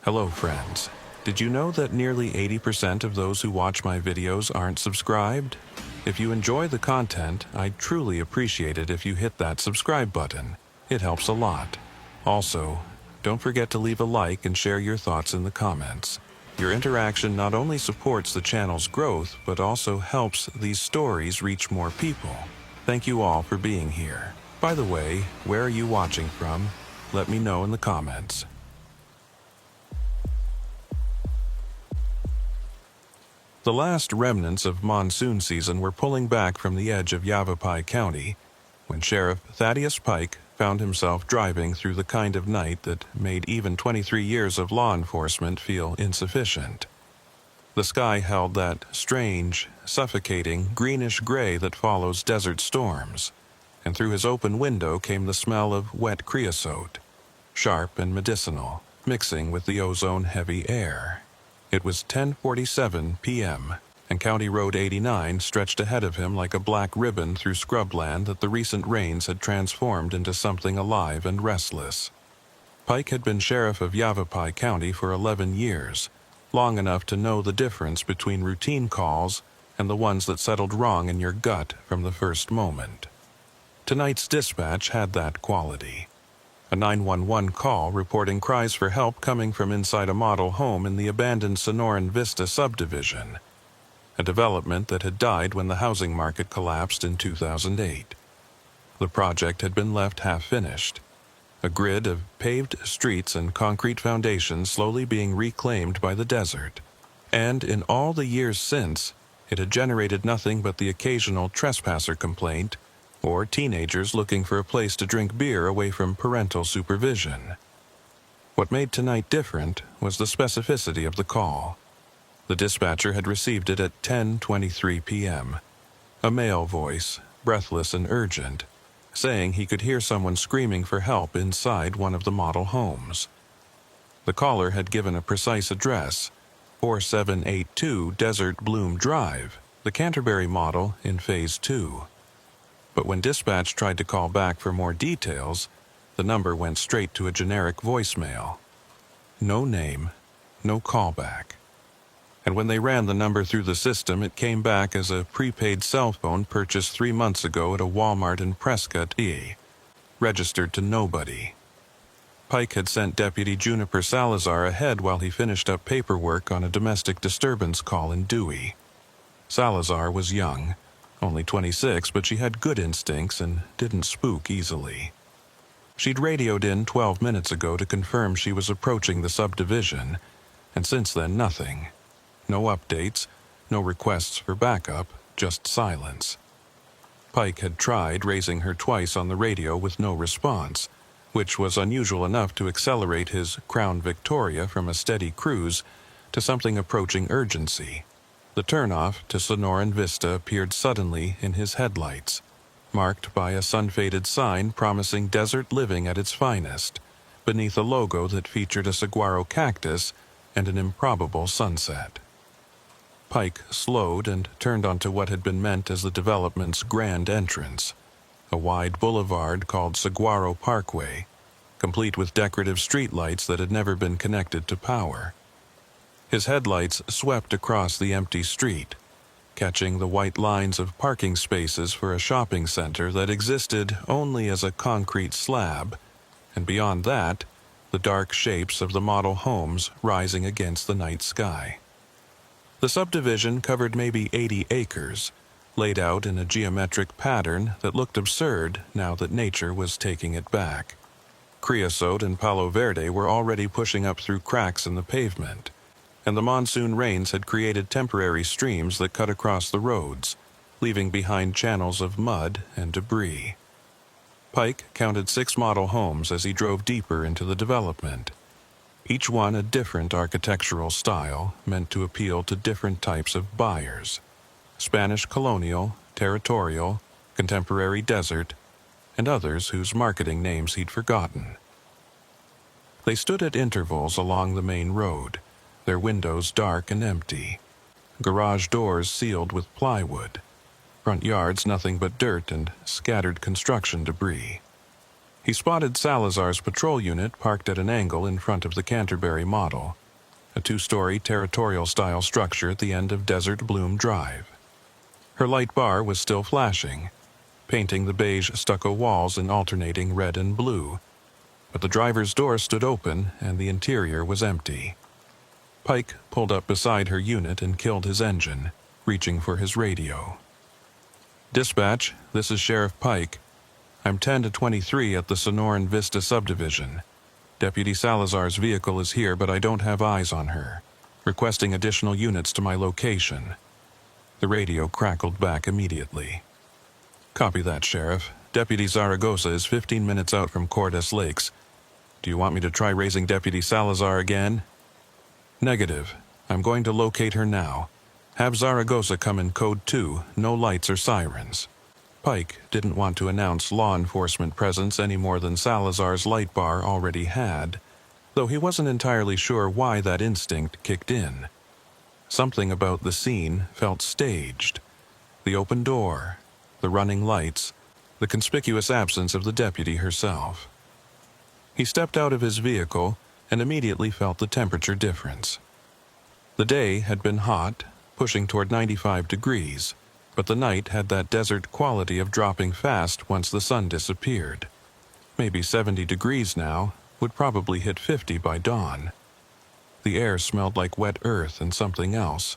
Hello friends. Did you know that nearly 80% of those who watch my videos aren't subscribed? If you enjoy the content, I'd truly appreciate it if you hit that subscribe button. It helps a lot. Also, don't forget to leave a like and share your thoughts in the comments. Your interaction not only supports the channel's growth, but also helps these stories reach more people. Thank you all for being here. By the way, where are you watching from? Let me know in the comments. The last remnants of monsoon season were pulling back from the edge of Yavapai County when Sheriff Thaddeus Pike found himself driving through the kind of night that made even 23 years of law enforcement feel insufficient. The sky held that strange, suffocating, greenish gray that follows desert storms, and through his open window came the smell of wet creosote, sharp and medicinal, mixing with the ozone-heavy air. It was 10:47 p.m., and County Road 89 stretched ahead of him like a black ribbon through scrubland that the recent rains had transformed into something alive and restless. Pike had been sheriff of Yavapai County for 11 years, long enough to know the difference between routine calls and the ones that settled wrong in your gut from the first moment. Tonight's dispatch had that quality. A 911 call reporting cries for help coming from inside a model home in the abandoned Sonoran Vista subdivision, a development that had died when the housing market collapsed in 2008. The project had been left half-finished, a grid of paved streets and concrete foundations slowly being reclaimed by the desert. And in all the years since, it had generated nothing but the occasional trespasser complaint or teenagers looking for a place to drink beer away from parental supervision. What made tonight different was the specificity of the call. The dispatcher had received it at 10:23 p.m. A male voice, breathless and urgent, saying he could hear someone screaming for help inside one of the model homes. The caller had given a precise address, 4782 Desert Bloom Drive, the Canterbury model in Phase 2. But when dispatch tried to call back for more details, the number went straight to a generic voicemail. No name, no callback. And when they ran the number through the system, it came back as a prepaid cell phone purchased 3 months ago at a Walmart in Prescott, registered to nobody. Pike had sent Deputy Juniper Salazar ahead while he finished up paperwork on a domestic disturbance call in Dewey. Salazar was young, only 26, but she had good instincts and didn't spook easily. She'd radioed in 12 minutes ago to confirm she was approaching the subdivision, and since then nothing. No updates, no requests for backup, just silence. Pike had tried raising her twice on the radio with no response, which was unusual enough to accelerate his Crown Victoria from a steady cruise to something approaching urgency. The turnoff to Sonoran Vista appeared suddenly in his headlights, marked by a sun-faded sign promising desert living at its finest, beneath a logo that featured a saguaro cactus and an improbable sunset. Pike slowed and turned onto what had been meant as the development's grand entrance, a wide boulevard called Saguaro Parkway, complete with decorative streetlights that had never been connected to power. His headlights swept across the empty street, catching the white lines of parking spaces for a shopping center that existed only as a concrete slab, and beyond that, the dark shapes of the model homes rising against the night sky. The subdivision covered maybe 80 acres, laid out in a geometric pattern that looked absurd now that nature was taking it back. Creosote and Palo Verde were already pushing up through cracks in the pavement, and the monsoon rains had created temporary streams that cut across the roads, leaving behind channels of mud and debris. Pike counted 6 model homes as he drove deeper into the development, each one a different architectural style meant to appeal to different types of buyers: Spanish colonial, territorial, contemporary desert, and others whose marketing names he'd forgotten. They stood at intervals along the main road, their windows dark and empty, garage doors sealed with plywood, front yards nothing but dirt and scattered construction debris. He spotted Salazar's patrol unit parked at an angle in front of the Canterbury model, a two-story territorial-style structure at the end of Desert Bloom Drive. Her light bar was still flashing, painting the beige stucco walls in alternating red and blue, but the driver's door stood open and the interior was empty. Pike pulled up beside her unit and killed his engine, reaching for his radio. "Dispatch, this is Sheriff Pike. I'm 10 to 23 at the Sonoran Vista subdivision. Deputy Salazar's vehicle is here, but I don't have eyes on her. Requesting additional units to my location." The radio crackled back immediately. "Copy that, Sheriff. Deputy Zaragoza is 15 minutes out from Cordes Lakes. Do you want me to try raising Deputy Salazar again?" "Negative. I'm going to locate her now. Have Zaragoza come in code 2, no lights or sirens." Pike didn't want to announce law enforcement presence any more than Salazar's light bar already had, though he wasn't entirely sure why that instinct kicked in. Something about the scene felt staged. The open door, the running lights, the conspicuous absence of the deputy herself. He stepped out of his vehicle and immediately felt the temperature difference. The day had been hot, pushing toward 95 degrees, but the night had that desert quality of dropping fast once the sun disappeared. Maybe 70 degrees now, would probably hit 50 by dawn. The air smelled like wet earth and something else,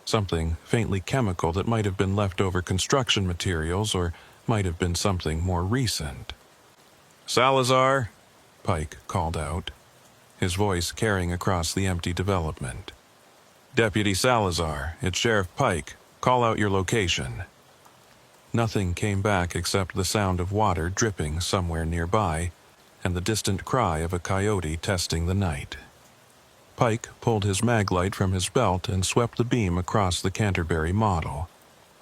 something faintly chemical that might have been leftover construction materials or might have been something more recent. "Salazar," Pike called out, his voice carrying across the empty development. "Deputy Salazar, it's Sheriff Pike. Call out your location." Nothing came back except the sound of water dripping somewhere nearby and the distant cry of a coyote testing the night. Pike pulled his maglite from his belt and swept the beam across the Canterbury model.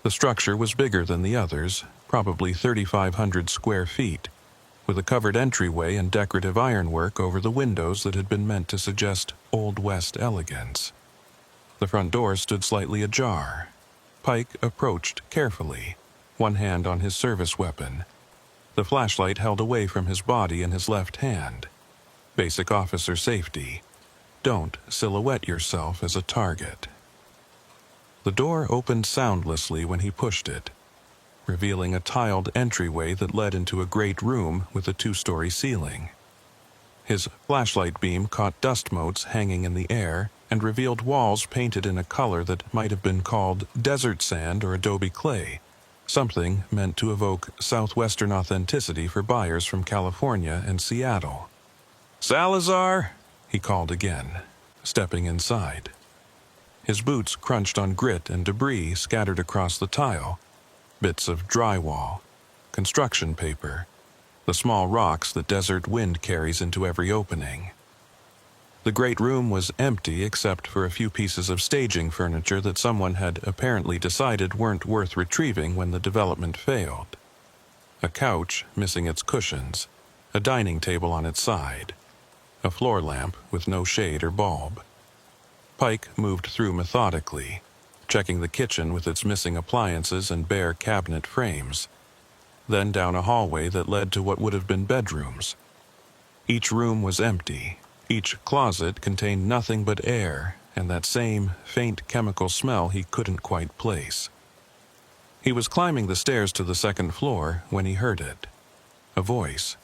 The structure was bigger than the others, probably 3,500 square feet, with a covered entryway and decorative ironwork over the windows that had been meant to suggest Old West elegance. The front door stood slightly ajar. Pike approached carefully, one hand on his service weapon, the flashlight held away from his body in his left hand. Basic officer safety. Don't silhouette yourself as a target. The door opened soundlessly when he pushed it, revealing a tiled entryway that led into a great room with a 2-story ceiling. His flashlight beam caught dust motes hanging in the air and revealed walls painted in a color that might have been called desert sand or adobe clay, something meant to evoke southwestern authenticity for buyers from California and Seattle. "Salazar," he called again, stepping inside. His boots crunched on grit and debris scattered across the tile, bits of drywall, construction paper, the small rocks the desert wind carries into every opening. The great room was empty except for a few pieces of staging furniture that someone had apparently decided weren't worth retrieving when the development failed. A couch missing its cushions, a dining table on its side, a floor lamp with no shade or bulb. Pike moved through methodically, checking the kitchen with its missing appliances and bare cabinet frames, then down a hallway that led to what would have been bedrooms. Each room was empty. Each closet contained nothing but air and that same faint chemical smell he couldn't quite place. He was climbing the stairs to the second floor when he heard it. A voice,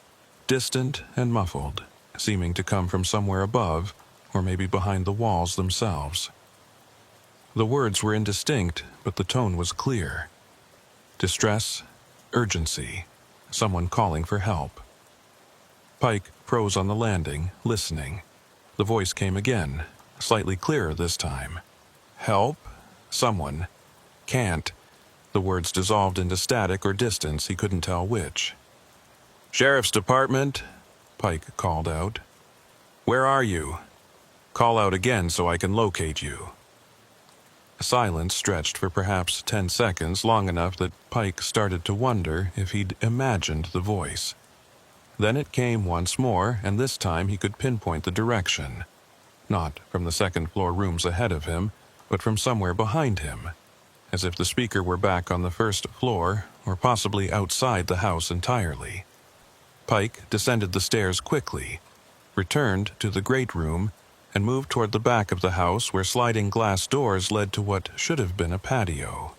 distant and muffled, seeming to come from somewhere above or maybe behind the walls themselves. The words were indistinct, but the tone was clear. Distress, urgency, someone calling for help. Pike froze on the landing, listening. The voice came again, slightly clearer this time. "Help? Someone. Can't." The words dissolved into static or distance, he couldn't tell which. "Sheriff's Department," Pike called out. "Where are you? Call out again so I can locate you." Silence stretched for perhaps 10 seconds, long enough that Pike started to wonder if he'd imagined the voice. Then it came once more, and this time he could pinpoint the direction. Not from the second-floor rooms ahead of him, but from somewhere behind him, as if the speaker were back on the first floor or possibly outside the house entirely. Pike descended the stairs quickly, returned to the great room, and moved toward the back of the house where sliding glass doors led to what should have been a patio.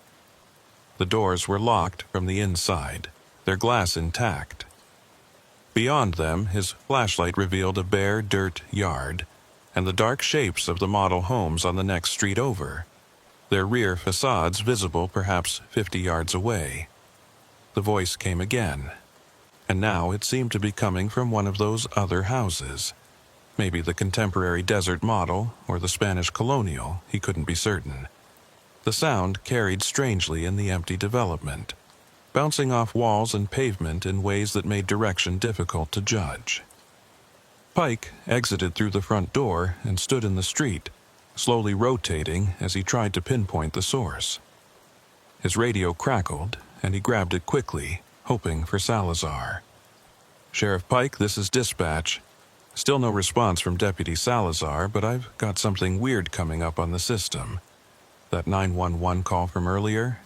The doors were locked from the inside, their glass intact. Beyond them, his flashlight revealed a bare dirt yard and the dark shapes of the model homes on the next street over, their rear facades visible perhaps 50 yards away. The voice came again, and now it seemed to be coming from one of those other houses. Maybe the contemporary desert model or the Spanish colonial, he couldn't be certain. The sound carried strangely in the empty development, bouncing off walls and pavement in ways that made direction difficult to judge. Pike exited through the front door and stood in the street, slowly rotating as he tried to pinpoint the source. His radio crackled, and he grabbed it quickly, hoping for Salazar. "Sheriff Pike, this is dispatch. Still no response from Deputy Salazar, but I've got something weird coming up on the system. That 911 call from earlier?"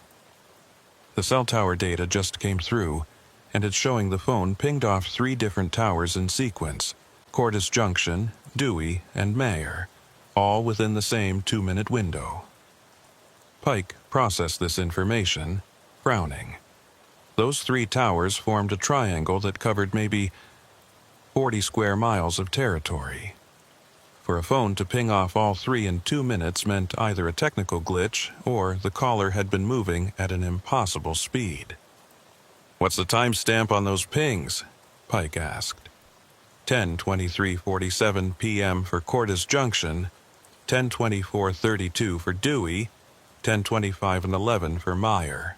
The cell tower data just came through, and it's showing the phone pinged off 3 different towers in sequence: Cordis Junction, Dewey, and Mayer, all within the same 2-minute window. Pike processed this information, frowning. Those 3 towers formed a triangle that covered maybe 40 square miles of territory. For a phone to ping off all 3 in 2 minutes meant either a technical glitch or the caller had been moving at an impossible speed. "What's the timestamp on those pings?" Pike asked. 10:23:47 p.m. for Cordis Junction, 10:24:32 for Dewey, 10:25:11 for Meyer.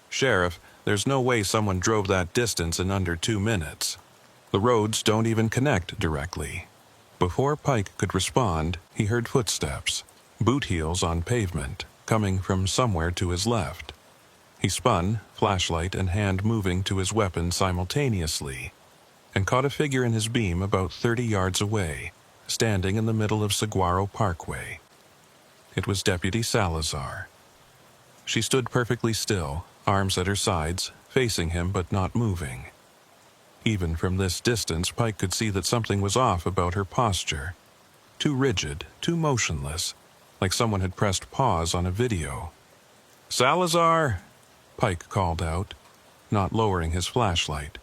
"Sheriff, there's no way someone drove that distance in under 2 minutes. The roads don't even connect directly." Before Pike could respond, he heard footsteps, boot heels on pavement, coming from somewhere to his left. He spun, flashlight and hand moving to his weapon simultaneously, and caught a figure in his beam about 30 yards away, standing in the middle of Saguaro Parkway. It was Deputy Salazar. She stood perfectly still, arms at her sides, facing him but not moving. Even from this distance, Pike could see that something was off about her posture. Too rigid, too motionless, like someone had pressed pause on a video. "Salazar!" Pike called out, not lowering his flashlight.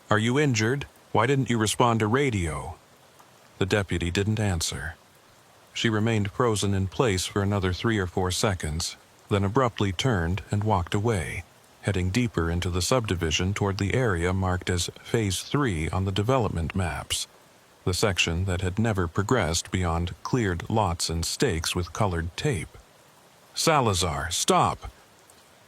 "Are you injured? Why didn't you respond to radio?" The deputy didn't answer. She remained frozen in place for another 3 or 4 seconds, then abruptly turned and walked away, heading deeper into the subdivision toward the area marked as Phase 3 on the development maps, the section that had never progressed beyond cleared lots and stakes with colored tape. "Salazar, stop!"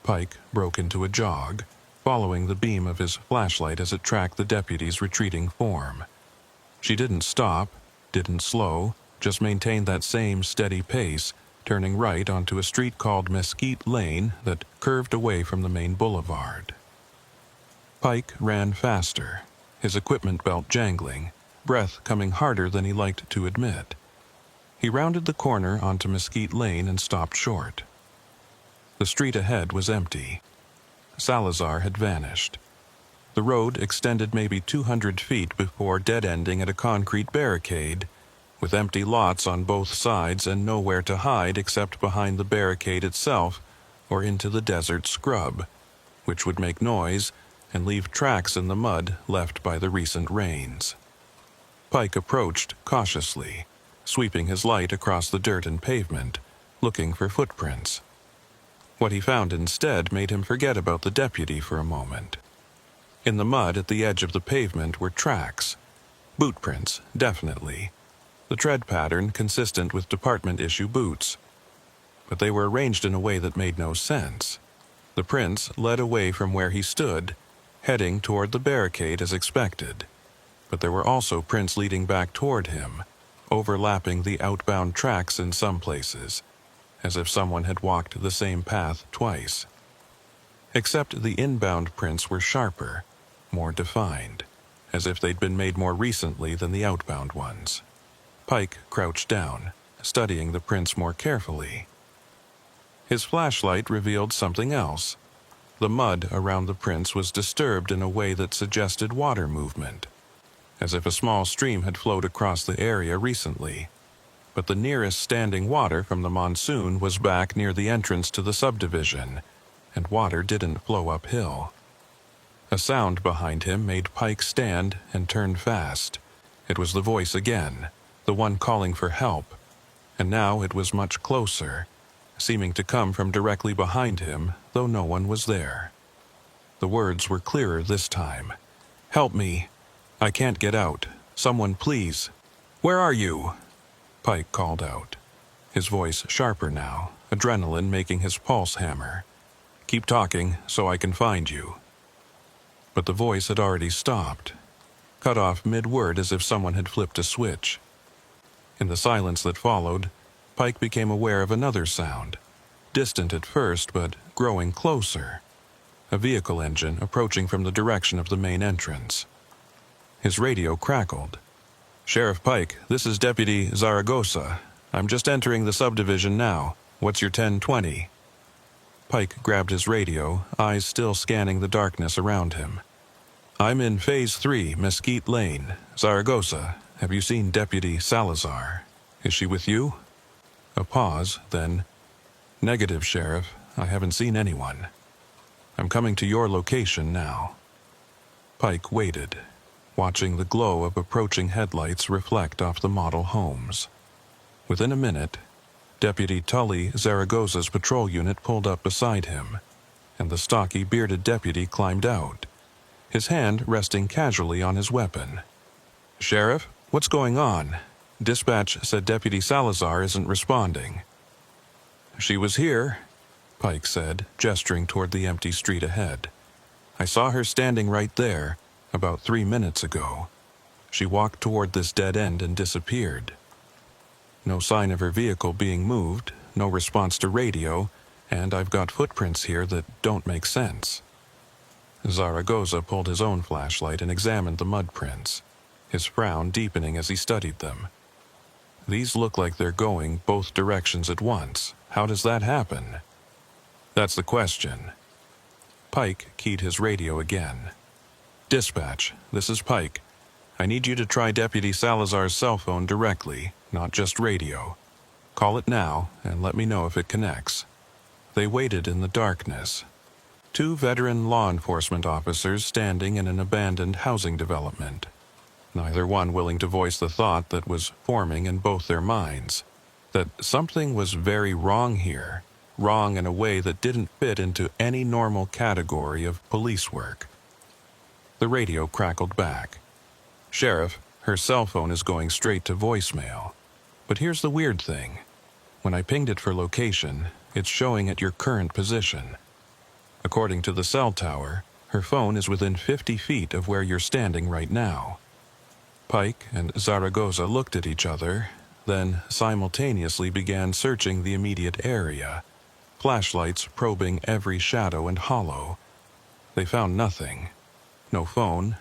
Pike broke into a jog, following the beam of his flashlight as it tracked the deputy's retreating form. She didn't stop, didn't slow, just maintained that same steady pace, turning right onto a street called Mesquite Lane that curved away from the main boulevard. Pike ran faster, his equipment belt jangling, breath coming harder than he liked to admit. He rounded the corner onto Mesquite Lane and stopped short. The street ahead was empty. Salazar had vanished. The road extended maybe 200 feet before dead-ending at a concrete barricade, with empty lots on both sides and nowhere to hide except behind the barricade itself or into the desert scrub, which would make noise and leave tracks in the mud left by the recent rains. Pike approached cautiously, sweeping his light across the dirt and pavement, looking for footprints. What he found instead made him forget about the deputy for a moment. In the mud at the edge of the pavement were tracks. Boot prints, definitely. The tread pattern consistent with department-issue boots. But they were arranged in a way that made no sense. The prints led away from where he stood, heading toward the barricade as expected. But there were also prints leading back toward him, overlapping the outbound tracks in some places, as if someone had walked the same path twice. Except the inbound prints were sharper, more defined, as if they'd been made more recently than the outbound ones. Pike crouched down, studying the prints more carefully. His flashlight revealed something else. The mud around the prints was disturbed in a way that suggested water movement, as if a small stream had flowed across the area recently. But the nearest standing water from the monsoon was back near the entrance to the subdivision, and water didn't flow uphill. A sound behind him made Pike stand and turn fast. It was the voice again, the one calling for help, and now it was much closer, seeming to come from directly behind him, though no one was there. The words were clearer this time. "Help me. I can't get out. Someone please. Where are you?" Pike called out, his voice sharper now, adrenaline making his pulse hammer. "Keep talking so I can find you." But the voice had already stopped, cut off mid-word as if someone had flipped a switch. In the silence that followed, Pike became aware of another sound, distant at first but growing closer. A vehicle engine approaching from the direction of the main entrance. His radio crackled. "Sheriff Pike, this is Deputy Zaragoza. I'm just entering the subdivision now. What's your 1020? Pike grabbed his radio, eyes still scanning the darkness around him. "I'm in Phase 3, Mesquite Lane. Zaragoza, have you seen Deputy Salazar? Is she with you?" A pause, then, "Negative, Sheriff. I haven't seen anyone. I'm coming to your location now." Pike waited, watching the glow of approaching headlights reflect off the model homes. Within a minute, Deputy Tully Zaragoza's patrol unit pulled up beside him, and the stocky, bearded deputy climbed out, his hand resting casually on his weapon. "Sheriff, what's going on? Dispatch said Deputy Salazar isn't responding." "She was here," Pike said, gesturing toward the empty street ahead. "I saw her standing right there, about 3 minutes ago. She walked toward this dead end and disappeared. No sign of her vehicle being moved, no response to radio, and I've got footprints here that don't make sense." Zaragoza pulled his own flashlight and examined the mud prints, his frown deepening as he studied them. "These look like they're going both directions at once. How does that happen?" "That's the question." Pike keyed his radio again. "Dispatch, this is Pike. I need you to try Deputy Salazar's cell phone directly, not just radio. Call it now and let me know if it connects." They waited in the darkness. 2 veteran law enforcement officers standing in an abandoned housing development, neither one willing to voice the thought that was forming in both their minds, that something was very wrong here, wrong in a way that didn't fit into any normal category of police work. The radio crackled back. "Sheriff, her cell phone is going straight to voicemail. But here's the weird thing. When I pinged it for location, it's showing at your current position. According to the cell tower, her phone is within 50 feet of where you're standing right now." Pike and Zaragoza looked at each other, then simultaneously began searching the immediate area, flashlights probing every shadow and hollow. They found nothing. No phone,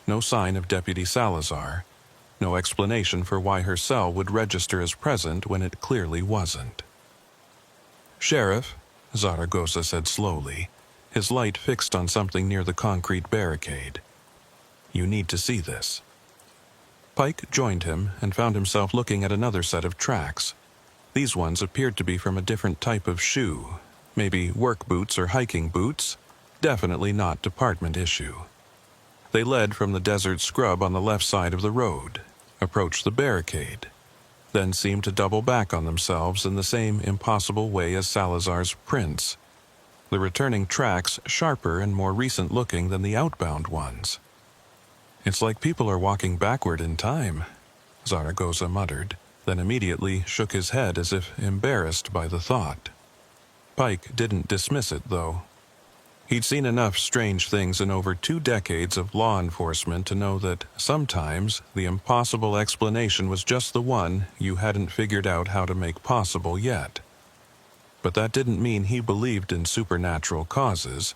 no sign of Deputy Salazar, no explanation for why her cell would register as present when it clearly wasn't. "Sheriff," Zaragoza said slowly, his light fixed on something near the concrete barricade. "You need to see this." Pike joined him and found himself looking at another set of tracks. These ones appeared to be from a different type of shoe, maybe work boots or hiking boots, definitely not department issue. They led from the desert scrub on the left side of the road, approached the barricade, then seemed to double back on themselves in the same impossible way as Salazar's prints, the returning tracks sharper and more recent-looking than the outbound ones. "It's like people are walking backward in time," Zaragoza muttered, then immediately shook his head as if embarrassed by the thought. Pike didn't dismiss it, though. He'd seen enough strange things in over 2 decades of law enforcement to know that sometimes the impossible explanation was just the one you hadn't figured out how to make possible yet. But that didn't mean he believed in supernatural causes.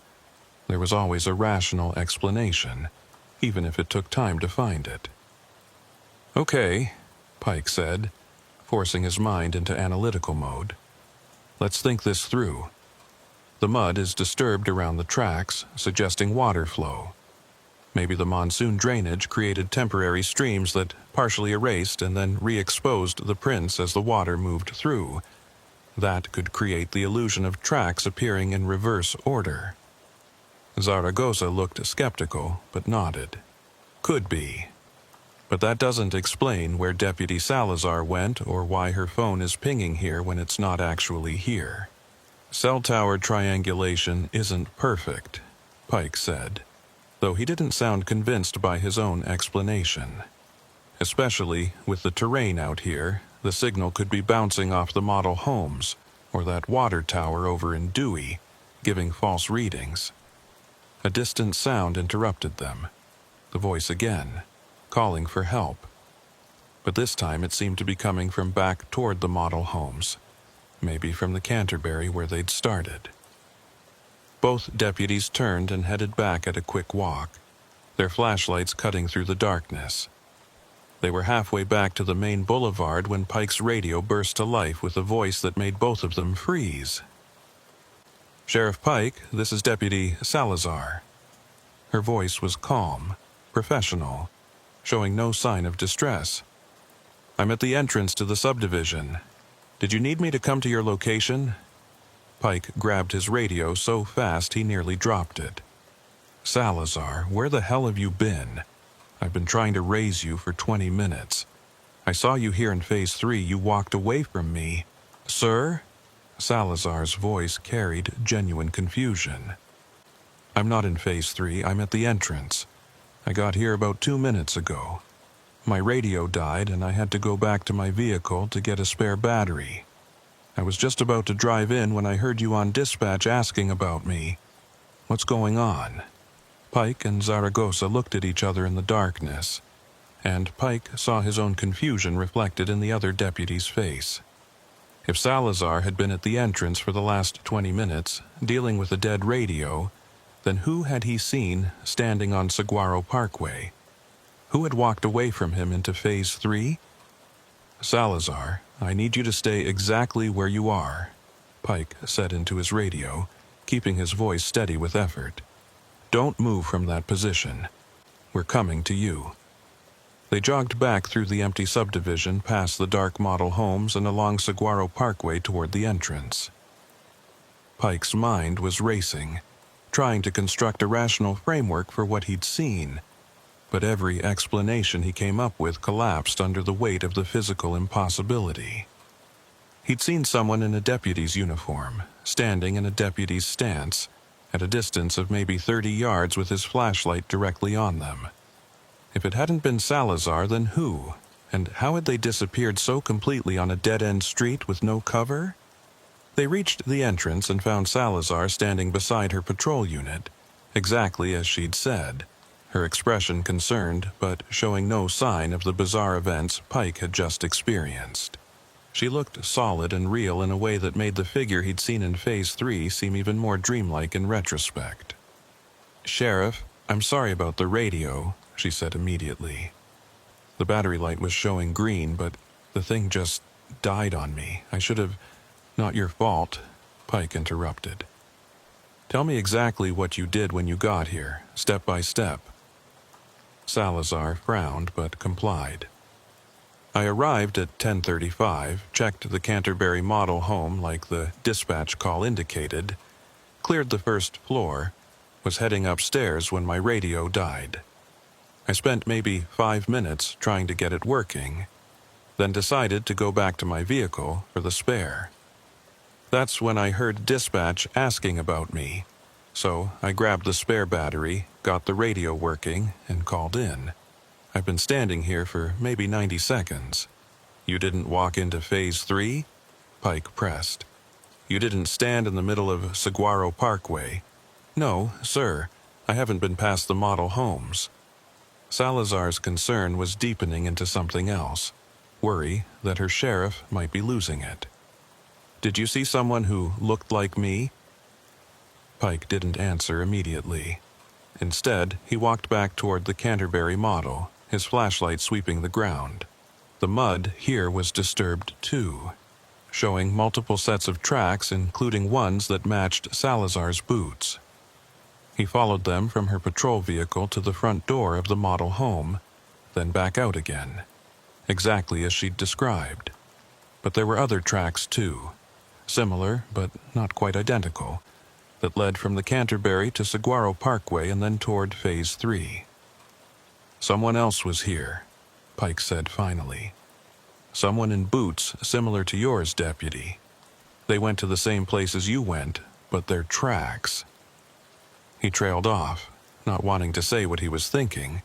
There was always a rational explanation, even if it took time to find it. "Okay," Pike said, forcing his mind into analytical mode. "Let's think this through. The mud is disturbed around the tracks, suggesting water flow. Maybe the monsoon drainage created temporary streams that partially erased and then re-exposed the prints as the water moved through. That could create the illusion of tracks appearing in reverse order. Zaragoza looked skeptical, but nodded. Could be. But that doesn't explain where Deputy Salazar went or why her phone is pinging here when it's not actually here. Cell tower triangulation isn't perfect, Pike said, though he didn't sound convinced by his own explanation. Especially with the terrain out here, the signal could be bouncing off the model homes or that water tower over in Dewey, giving false readings. A distant sound interrupted them. The voice again, calling for help. But this time it seemed to be coming from back toward the model homes, maybe from the Canterbury where they'd started. Both deputies turned and headed back at a quick walk, their flashlights cutting through the darkness. They were halfway back to the main boulevard when Pike's radio burst to life with a voice that made both of them freeze. "Sheriff Pike, this is Deputy Salazar." Her voice was calm, professional, showing no sign of distress. "I'm at the entrance to the subdivision. Did you need me to come to your location?" Pike grabbed his radio so fast he nearly dropped it. "Salazar, where the hell have you been? I've been trying to raise you for 20 minutes. I saw you here in Phase 3. You walked away from me." "Sir?" Salazar's voice carried genuine confusion. "I'm not in Phase 3. I'm at the entrance. I got here about 2 minutes ago. My radio died and I had to go back to my vehicle to get a spare battery. I was just about to drive in when I heard you on dispatch asking about me. What's going on?" Pike and Zaragoza looked at each other in the darkness, and Pike saw his own confusion reflected in the other deputy's face. If Salazar had been at the entrance for the last 20 minutes, dealing with a dead radio, then who had he seen standing on Saguaro Parkway? Who had walked away from him into Phase 3? "Salazar, I need you to stay exactly where you are," Pike said into his radio, keeping his voice steady with effort. "Don't move from that position. We're coming to you." They jogged back through the empty subdivision past the dark model homes and along Saguaro Parkway toward the entrance. Pike's mind was racing, trying to construct a rational framework for what he'd seen, but every explanation he came up with collapsed under the weight of the physical impossibility. He'd seen someone in a deputy's uniform, standing in a deputy's stance, at a distance of maybe 30 yards with his flashlight directly on them. If it hadn't been Salazar, then who? And how had they disappeared so completely on a dead-end street with no cover? They reached the entrance and found Salazar standing beside her patrol unit, exactly as she'd said, her expression concerned but showing no sign of the bizarre events Pike had just experienced. She looked solid and real in a way that made the figure he'd seen in Phase 3 seem even more dreamlike in retrospect. "Sheriff, I'm sorry about the radio," she said immediately. "The battery light was showing green, but the thing just died on me. I should have—" "Not your fault," Pike interrupted. "Tell me exactly what you did when you got here, step by step." Salazar frowned but complied. "I arrived at 10:35, checked the Canterbury model home like the dispatch call indicated, cleared the first floor, was heading upstairs when my radio died. I spent maybe 5 minutes trying to get it working, then decided to go back to my vehicle for the spare. That's when I heard dispatch asking about me, so I grabbed the spare battery, got the radio working, and called in. I've been standing here for maybe 90 seconds. You didn't walk into Phase 3? Pike pressed. You didn't stand in the middle of Saguaro Parkway? No, sir. I haven't been past the model homes. Salazar's concern was deepening into something else, worry that her sheriff might be losing it. Did you see someone who looked like me? Pike didn't answer immediately. Instead, he walked back toward the Canterbury model, his flashlight sweeping the ground. The mud here was disturbed too. showing multiple sets of tracks, including ones that matched Salazar's boots. He followed them from her patrol vehicle to the front door of the model home, then back out again, exactly as she'd described. But there were other tracks too, similar but not quite identical, that led from the Canterbury to Saguaro Parkway and then toward Phase 3. "Someone else was here," Pike said finally. "Someone in boots similar to yours, Deputy. They went to the same place as you went, but their tracks." He trailed off, not wanting to say what he was thinking,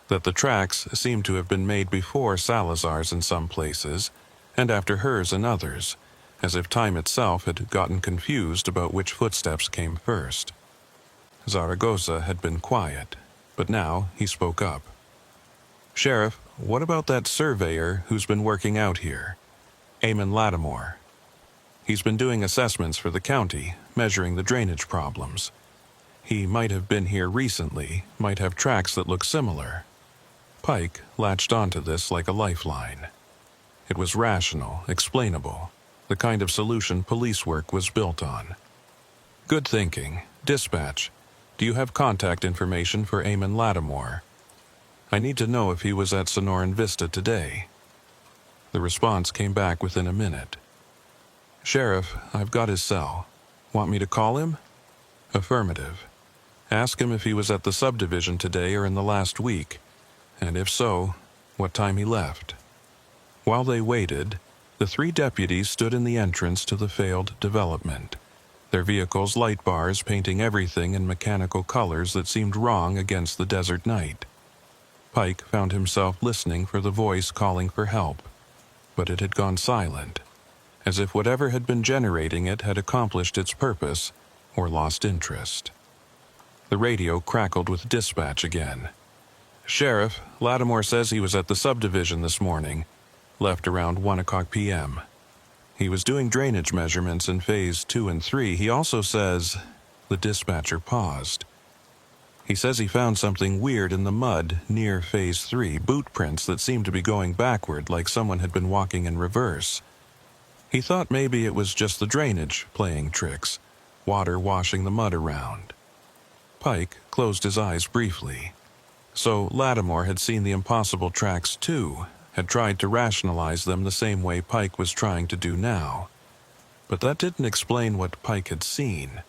that the tracks seemed to have been made before Salazar's in some places, and after hers in others, as if time itself had gotten confused about which footsteps came first. Zaragoza had been quiet, but now he spoke up. "Sheriff, what about that surveyor who's been working out here? Eamon Lattimore. He's been doing assessments for the county, measuring the drainage problems. He might have been here recently, might have tracks that look similar." Pike latched onto this like a lifeline. It was rational, explainable, the kind of solution police work was built on. "Good thinking. Dispatch, do you have contact information for Eamon Lattimore? I need to know if he was at Sonoran Vista today." The response came back within a minute. "Sheriff, I've got his cell. Want me to call him?" "Affirmative. Ask him if he was at the subdivision today or in the last week, and if so, what time he left." While they waited, the three deputies stood in the entrance to the failed development, their vehicles' light bars painting everything in mechanical colors that seemed wrong against the desert night. Pike found himself listening for the voice calling for help, but it had gone silent, as if whatever had been generating it had accomplished its purpose or lost interest. The radio crackled with dispatch again. "Sheriff, Lattimore says he was at the subdivision this morning. Left around 1 o'clock p.m. He was doing drainage measurements in Phase 2 and 3. He also says..." The dispatcher paused. "He says he found something weird in the mud near Phase 3, boot prints that seemed to be going backward like someone had been walking in reverse. He thought maybe it was just the drainage playing tricks, water washing the mud around." Pike closed his eyes briefly. So Lattimore had seen the impossible tracks too, had tried to rationalize them the same way Pike was trying to do now. But that didn't explain what Pike had seen.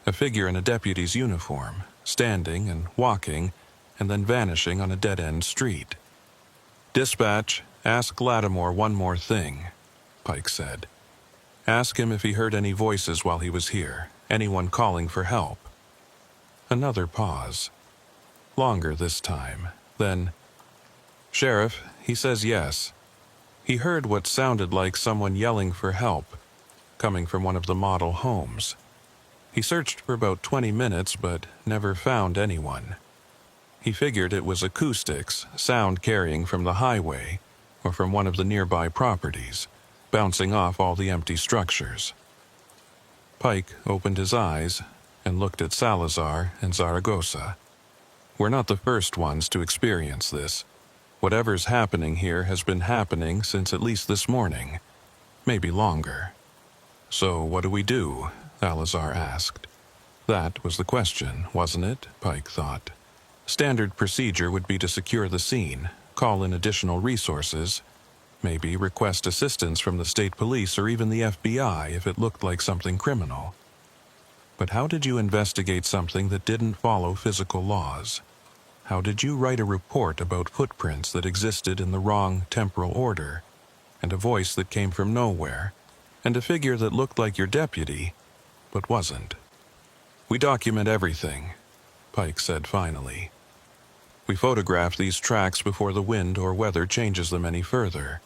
A figure in a deputy's uniform, standing and walking, and then vanishing on a dead-end street. "Dispatch, ask Lattimore one more thing," Pike said. "Ask him if he heard any voices while he was here, anyone calling for help." Another pause. Longer this time. Then, "Sheriff, he says yes. He heard what sounded like someone yelling for help, coming from one of the model homes. He searched for about 20 minutes but never found anyone. He figured it was acoustics, sound carrying from the highway or from one of the nearby properties, bouncing off all the empty structures." Pike opened his eyes and looked at Salazar and Zaragoza. "We're not the first ones to experience this. Whatever's happening here has been happening since at least this morning, maybe longer." "So what do we do?" Salazar asked. That was the question, wasn't it? Pike thought. Standard procedure would be to secure the scene, call in additional resources, maybe request assistance from the state police or even the FBI if it looked like something criminal. But how did you investigate something that didn't follow physical laws? How did you write a report about footprints that existed in the wrong temporal order, and a voice that came from nowhere, and a figure that looked like your deputy, but wasn't? "We document everything," Pike said finally. "We photograph these tracks before the wind or weather changes them any further.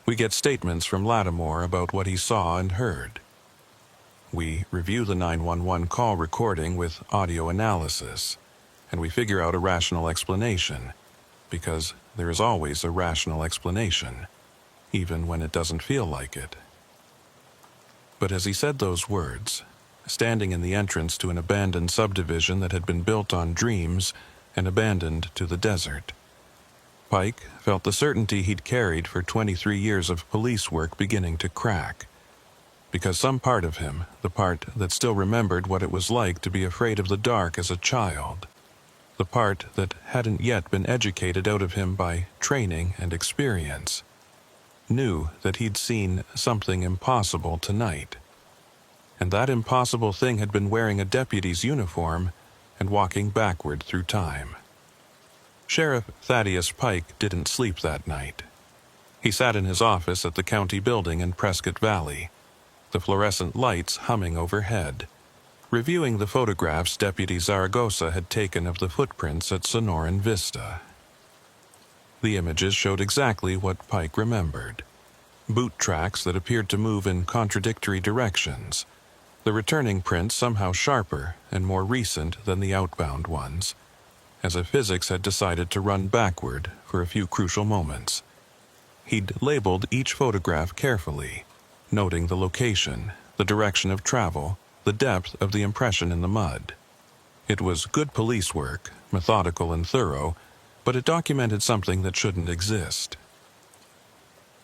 We get statements from Lattimore about what he saw and heard. We review the 911 call recording with audio analysis, and we figure out a rational explanation, because there is always a rational explanation, even when it doesn't feel like it." But as he said those words, standing in the entrance to an abandoned subdivision that had been built on dreams and abandoned to the desert, Pike felt the certainty he'd carried for 23 years of police work beginning to crack. because some part of him, the part that still remembered what it was like to be afraid of the dark as a child, the part that hadn't yet been educated out of him by training and experience, knew that he'd seen something impossible tonight. And that impossible thing had been wearing a deputy's uniform and walking backward through time. Sheriff Thaddeus Pike didn't sleep that night. He sat in his office at the county building in Prescott Valley, the fluorescent lights humming overhead, reviewing the photographs Deputy Zaragoza had taken of the footprints at Sonoran Vista. The images showed exactly what Pike remembered: boot tracks that appeared to move in contradictory directions, the returning prints somehow sharper and more recent than the outbound ones, as if physics had decided to run backward for a few crucial moments. He'd labeled each photograph carefully, noting the location, the direction of travel, the depth of the impression in the mud. It was good police work, methodical and thorough, but it documented something that shouldn't exist.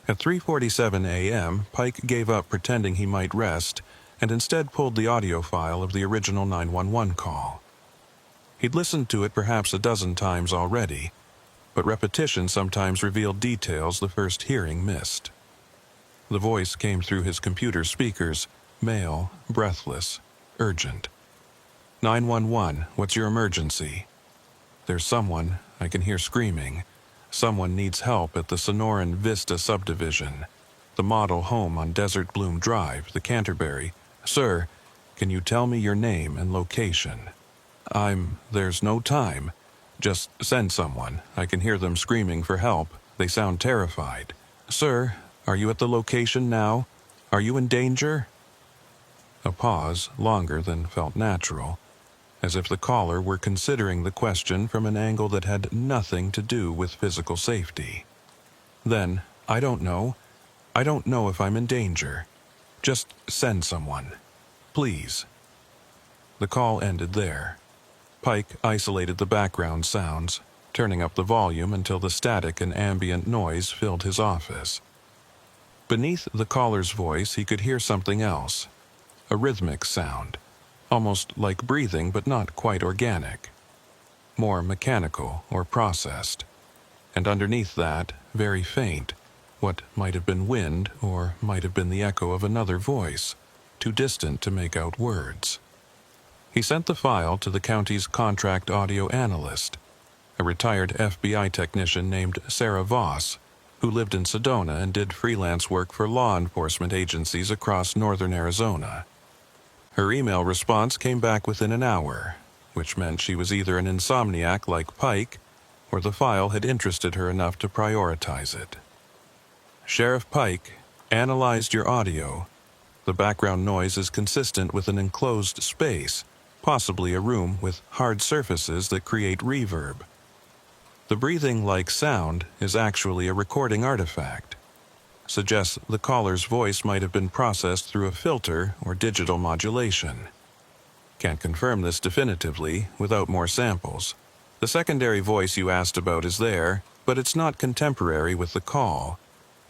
At 3:47 a.m., Pike gave up pretending he might rest and instead pulled the audio file of the original 911 call. He'd listened to it perhaps a dozen times already, but repetition sometimes revealed details the first hearing missed. The voice came through his computer speakers, male, breathless, urgent. 911, what's your emergency? There's someone, I can hear screaming. Someone needs help at the Sonoran Vista subdivision, the model home on Desert Bloom Drive, the Canterbury. Sir, can you tell me your name and location? There's no time. Just send someone. I can hear them screaming for help. They sound terrified. Sir, are you at the location now? Are you in danger? A pause, longer than felt natural, as if the caller were considering the question from an angle that had nothing to do with physical safety. Then, I don't know. I don't know if I'm in danger. Just send someone. Please. The call ended there. Pike isolated the background sounds, turning up the volume until the static and ambient noise filled his office. Beneath the caller's voice, he could hear something else, a rhythmic sound, almost like breathing but not quite organic, more mechanical or processed. And underneath that, very faint, what might have been wind or might have been the echo of another voice, too distant to make out words. He sent the file to the county's contract audio analyst, a retired FBI technician named Sarah Voss, who lived in Sedona and did freelance work for law enforcement agencies across northern Arizona. Her email response came back within an hour, which meant she was either an insomniac like Pike, or the file had interested her enough to prioritize it. Sheriff Pike, analyzed your audio. The background noise is consistent with an enclosed space, possibly a room with hard surfaces that create reverb. The breathing-like sound is actually a recording artifact. Suggests the caller's voice might have been processed through a filter or digital modulation. Can't confirm this definitively without more samples. The secondary voice you asked about is there, but it's not contemporary with the call.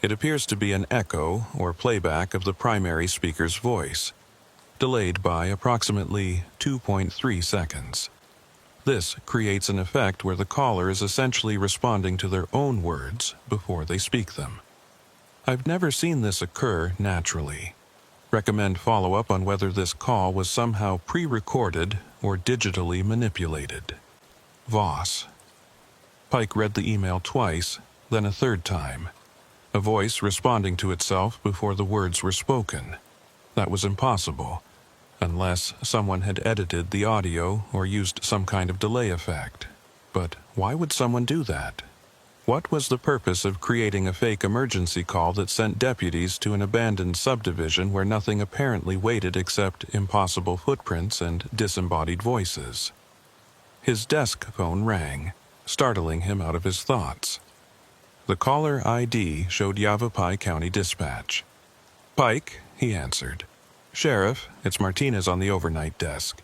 It appears to be an echo or playback of the primary speaker's voice, delayed by approximately 2.3 seconds. This creates an effect where the caller is essentially responding to their own words before they speak them. I've never seen this occur naturally. Recommend follow-up on whether this call was somehow pre-recorded or digitally manipulated. Voss. Pike read the email twice, then a third time. A voice responding to itself before the words were spoken. That was impossible, unless someone had edited the audio or used some kind of delay effect. But why would someone do that? What was the purpose of creating a fake emergency call that sent deputies to an abandoned subdivision where nothing apparently waited except impossible footprints and disembodied voices? His desk phone rang, startling him out of his thoughts. The caller ID showed Yavapai County Dispatch. Pike, he answered. Sheriff, it's Martinez on the overnight desk.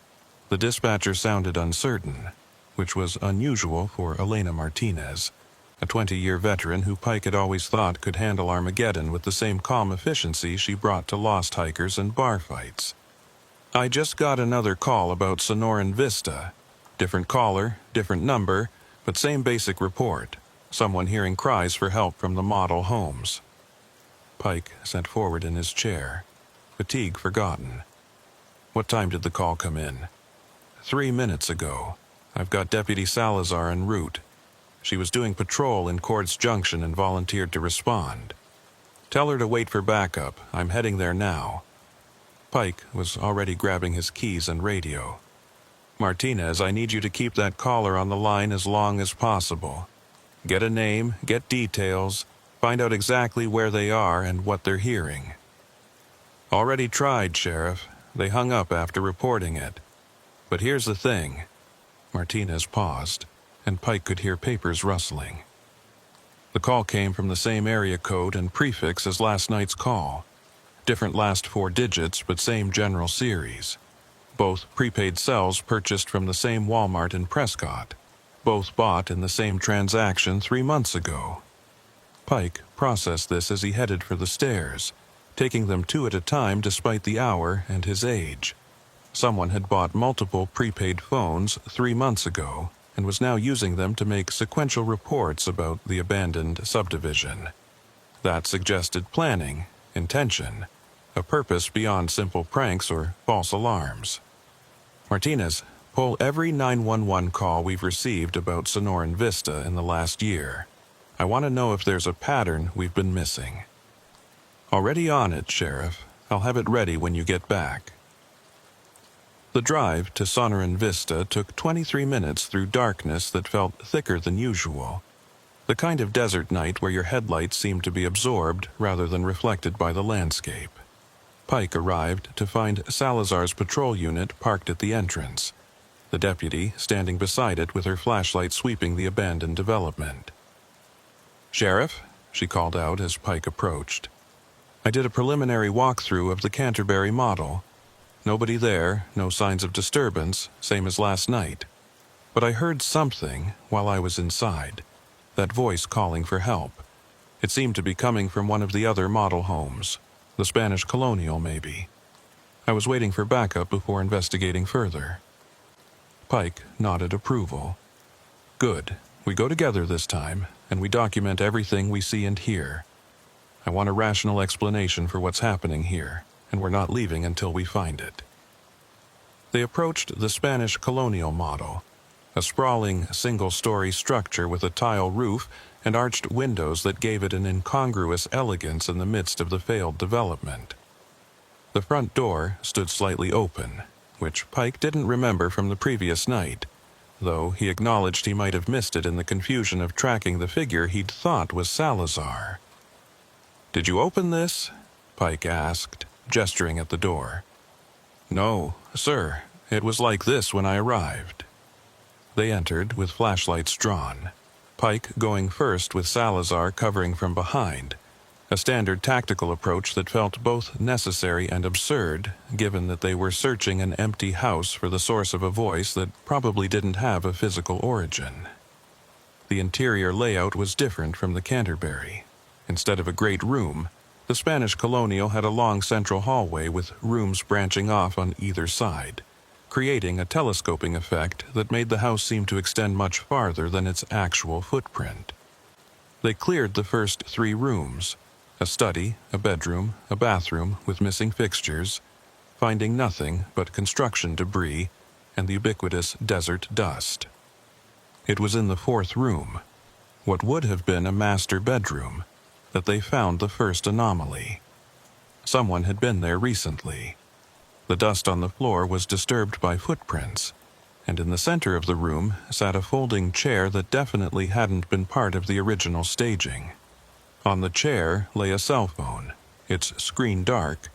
The dispatcher sounded uncertain, which was unusual for Elena Martinez. a 20-year veteran who Pike had always thought could handle Armageddon with the same calm efficiency she brought to lost hikers and bar fights. "I just got another call about Sonoran Vista. Different caller, different number, but same basic report. Someone hearing cries for help from the model homes." Pike sat forward in his chair, fatigue forgotten. "What time did the call come in?" 3 minutes ago. I've got Deputy Salazar en route. She was doing patrol in Quartz Junction and volunteered to respond. Tell her to wait for backup. I'm heading there now." Pike was already grabbing his keys and radio. "Martinez, I need you to keep that caller on the line as long as possible. Get a name, get details, find out exactly where they are and what they're hearing." "Already tried, Sheriff. They hung up after reporting it. But here's the thing." Martinez paused, and Pike could hear papers rustling. The call came from the same area code and prefix as last night's call. Different last 4 digits, but same general series. Both prepaid cells purchased from the same Walmart in Prescott. Both bought in the same transaction 3 months ago. Pike processed this as he headed for the stairs, taking them 2 at a time despite the hour and his age. Someone had bought multiple prepaid phones 3 months ago and was now using them to make sequential reports about the abandoned subdivision. That suggested planning, intention, a purpose beyond simple pranks or false alarms. "Martinez, pull every 911 call we've received about Sonoran Vista in the last year. I want to know if there's a pattern we've been missing." "Already on it, Sheriff. I'll have it ready when you get back." The drive to Sonoran Vista took 23 minutes through darkness that felt thicker than usual. The kind of desert night where your headlights seemed to be absorbed rather than reflected by the landscape. Pike arrived to find Salazar's patrol unit parked at the entrance, the deputy standing beside it with her flashlight sweeping the abandoned development. "Sheriff," she called out as Pike approached. "I did a preliminary walkthrough of the Canterbury model. Nobody there, no signs of disturbance, same as last night. But I heard something while I was inside, that voice calling for help. It seemed to be coming from one of the other model homes, the Spanish Colonial maybe. I was waiting for backup before investigating further." Pike nodded approval. "Good. We go together this time, and we document everything we see and hear. I want a rational explanation for what's happening here, and we're not leaving until we find it." They approached the Spanish Colonial model, a sprawling single-story structure with a tile roof and arched windows that gave it an incongruous elegance in the midst of the failed development. The front door stood slightly open, which Pike didn't remember from the previous night, though he acknowledged he might have missed it in the confusion of tracking the figure he'd thought was Salazar. "Did you open this?" Pike asked, gesturing at the door. "No, sir. It was like this when I arrived." They entered with flashlights drawn, Pike going first with Salazar covering from behind, a standard tactical approach that felt both necessary and absurd, given that they were searching an empty house for the source of a voice that probably didn't have a physical origin. The interior layout was different from the Canterbury. Instead of a great room, the Spanish Colonial had a long central hallway with rooms branching off on either side, creating a telescoping effect that made the house seem to extend much farther than its actual footprint. They cleared the first 3 rooms, a study, a bedroom, a bathroom with missing fixtures, finding nothing but construction debris and the ubiquitous desert dust. It was in the 4th room, what would have been a master bedroom, that they found the first anomaly. Someone had been there recently. The dust on the floor was disturbed by footprints, and in the center of the room sat a folding chair that definitely hadn't been part of the original staging. On the chair lay a cell phone, its screen dark,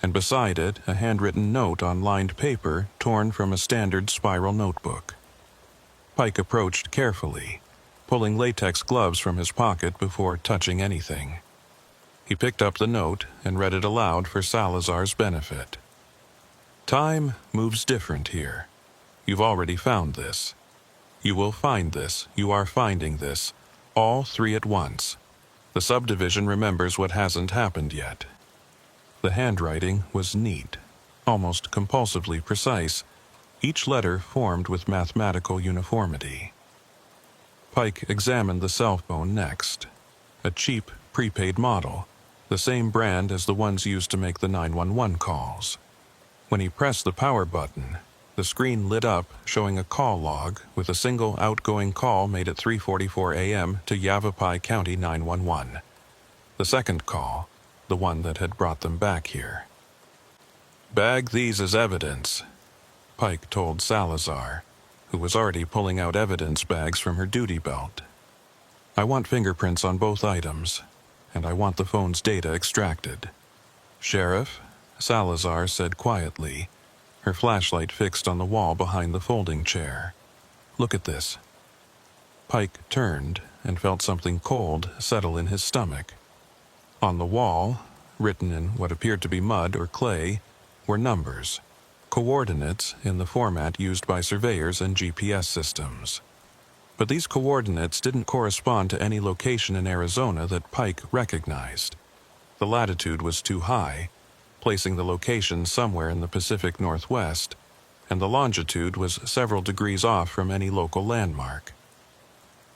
and beside it a handwritten note on lined paper torn from a standard spiral notebook. Pike approached carefully, pulling latex gloves from his pocket before touching anything. He picked up the note and read it aloud for Salazar's benefit. "Time moves different here. You've already found this. You will find this. You are finding this. All three at once. The subdivision remembers what hasn't happened yet. The handwriting was neat, almost compulsively precise, each letter formed with mathematical uniformity. Pike examined the cell phone next. A cheap, prepaid model, the same brand as the ones used to make the 911 calls. When he pressed the power button, the screen lit up showing a call log with a single outgoing call made at 3:44 a.m. to Yavapai County 911. The second call, the one that had brought them back here. "Bag these as evidence," Pike told Salazar, who was already pulling out evidence bags from her duty belt. "I want fingerprints on both items, and I want the phone's data extracted." "Sheriff," Salazar said quietly, her flashlight fixed on the wall behind the folding chair. "Look at this." Pike turned and felt something cold settle in his stomach. On the wall, written in what appeared to be mud or clay, were numbers, coordinates in the format used by surveyors and GPS systems. But these coordinates didn't correspond to any location in Arizona that Pike recognized. The latitude was too high, placing the location somewhere in the Pacific Northwest, and the longitude was several degrees off from any local landmark.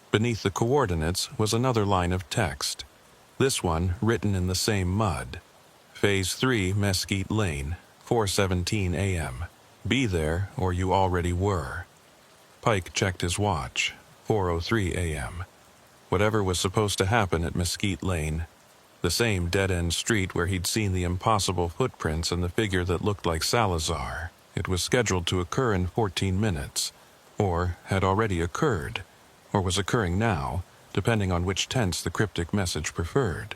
Beneath the coordinates was another line of text, this one written in the same mud. Phase 3 Mesquite Lane, 4:17 a.m. Be there or you already were. Pike checked his watch, 4:03 a.m. Whatever was supposed to happen at Mesquite Lane, the same dead-end street where he'd seen the impossible footprints and the figure that looked like Salazar, it was scheduled to occur in 14 minutes, or had already occurred, or was occurring now, depending on which tense the cryptic message preferred.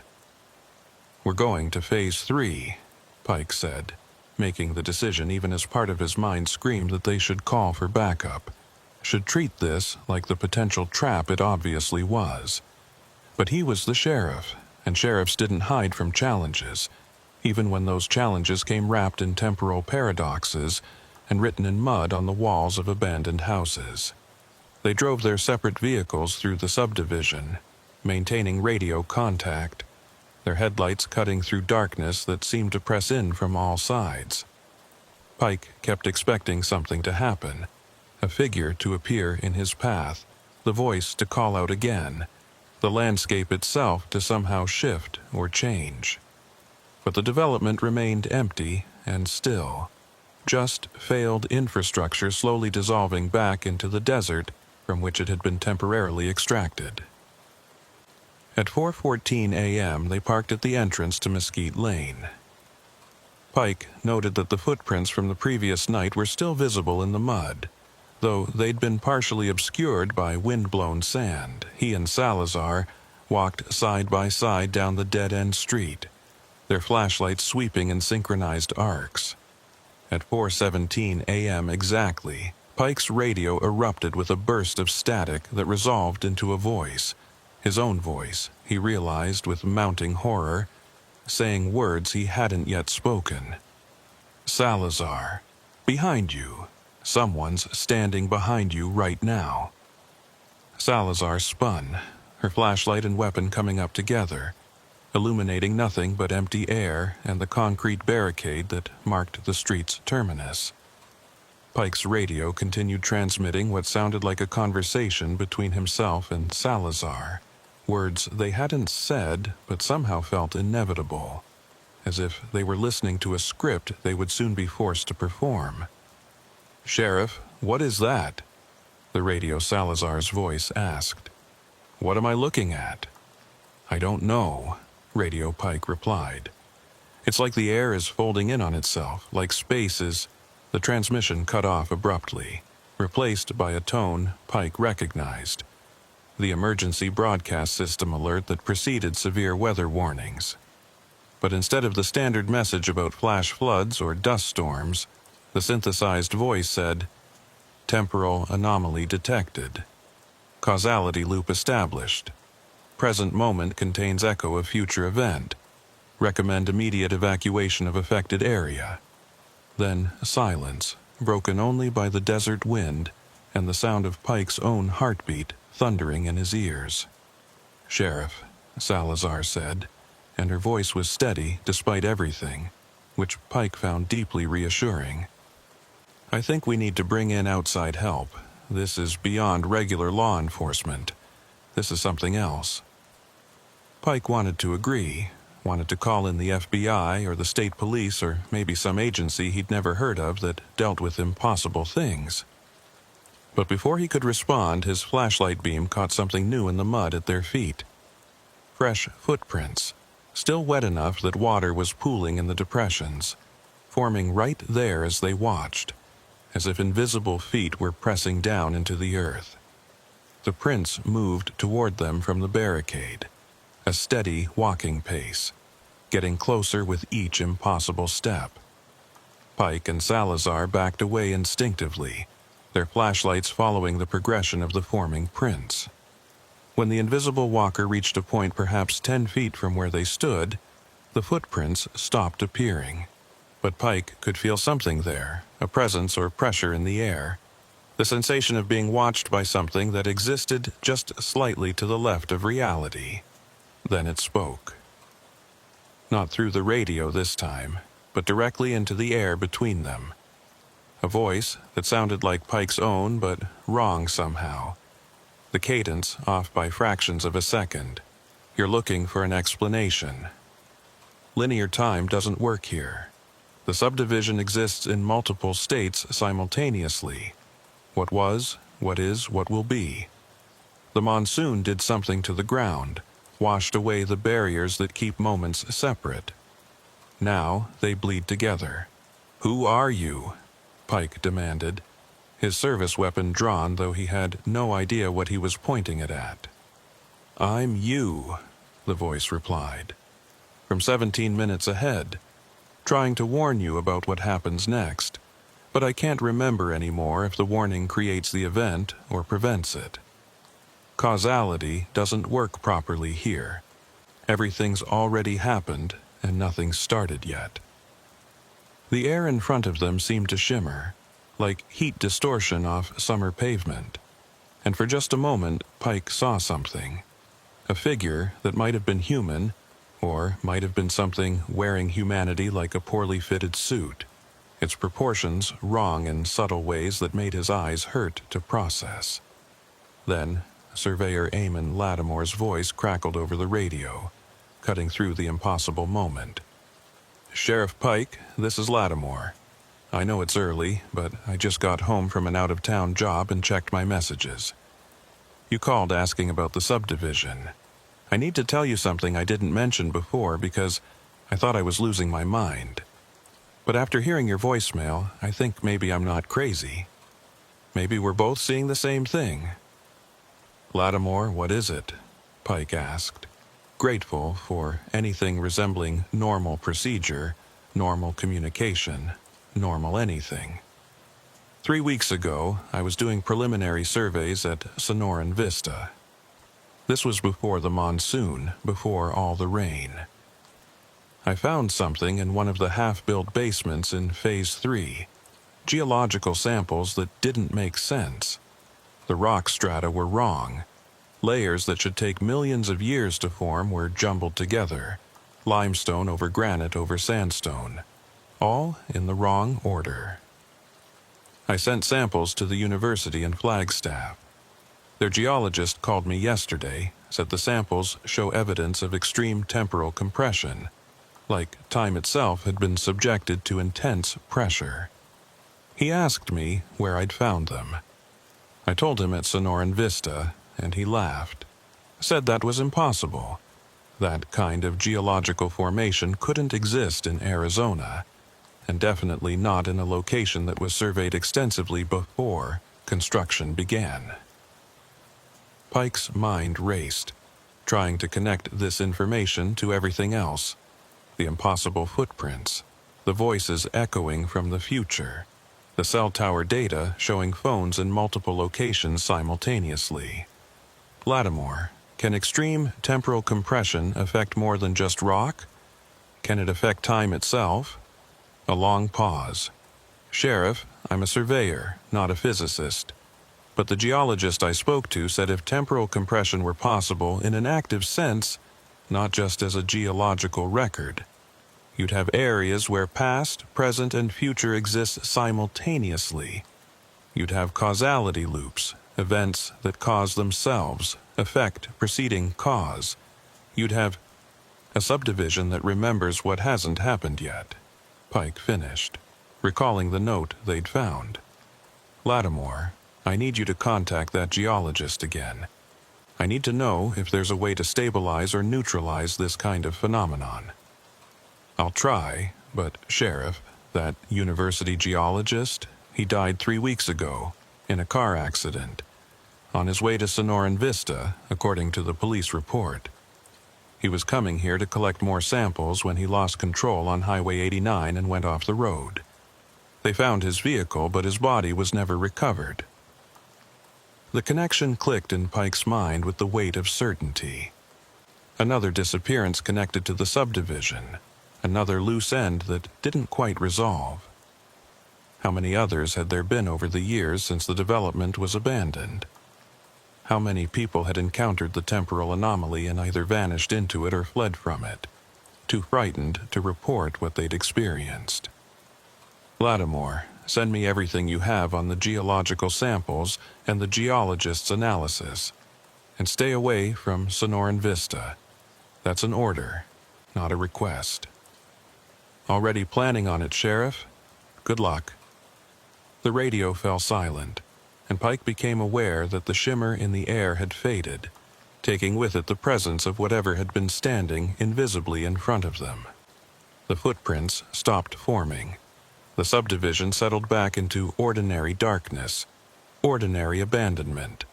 "We're going to Phase 3, Pike said, making the decision even as part of his mind screamed that they should call for backup, should treat this like the potential trap it obviously was. But he was the sheriff, and sheriffs didn't hide from challenges, even when those challenges came wrapped in temporal paradoxes and written in mud on the walls of abandoned houses. They drove their separate vehicles through the subdivision, maintaining radio contact, their headlights cutting through darkness that seemed to press in from all sides. Pike kept expecting something to happen, a figure to appear in his path, the voice to call out again, the landscape itself to somehow shift or change. But the development remained empty and still, just failed infrastructure slowly dissolving back into the desert from which it had been temporarily extracted. At 4:14 a.m. they parked at the entrance to Mesquite Lane. Pike noted that the footprints from the previous night were still visible in the mud, though they'd been partially obscured by wind-blown sand. He and Salazar walked side by side down the dead-end street, their flashlights sweeping in synchronized arcs. At 4:17 a.m. exactly, Pike's radio erupted with a burst of static that resolved into a voice. His own voice, he realized with mounting horror, saying words he hadn't yet spoken. "Salazar, behind you. Someone's standing behind you right now." Salazar spun, her flashlight and weapon coming up together, illuminating nothing but empty air and the concrete barricade that marked the street's terminus. Pike's radio continued transmitting what sounded like a conversation between himself and Salazar, words they hadn't said but somehow felt inevitable, as if they were listening to a script they would soon be forced to perform. "Sheriff, what is that?" the radio Salazar's voice asked. "What am I looking at?" "I don't know," Radio Pike replied. "It's like the air is folding in on itself, like space is—" The transmission cut off abruptly, replaced by a tone Pike recognized, the emergency broadcast system alert that preceded severe weather warnings. But instead of the standard message about flash floods or dust storms, the synthesized voice said, "Temporal anomaly detected. Causality loop established. Present moment contains echo of future event. Recommend immediate evacuation of affected area." Then silence, broken only by the desert wind and the sound of Pike's own heartbeat thundering in his ears. Sheriff, Salazar said, and her voice was steady despite everything, which Pike found deeply reassuring. I think we need to bring in outside help. This is beyond regular law enforcement. This is something else. Pike wanted to agree, wanted to call in the FBI or the state police or maybe some agency he'd never heard of that dealt with impossible things. But before he could respond, his flashlight beam caught something new in the mud at their feet. Fresh footprints, still wet enough that water was pooling in the depressions, forming right there as they watched, as if invisible feet were pressing down into the earth. The prints moved toward them from the barricade, a steady walking pace, getting closer with each impossible step. Pike and Salazar backed away instinctively, their flashlights following the progression of the forming prints. When the invisible walker reached a point perhaps 10 feet from where they stood, the footprints stopped appearing. But Pike could feel something there, a presence or pressure in the air, the sensation of being watched by something that existed just slightly to the left of reality. Then it spoke. Not through the radio this time, but directly into the air between them. A voice that sounded like Pike's own, but wrong somehow. The cadence off by fractions of a second. You're looking for an explanation. Linear time doesn't work here. The subdivision exists in multiple states simultaneously. What was, what is, what will be. The monsoon did something to the ground, washed away the barriers that keep moments separate. Now they bleed together. Who are you? Pike demanded, his service weapon drawn though he had no idea what he was pointing it at. I'm you, the voice replied. From 17 minutes ahead, trying to warn you about what happens next, but I can't remember anymore if the warning creates the event or prevents it. Causality doesn't work properly here. Everything's already happened and nothing's started yet. The air in front of them seemed to shimmer, like heat distortion off summer pavement, and for just a moment Pike saw something. A figure that might have been human, or might have been something wearing humanity like a poorly fitted suit, its proportions wrong in subtle ways that made his eyes hurt to process. Then, Surveyor Eamon Lattimore's voice crackled over the radio, cutting through the impossible moment. Sheriff Pike, this is Lattimore. I know it's early, but I just got home from an out-of-town job and checked my messages. You called asking about the subdivision. I need to tell you something I didn't mention before because I thought I was losing my mind. But after hearing your voicemail, I think maybe I'm not crazy. Maybe we're both seeing the same thing. Lattimore, what is it? Pike asked, grateful for anything resembling normal procedure, normal communication, normal anything. 3 weeks ago, I was doing preliminary surveys at Sonoran Vista. This was before the monsoon, before all the rain. I found something in one of the half-built basements in Phase 3, geological samples that didn't make sense. The rock strata were wrong. Layers that should take millions of years to form were jumbled together, limestone over granite over sandstone, all in the wrong order. I sent samples to the university in Flagstaff. Their geologist called me yesterday, said the samples show evidence of extreme temporal compression, like time itself had been subjected to intense pressure. He asked me where I'd found them. I told him at Sonoran Vista, and he laughed, said that was impossible. That kind of geological formation couldn't exist in Arizona, and definitely not in a location that was surveyed extensively before construction began. Pike's mind raced, trying to connect this information to everything else. The impossible footprints, the voices echoing from the future, the cell tower data showing phones in multiple locations simultaneously. Lattimore, can extreme temporal compression affect more than just rock? Can it affect time itself? A long pause. Sheriff, I'm a surveyor, not a physicist. But the geologist I spoke to said if temporal compression were possible in an active sense, not just as a geological record, you'd have areas where past, present, and future exist simultaneously. You'd have causality loops, events that cause themselves, effect preceding cause. You'd have a subdivision that remembers what hasn't happened yet. Pike finished, recalling the note they'd found. Lattimore, I need you to contact that geologist again. I need to know if there's a way to stabilize or neutralize this kind of phenomenon. I'll try, but Sheriff, that university geologist, he died 3 weeks ago in a car accident on his way to Sonoran Vista, according to the police report. He was coming here to collect more samples when he lost control on Highway 89 and went off the road. They found his vehicle, but his body was never recovered. The connection clicked in Pike's mind with the weight of certainty. Another disappearance connected to the subdivision, another loose end that didn't quite resolve. How many others had there been over the years since the development was abandoned? How many people had encountered the temporal anomaly and either vanished into it or fled from it, too frightened to report what they'd experienced? Lattimore, send me everything you have on the geological samples and the geologist's analysis, and stay away from Sonoran Vista. That's an order, not a request. Already planning on it, Sheriff? Good luck. The radio fell silent, and Pike became aware that the shimmer in the air had faded, taking with it the presence of whatever had been standing invisibly in front of them. The footprints stopped forming. The subdivision settled back into ordinary darkness, ordinary abandonment,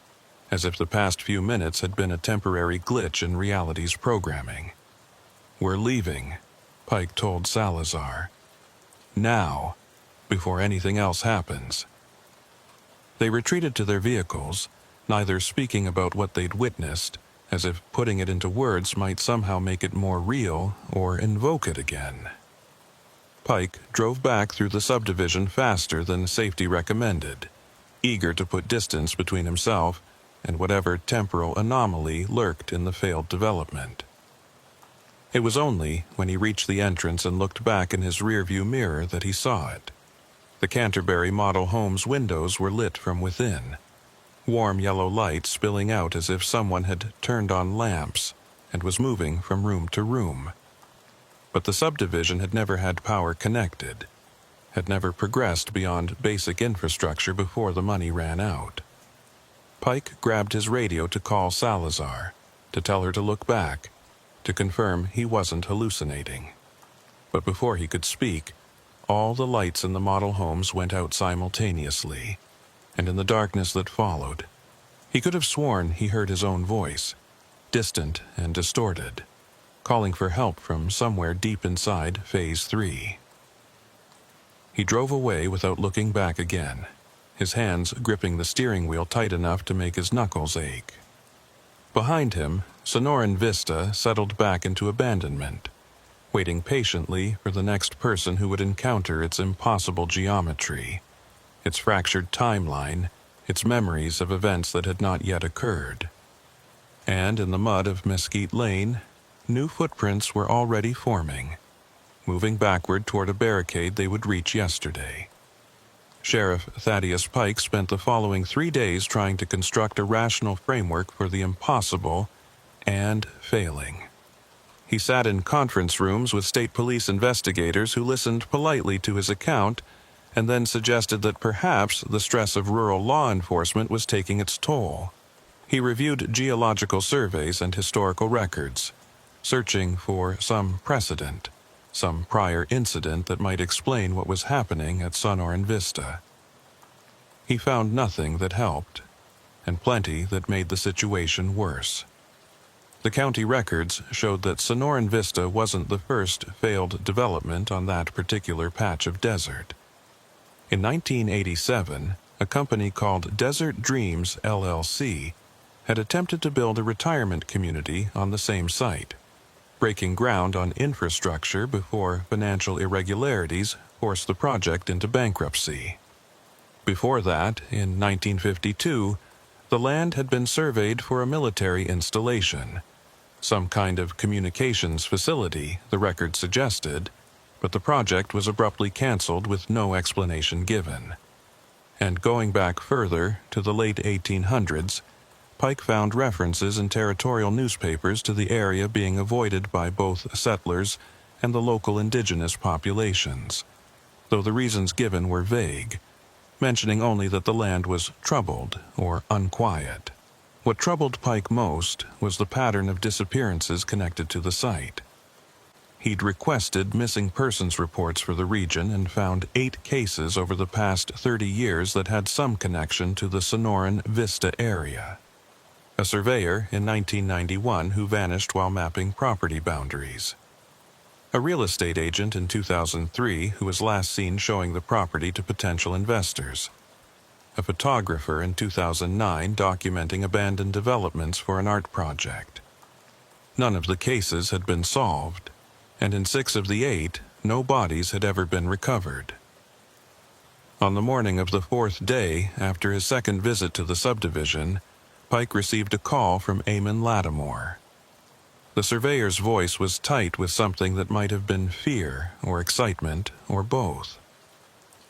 as if the past few minutes had been a temporary glitch in reality's programming. We're leaving, Pike told Salazar. Now, before anything else happens. They retreated to their vehicles, neither speaking about what they'd witnessed, as if putting it into words might somehow make it more real or invoke it again. Pike drove back through the subdivision faster than safety recommended, eager to put distance between himself and whatever temporal anomaly lurked in the failed development. It was only when he reached the entrance and looked back in his rearview mirror that he saw it. The Canterbury model home's windows were lit from within, warm yellow light spilling out as if someone had turned on lamps and was moving from room to room. But the subdivision had never had power connected, had never progressed beyond basic infrastructure before the money ran out. Pike grabbed his radio to call Salazar, to tell her to look back, to confirm he wasn't hallucinating. But before he could speak, all the lights in the model homes went out simultaneously, and in the darkness that followed, he could have sworn he heard his own voice, distant and distorted, calling for help from somewhere deep inside Phase 3. He drove away without looking back again, his hands gripping the steering wheel tight enough to make his knuckles ache. Behind him, Sonoran Vista settled back into abandonment, waiting patiently for the next person who would encounter its impossible geometry, its fractured timeline, its memories of events that had not yet occurred. And in the mud of Mesquite Lane, new footprints were already forming, moving backward toward a barricade they would reach yesterday. Sheriff Thaddeus Pike spent the following 3 days trying to construct a rational framework for the impossible and failing. He sat in conference rooms with state police investigators who listened politely to his account and then suggested that perhaps the stress of rural law enforcement was taking its toll. He reviewed geological surveys and historical records, searching for some precedent, some prior incident that might explain what was happening at Sonoran Vista. He found nothing that helped, and plenty that made the situation worse. The county records showed that Sonoran Vista wasn't the first failed development on that particular patch of desert. In 1987, a company called Desert Dreams LLC had attempted to build a retirement community on the same site, breaking ground on infrastructure before financial irregularities forced the project into bankruptcy. Before that, in 1952, the land had been surveyed for a military installation, some kind of communications facility, the record suggested, but the project was abruptly canceled with no explanation given. And going back further, to the late 1800s, Pike found references in territorial newspapers to the area being avoided by both settlers and the local indigenous populations, though the reasons given were vague, mentioning only that the land was troubled or unquiet. What troubled Pike most was the pattern of disappearances connected to the site. He'd requested missing persons reports for the region and found 8 cases over the past 30 years that had some connection to the Sonoran Vista area. A surveyor in 1991 who vanished while mapping property boundaries. A real estate agent in 2003 who was last seen showing the property to potential investors. A photographer in 2009 documenting abandoned developments for an art project. None of the cases had been solved, and in 6 of the 8, no bodies had ever been recovered. On the morning of the 4th day after his second visit to the subdivision, Pike received a call from Eamon Lattimore. The surveyor's voice was tight with something that might have been fear or excitement or both.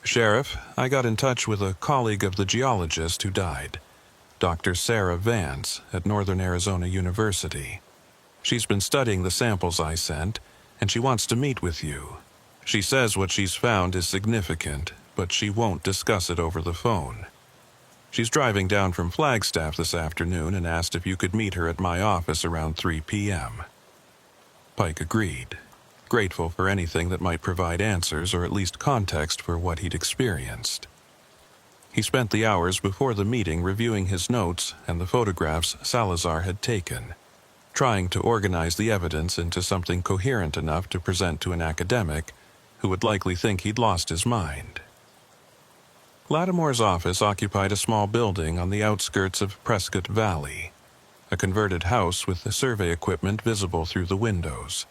"Sheriff, I got in touch with a colleague of the geologist who died, Dr. Sarah Vance at Northern Arizona University. She's been studying the samples I sent, and she wants to meet with you. She says what she's found is significant, but she won't discuss it over the phone. She's driving down from Flagstaff this afternoon and asked if you could meet her at my office around 3 p.m. Pike agreed, grateful for anything that might provide answers or at least context for what he'd experienced. He spent the hours before the meeting reviewing his notes and the photographs Salazar had taken, trying to organize the evidence into something coherent enough to present to an academic who would likely think he'd lost his mind. Lattimore's office occupied a small building on the outskirts of Prescott Valley, a converted house with the survey equipment visible through the windows.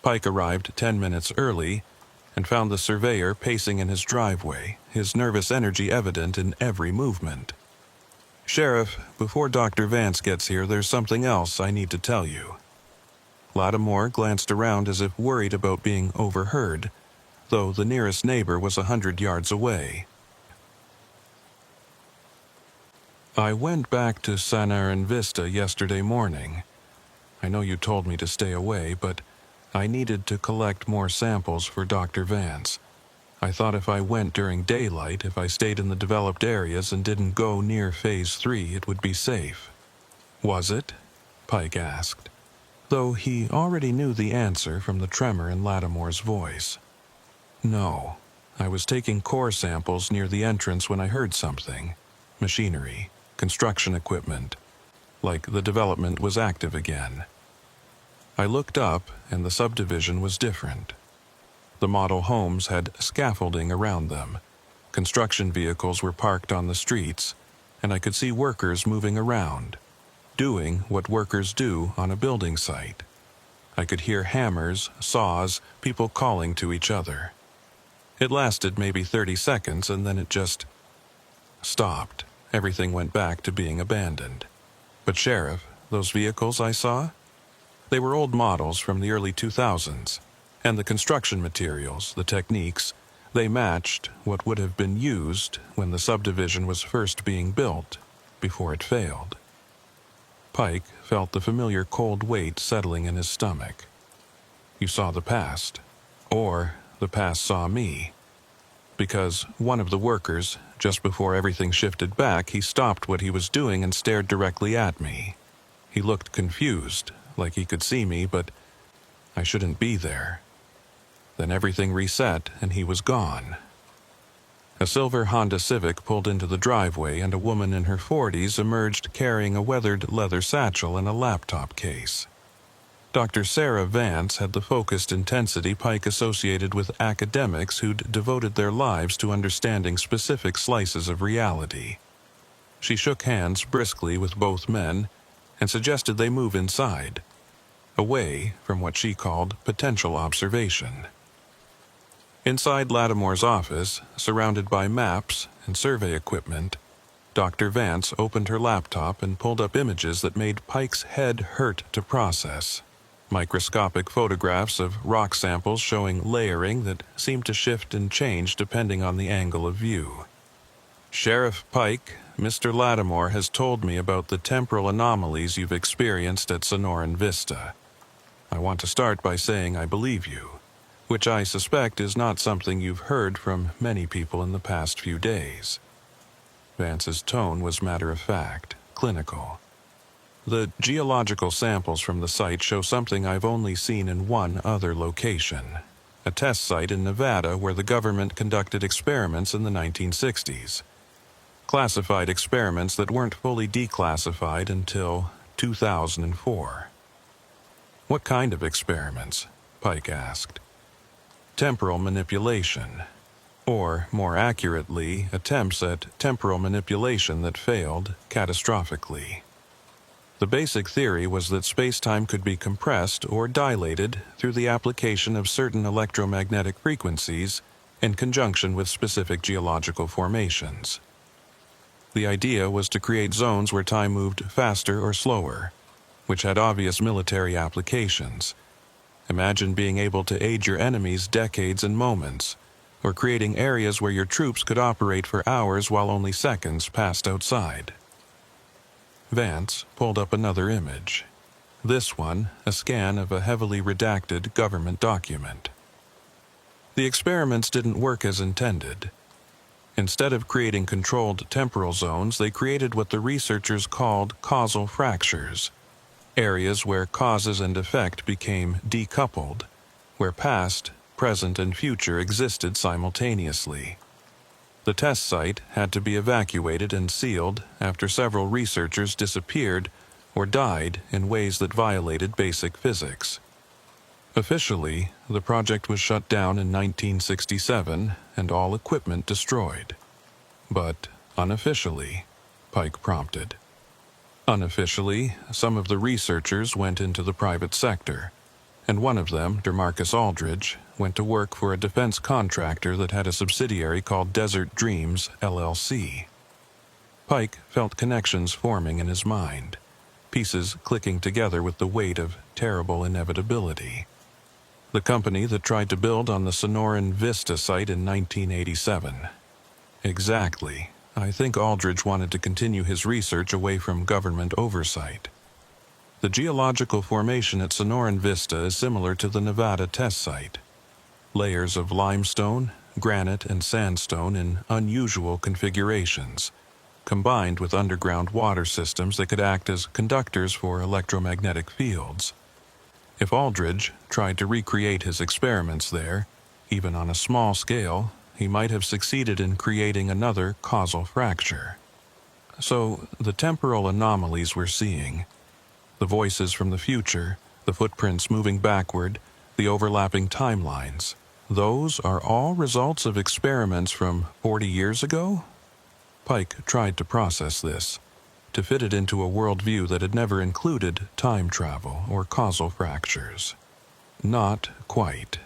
Pike arrived 10 minutes early and found the surveyor pacing in his driveway, his nervous energy evident in every movement. "Sheriff, before Dr. Vance gets here, there's something else I need to tell you." Lattimore glanced around as if worried about being overheard, though the nearest neighbor was 100 yards away. "I went back to Sonoran Vista yesterday morning. I know you told me to stay away, but I needed to collect more samples for Dr. Vance. I thought if I went during daylight, if I stayed in the developed areas and didn't go near Phase 3, it would be safe." "Was it?" Pike asked, though he already knew the answer from the tremor in Lattimore's voice. "No. I was taking core samples near the entrance when I heard something. Machinery. Construction equipment. Like the development was active again. I looked up, and the subdivision was different. The model homes had scaffolding around them. Construction vehicles were parked on the streets, and I could see workers moving around, doing what workers do on a building site. I could hear hammers, saws, people calling to each other. It lasted maybe 30 seconds, and then it just stopped. Everything went back to being abandoned. But Sheriff, those vehicles I saw? They were old models from the early 2000s, and the construction materials, the techniques, they matched what would have been used when the subdivision was first being built, before it failed." Pike felt the familiar cold weight settling in his stomach. "You saw the past, or the past saw me. Because one of the workers, just before everything shifted back, he stopped what he was doing and stared directly at me. He looked confused, like he could see me, but I shouldn't be there. Then everything reset and he was gone." A silver Honda Civic pulled into the driveway and a woman in her 40s emerged carrying a weathered leather satchel and a laptop case. Dr. Sarah Vance had the focused intensity Pike associated with academics who'd devoted their lives to understanding specific slices of reality. She shook hands briskly with both men and suggested they move inside, away from what she called potential observation. Inside Lattimore's office, surrounded by maps and survey equipment, Dr. Vance opened her laptop and pulled up images that made Pike's head hurt to process. Microscopic photographs of rock samples showing layering that seemed to shift and change depending on the angle of view. "Sheriff Pike, Mr. Lattimore has told me about the temporal anomalies you've experienced at Sonoran Vista. I want to start by saying I believe you, which I suspect is not something you've heard from many people in the past few days." Vance's tone was matter-of-fact, clinical. "The geological samples from the site show something I've only seen in one other location, a test site in Nevada where the government conducted experiments in the 1960s. Classified experiments that weren't fully declassified until 2004. "What kind of experiments?" Pike asked. "Temporal manipulation, or more accurately, attempts at temporal manipulation that failed catastrophically. The basic theory was that space-time could be compressed or dilated through the application of certain electromagnetic frequencies in conjunction with specific geological formations. The idea was to create zones where time moved faster or slower, which had obvious military applications. Imagine being able to aid your enemies decades in moments, or creating areas where your troops could operate for hours while only seconds passed outside." Vance pulled up another image. This one, a scan of a heavily redacted government document. "The experiments didn't work as intended. Instead of creating controlled temporal zones, they created what the researchers called causal fractures, areas where causes and effect became decoupled, where past, present, and future existed simultaneously. The test site had to be evacuated and sealed after several researchers disappeared or died in ways that violated basic physics. Officially, the project was shut down in 1967 and all equipment destroyed. But unofficially," Pike prompted. "Unofficially, some of the researchers went into the private sector, and one of them, DeMarcus Aldridge, went to work for a defense contractor that had a subsidiary called Desert Dreams, LLC. Pike felt connections forming in his mind, pieces clicking together with the weight of terrible inevitability. The company that tried to build on the Sonoran Vista site in 1987. Exactly. I think Aldridge wanted to continue his research away from government oversight. The geological formation at Sonoran Vista is similar to the Nevada test site. Layers of limestone, granite, and sandstone in unusual configurations, combined with underground water systems that could act as conductors for electromagnetic fields. If Aldridge tried to recreate his experiments there, even on a small scale, he might have succeeded in creating another causal fracture. So, the temporal anomalies we're seeing, the voices from the future, the footprints moving backward, the overlapping timelines, those are all results of experiments from 40 years ago? Pike tried to process this, to fit it into a worldview that had never included time travel or causal fractures. Not quite.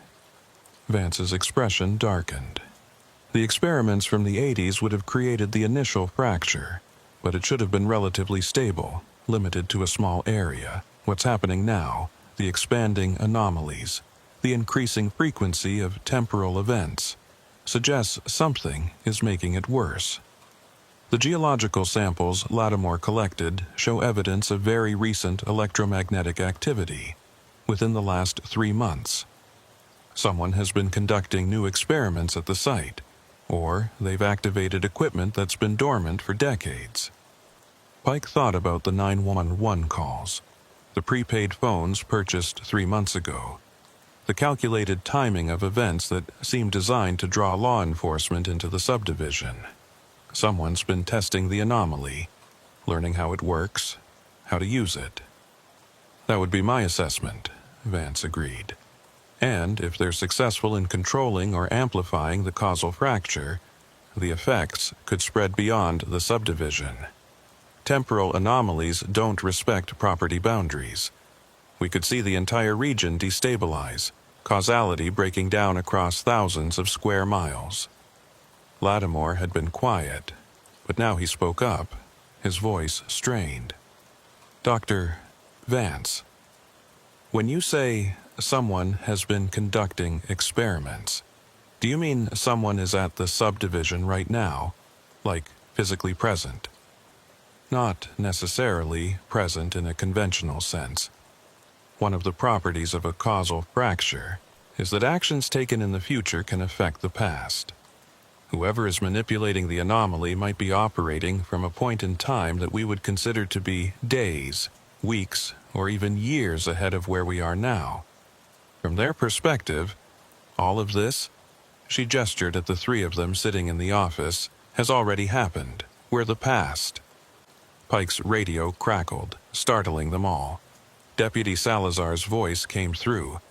Vance's expression darkened. The experiments from the 80s would have created the initial fracture, but it should have been relatively stable, limited to a small area. What's happening now, the expanding anomalies, the increasing frequency of temporal events, suggests something is making it worse. The geological samples Lattimore collected show evidence of very recent electromagnetic activity within the last 3 months. Someone has been conducting new experiments at the site, or they've activated equipment that's been dormant for decades. Pike thought about the 911 calls, the prepaid phones purchased 3 months ago, the calculated timing of events that seemed designed to draw law enforcement into the subdivision. Someone's been testing the anomaly, learning how it works, how to use it. That would be my assessment, Vance agreed. And if they're successful in controlling or amplifying the causal fracture, the effects could spread beyond the subdivision. Temporal anomalies don't respect property boundaries. We could see the entire region destabilize, causality breaking down across thousands of square miles. Lattimore had been quiet, but now he spoke up, his voice strained. "Dr. Vance, when you say someone has been conducting experiments, do you mean someone is at the subdivision right now, like physically present?" "Not necessarily present in a conventional sense. One of the properties of a causal fracture is that actions taken in the future can affect the past. Whoever is manipulating the anomaly might be operating from a point in time that we would consider to be days, weeks, or even years ahead of where we are now. From their perspective, all of this," she gestured at the three of them sitting in the office, "has already happened. We're the past." Pike's radio crackled, startling them all. Deputy Salazar's voice came through,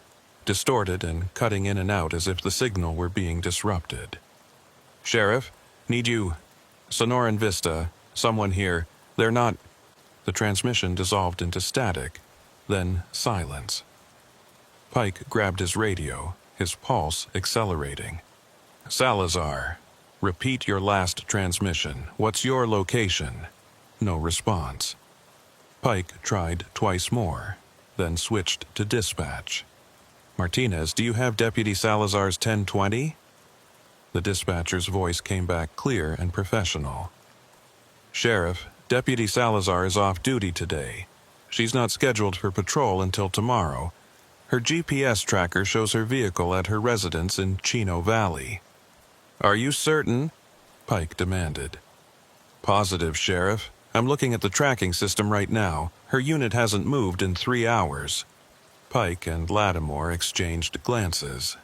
distorted and cutting in and out as if the signal were being disrupted. "Sheriff, need you. Sonoran Vista, someone here. They're not—" The transmission dissolved into static, then silence. Pike grabbed his radio, his pulse accelerating. "Salazar, repeat your last transmission. What's your location?" No response. Pike tried twice more, then switched to dispatch. "Martinez, do you have Deputy Salazar's 1020? The dispatcher's voice came back clear and professional. "Sheriff, Deputy Salazar is off duty today. She's not scheduled for patrol until tomorrow. Her GPS tracker shows her vehicle at her residence in Chino Valley." "Are you certain?" Pike demanded. "Positive, Sheriff. I'm looking at the tracking system right now. Her unit hasn't moved in 3 hours. Pike and Lattimore exchanged glances.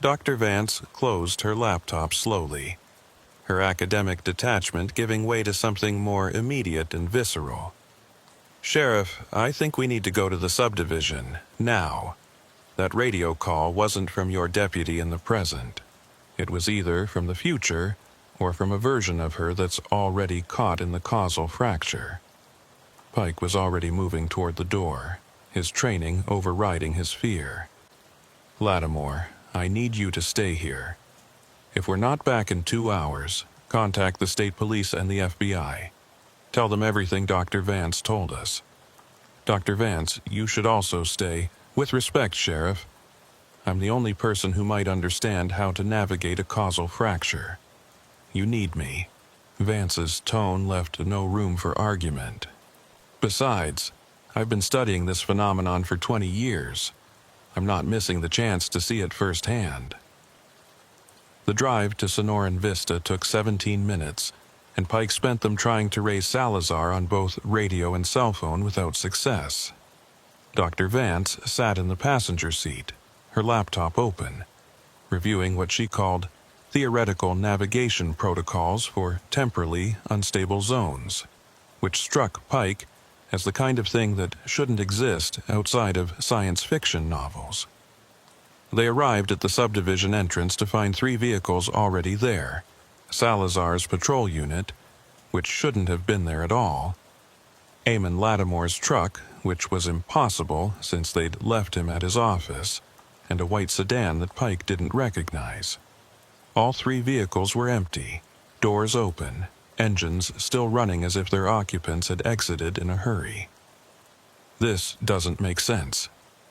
Dr. Vance closed her laptop slowly, her academic detachment giving way to something more immediate and visceral. "Sheriff, I think we need to go to the subdivision, now. That radio call wasn't from your deputy in the present. It was either from the future or from a version of her that's already caught in the causal fracture." Pike was already moving toward the door, his training overriding his fear. "Lattimore, I need you to stay here. If we're not back in 2 hours, contact the state police and the FBI. Tell them everything Dr. Vance told us. Dr. Vance, you should also stay. With respect, Sheriff. I'm the only person who might understand how to navigate a causal fracture. You need me." Vance's tone left no room for argument. "Besides, I've been studying this phenomenon for 20 years. I'm not missing the chance to see it firsthand." The drive to Sonoran Vista took 17 minutes, and Pike spent them trying to raise Salazar on both radio and cell phone without success. Dr. Vance sat in the passenger seat, her laptop open, reviewing what she called theoretical navigation protocols for temporally unstable zones, which struck Pike as the kind of thing that shouldn't exist outside of science fiction novels. They arrived at the subdivision entrance to find 3 vehicles already there: Salazar's patrol unit, which shouldn't have been there at all; Eamon Lattimore's truck, which was impossible since they'd left him at his office; and a white sedan that Pike didn't recognize. All 3 vehicles were empty, doors open, engines still running as if their occupants had exited in a hurry. "This doesn't make sense,"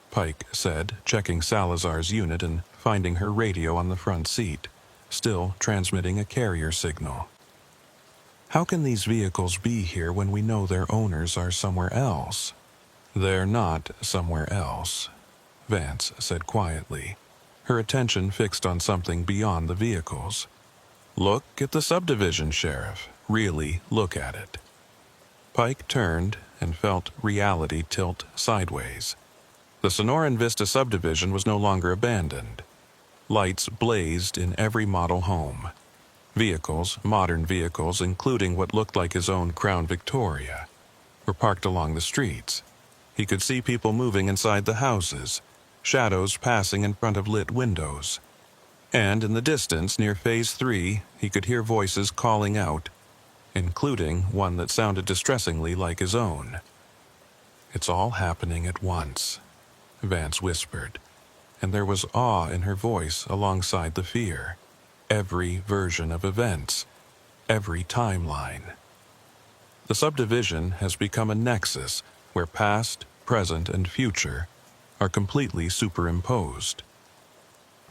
Pike said, checking Salazar's unit and finding her radio on the front seat, still transmitting a carrier signal. "How can these vehicles be here when we know their owners are somewhere else?" "They're not somewhere else," Vance said quietly, her attention fixed on something beyond the vehicles. "Look at the subdivision, Sheriff. Really look at it." Pike turned and felt reality tilt sideways. The Sonoran Vista subdivision was no longer abandoned. Lights blazed in every model home. Vehicles, modern vehicles including what looked like his own Crown Victoria, were parked along the streets. He could see people moving inside the houses, shadows passing in front of lit windows. And in the distance, near Phase 3, he could hear voices calling out, including one that sounded distressingly like his own. "It's all happening at once," Vance whispered, and there was awe in her voice alongside the fear. every version of events, every timeline. The subdivision has become a nexus where past, present, and future are completely superimposed.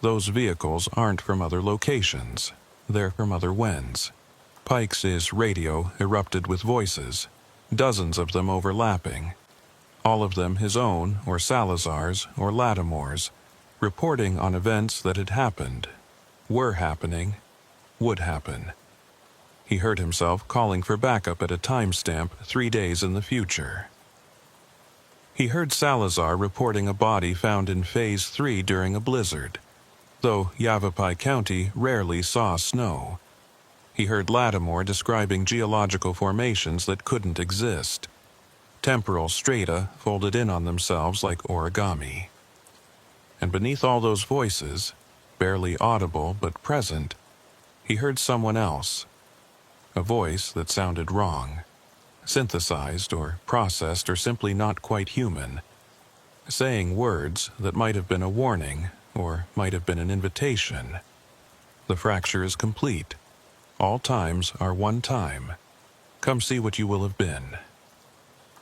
Those vehicles aren't from other locations, they're from other whens. Pike's radio erupted with voices, dozens of them overlapping, all of them his own or Salazar's or Lattimore's, reporting on events that had happened, were happening, would happen. He heard himself calling for backup at a timestamp 3 days in the future. He heard Salazar reporting a body found in Phase 3 during a blizzard, though Yavapai County rarely saw snow. He heard Lattimore describing geological formations that couldn't exist, temporal strata folded in on themselves like origami. And beneath all those voices, barely audible but present, he heard someone else, a voice that sounded wrong, synthesized or processed or simply not quite human, saying words that might have been a warning or might have been an invitation. The fracture is complete. All times are one time. Come see what you will have been.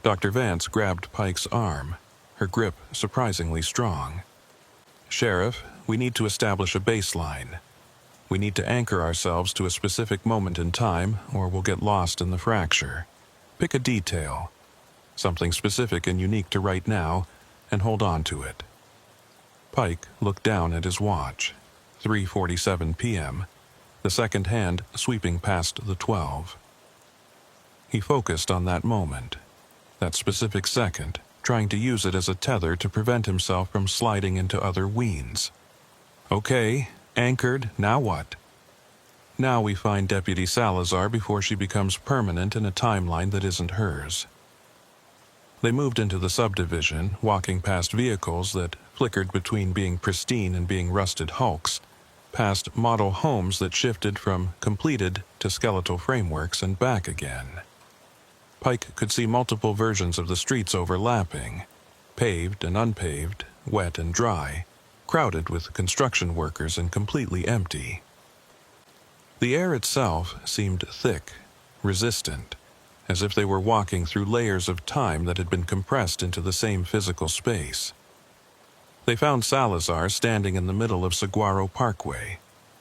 Dr. Vance grabbed Pike's arm, her grip surprisingly strong. Sheriff, we need to establish a baseline. We need to anchor ourselves to a specific moment in time, or we'll get lost in the fracture. Pick a detail, something specific and unique to right now, and hold on to it. Pike looked down at his watch. 3:47 p.m., the second hand sweeping past the 12. He focused on that moment, that specific second, trying to use it as a tether to prevent himself from sliding into other weens. Okay, anchored, now what? Now we find Deputy Salazar before she becomes permanent in a timeline that isn't hers. They moved into the subdivision, walking past vehicles that flickered between being pristine and being rusted hulks, past model homes that shifted from completed to skeletal frameworks and back again. Pike could see multiple versions of the streets overlapping, paved and unpaved, wet and dry, crowded with construction workers and completely empty. The air itself seemed thick, resistant, as if they were walking through layers of time that had been compressed into the same physical space. They found Salazar standing in the middle of Saguaro Parkway,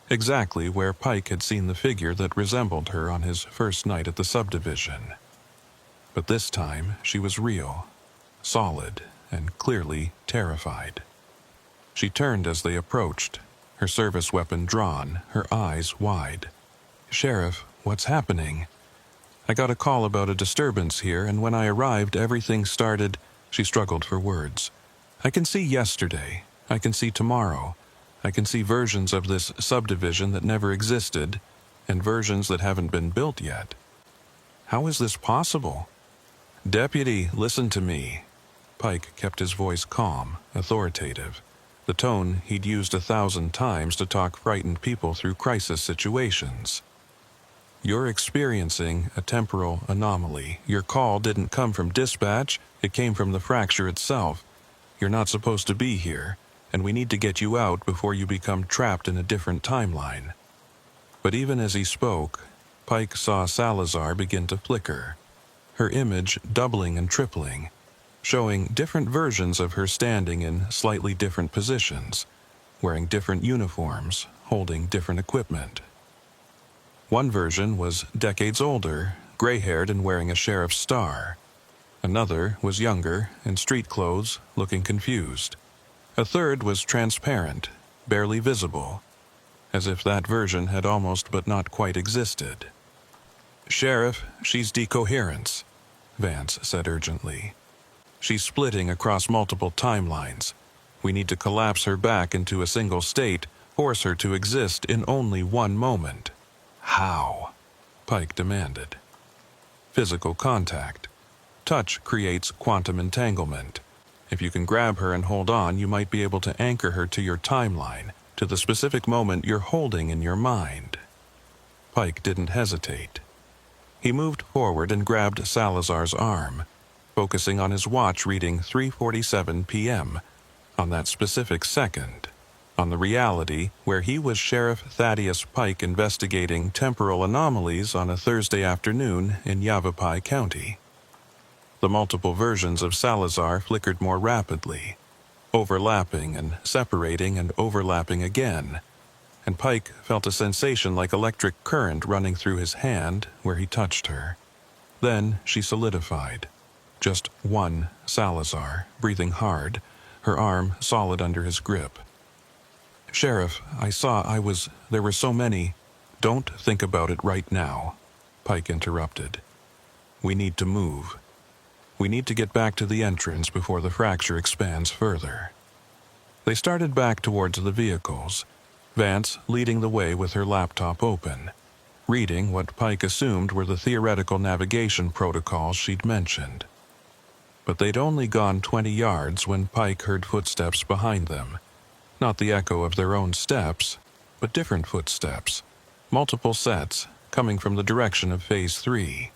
exactly where Pike had seen the figure that resembled her on his first night at the subdivision. But this time she was real, solid, and clearly terrified. She turned as they approached, her service weapon drawn, her eyes wide. "Sheriff, what's happening? I got a call about a disturbance here, and when I arrived, everything started." She struggled for words. "I can see yesterday. I can see tomorrow. I can see versions of this subdivision that never existed, and versions that haven't been built yet. How is this possible?" "Deputy, listen to me." Pike kept his voice calm, authoritative, the tone he'd used 1,000 times to talk frightened people through crisis situations. "You're experiencing a temporal anomaly. Your call didn't come from dispatch, it came from the fracture itself. You're not supposed to be here, and we need to get you out before you become trapped in a different timeline." But even as he spoke, Pike saw Salazar begin to flicker, her image doubling and tripling, showing different versions of her standing in slightly different positions, wearing different uniforms, holding different equipment. One version was decades older, gray-haired and wearing a sheriff's star. Another was younger, in street clothes, looking confused. A third was transparent, barely visible, as if that version had almost but not quite existed. "Sheriff, she's decoherence," Vance said urgently. "She's splitting across multiple timelines. We need to collapse her back into a single state, force her to exist in only one moment." "How?" Pike demanded. "Physical contact. Touch creates quantum entanglement. If you can grab her and hold on, you might be able to anchor her to your timeline, to the specific moment you're holding in your mind." Pike didn't hesitate. He moved forward and grabbed Salazar's arm, focusing on his watch reading 3:47 p.m., on that specific second. on the reality where he was Sheriff Thaddeus Pike investigating temporal anomalies on a Thursday afternoon in Yavapai County. The multiple versions of Salazar flickered more rapidly, overlapping and separating and overlapping again, and Pike felt a sensation like electric current running through his hand where he touched her. Then she solidified. Just one Salazar, breathing hard, her arm solid under his grip. "Sheriff, there were so many." "Don't think about it right now," Pike interrupted. "We need to move. We need to get back to the entrance before the fracture expands further." They started back towards the vehicles, Vance leading the way with her laptop open, reading what Pike assumed were the theoretical navigation protocols she'd mentioned. But they'd only gone 20 yards when Pike heard footsteps behind them. Not the echo of their own steps, but different footsteps, multiple sets, coming from the direction of Phase 3.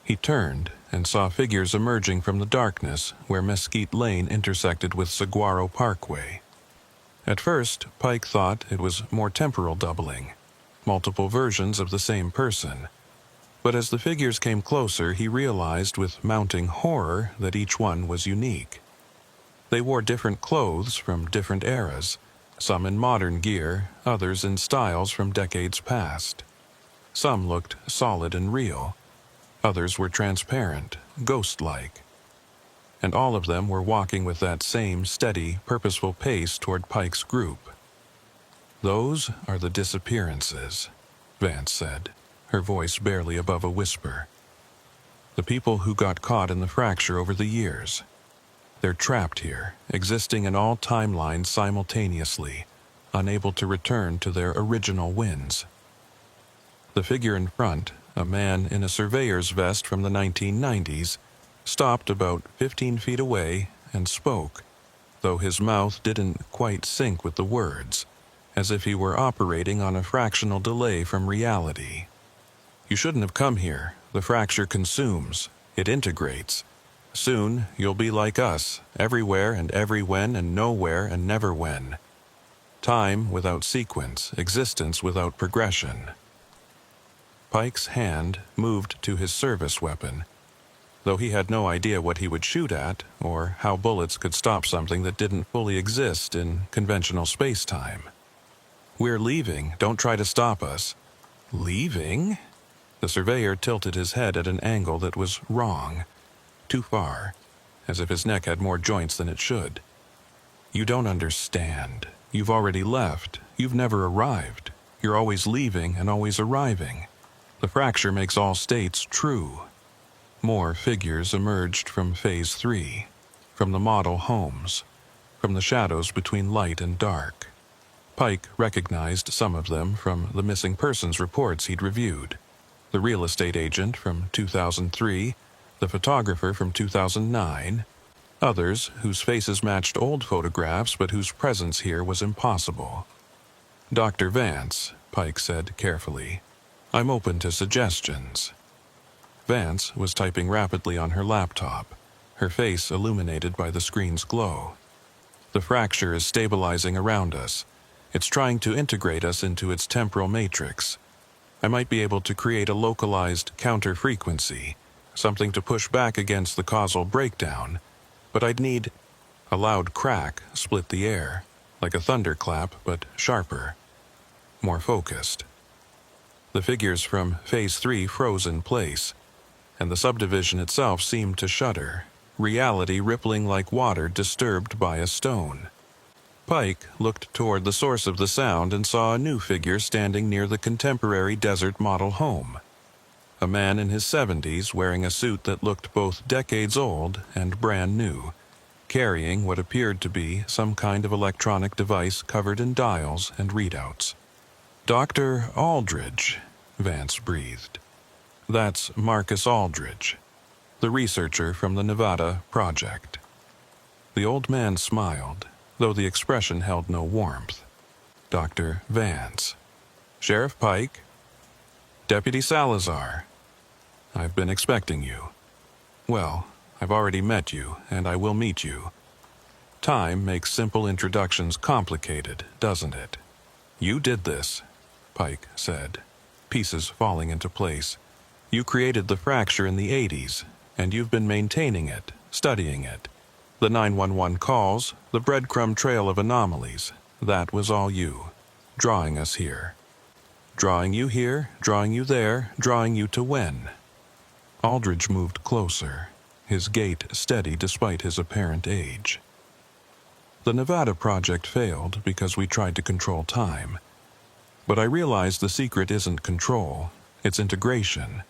He turned and saw figures emerging from the darkness where Mesquite Lane intersected with Saguaro Parkway. At first, Pike thought it was more temporal doubling, multiple versions of the same person. But as the figures came closer, he realized with mounting horror that each one was unique. They wore different clothes from different eras, some in modern gear, others in styles from decades past. Some looked solid and real, others were transparent, ghost-like. And all of them were walking with that same steady, purposeful pace toward Pike's group. "Those are the disappearances," Vance said, her voice barely above a whisper. "The people who got caught in the fracture over the years. They're trapped here, existing in all timelines simultaneously, unable to return to their original wins." The figure in front, a man in a surveyor's vest from the 1990s, stopped about 15 feet away and spoke, though his mouth didn't quite sync with the words, as if he were operating on a fractional delay from reality. "You shouldn't have come here. The fracture consumes. It integrates. Soon you'll be like us, everywhere and every when and nowhere and never when. Time without sequence, existence without progression." Pike's hand moved to his service weapon, though he had no idea what he would shoot at or how bullets could stop something that didn't fully exist in conventional space-time. "We're leaving. Don't try to stop us." "Leaving?" The surveyor tilted his head at an angle that was wrong, too far, as if his neck had more joints than it should. "You don't understand. You've already left. You've never arrived. You're always leaving and always arriving. The fracture makes all states true." More figures emerged from Phase 3, from the model homes, from the shadows between light and dark. Pike recognized some of them from the missing persons reports he'd reviewed. The real estate agent from 2003, the photographer from 2009, others whose faces matched old photographs but whose presence here was impossible. "Dr. Vance," Pike said carefully, "I'm open to suggestions." Vance was typing rapidly on her laptop, her face illuminated by the screen's glow. "The fracture is stabilizing around us. It's trying to integrate us into its temporal matrix. I might be able to create a localized counter-frequency, something to push back against the causal breakdown, but I'd need—" A loud crack split the air, like a thunderclap, but sharper, more focused. The figures from Phase 3 froze in place, and the subdivision itself seemed to shudder, reality rippling like water disturbed by a stone. Pike looked toward the source of the sound and saw a new figure standing near the contemporary desert model home. A man in his 70s wearing a suit that looked both decades old and brand new, carrying what appeared to be some kind of electronic device covered in dials and readouts. "Dr. Aldridge," Vance breathed. "That's Marcus Aldridge, the researcher from the Nevada Project." The old man smiled, though the expression held no warmth. "Dr. Vance." "Sheriff Pike." "Deputy Salazar." "I've been expecting you." "Well, I've already met you, and I will meet you." Time makes simple introductions complicated, doesn't it? You did this, Pike said, pieces falling into place. You created the fracture in the 80s, and you've been maintaining it, studying it. The 911 calls, the breadcrumb trail of anomalies, that was all you, drawing us here. Drawing you here, drawing you there, drawing you to when? Aldridge moved closer, his gait steady despite his apparent age. The Nevada project failed because we tried to control time. But I realized the secret isn't control, it's integration.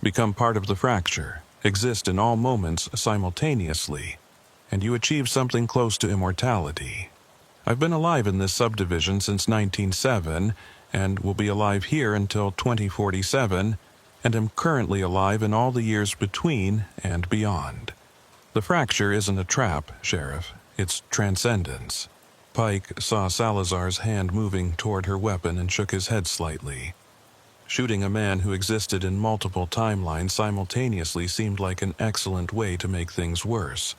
Become part of the fracture, exist in all moments simultaneously, and you achieve something close to immortality. I've been alive in this subdivision since 1907, and will be alive here until 2047, and am currently alive in all the years between and beyond. The fracture isn't a trap, Sheriff. It's transcendence. Pike saw Salazar's hand moving toward her weapon and shook his head slightly. Shooting a man who existed in multiple timelines simultaneously seemed like an excellent way to make things worse.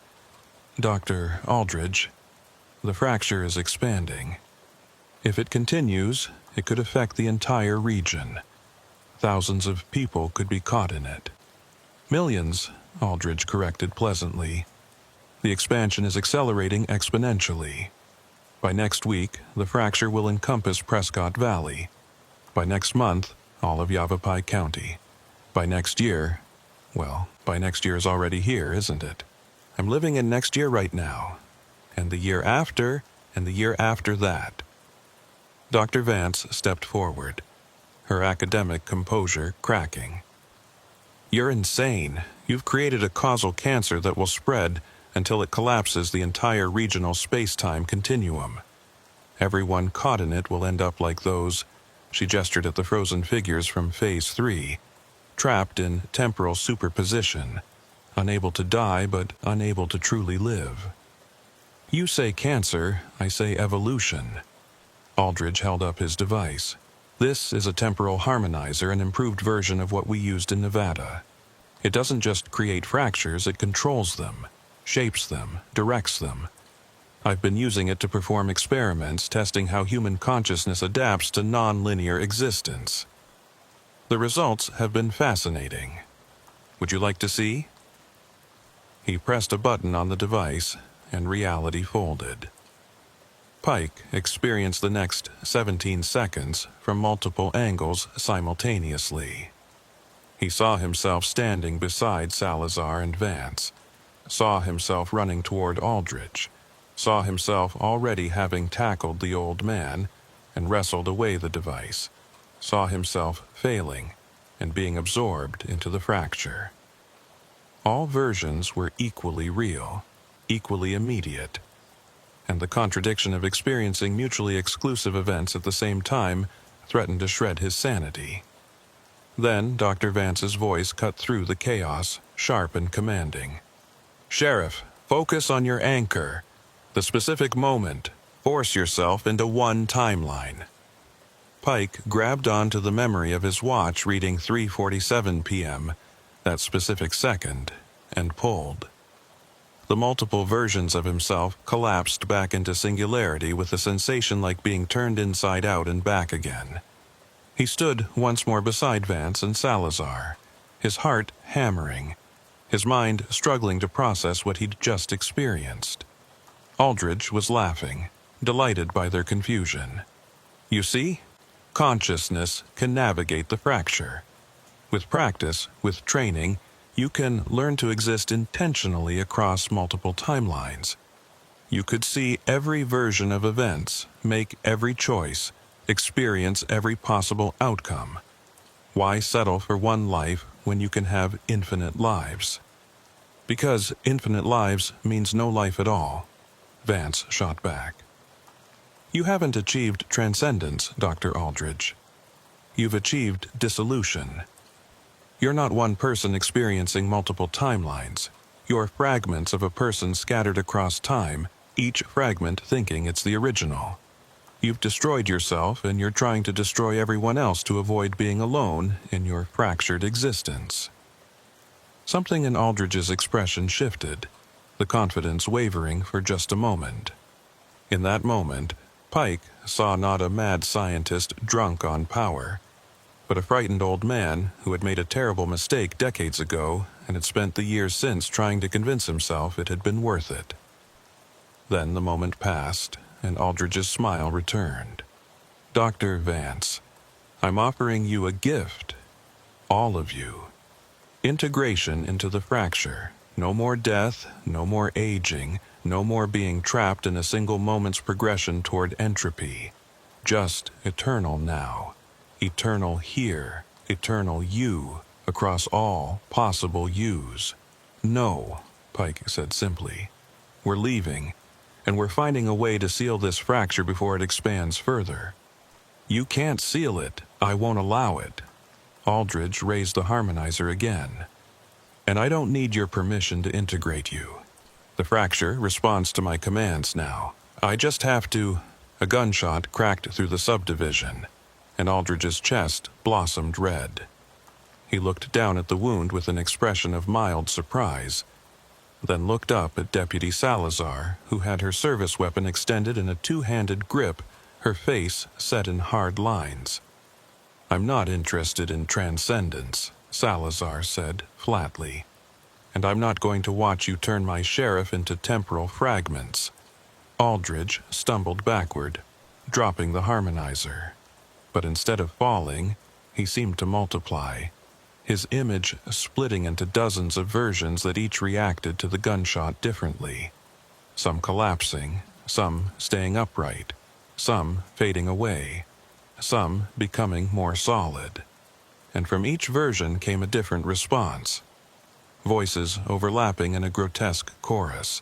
Dr. Aldridge, the fracture is expanding. If it continues, it could affect the entire region. Thousands of people could be caught in it. Millions, Aldridge corrected pleasantly. The expansion is accelerating exponentially. By next week, the fracture will encompass Prescott Valley. By next month, all of Yavapai County. By next year, well, by next year is already here, isn't it? I'm living in next year right now. And the year after, and the year after that. Dr. Vance stepped forward, her academic composure cracking. You're insane. You've created a causal cancer that will spread until it collapses the entire regional space-time continuum. Everyone caught in it will end up like those, she gestured at the frozen figures from Phase 3, trapped in temporal superposition, unable to die but unable to truly live. You say cancer, I say evolution. Aldridge held up his device. This is a temporal harmonizer, an improved version of what we used in Nevada. It doesn't just create fractures, it controls them, shapes them, directs them. I've been using it to perform experiments testing how human consciousness adapts to non-linear existence. The results have been fascinating. Would you like to see? He pressed a button on the device, and reality folded. Pike experienced the next 17 seconds from multiple angles simultaneously. He saw himself standing beside Salazar and Vance, saw himself running toward Aldridge, saw himself already having tackled the old man and wrestled away the device, saw himself failing and being absorbed into the fracture. All versions were equally real, equally immediate, and the contradiction of experiencing mutually exclusive events at the same time threatened to shred his sanity. Then Dr. Vance's voice cut through the chaos, sharp and commanding. Sheriff, focus on your anchor, the specific moment. Force yourself into one timeline. Pike grabbed onto the memory of his watch reading 3:47 p.m., that specific second, and pulled. The multiple versions of himself collapsed back into singularity with a sensation like being turned inside out and back again. He stood once more beside Vance and Salazar, his heart hammering, his mind struggling to process what he'd just experienced. Aldridge was laughing, delighted by their confusion. You see, consciousness can navigate the fracture. With practice, with training, you can learn to exist intentionally across multiple timelines. You could see every version of events, make every choice, experience every possible outcome. Why settle for one life when you can have infinite lives? Because infinite lives means no life at all, Vance shot back. You haven't achieved transcendence, Dr. Aldridge. You've achieved dissolution. You're not one person experiencing multiple timelines. You're fragments of a person scattered across time, each fragment thinking it's the original. You've destroyed yourself, and you're trying to destroy everyone else to avoid being alone in your fractured existence. Something in Aldridge's expression shifted. the confidence wavering for just a moment. In that moment, Pike saw not a mad scientist drunk on power, but a frightened old man who had made a terrible mistake decades ago and had spent the years since trying to convince himself it had been worth it. Then the moment passed, and Aldridge's smile returned. "Dr. Vance, I'm offering you a gift. All of you. Integration into the fracture. No more death, no more aging, no more being trapped in a single moment's progression toward entropy. Just eternal now. Eternal here, eternal you, across all possible yous." "No," Pike said simply. "We're leaving, and we're finding a way to seal this fracture before it expands further." "You can't seal it. I won't allow it." Aldridge raised the harmonizer again. "And I don't need your permission to integrate you. The fracture responds to my commands now. I just have to—" A gunshot cracked through the subdivision, and Aldridge's chest blossomed red. He looked down at the wound with an expression of mild surprise, then looked up at Deputy Salazar, who had her service weapon extended in a two-handed grip, her face set in hard lines. "I'm not interested in transcendence," Salazar said flatly, "and I'm not going to watch you turn my sheriff into temporal fragments." Aldridge stumbled backward, dropping the harmonizer. But instead of falling, he seemed to multiply, his image splitting into dozens of versions that each reacted to the gunshot differently. Some collapsing, some staying upright, some fading away, some becoming more solid. And from each version came a different response. Voices overlapping in a grotesque chorus.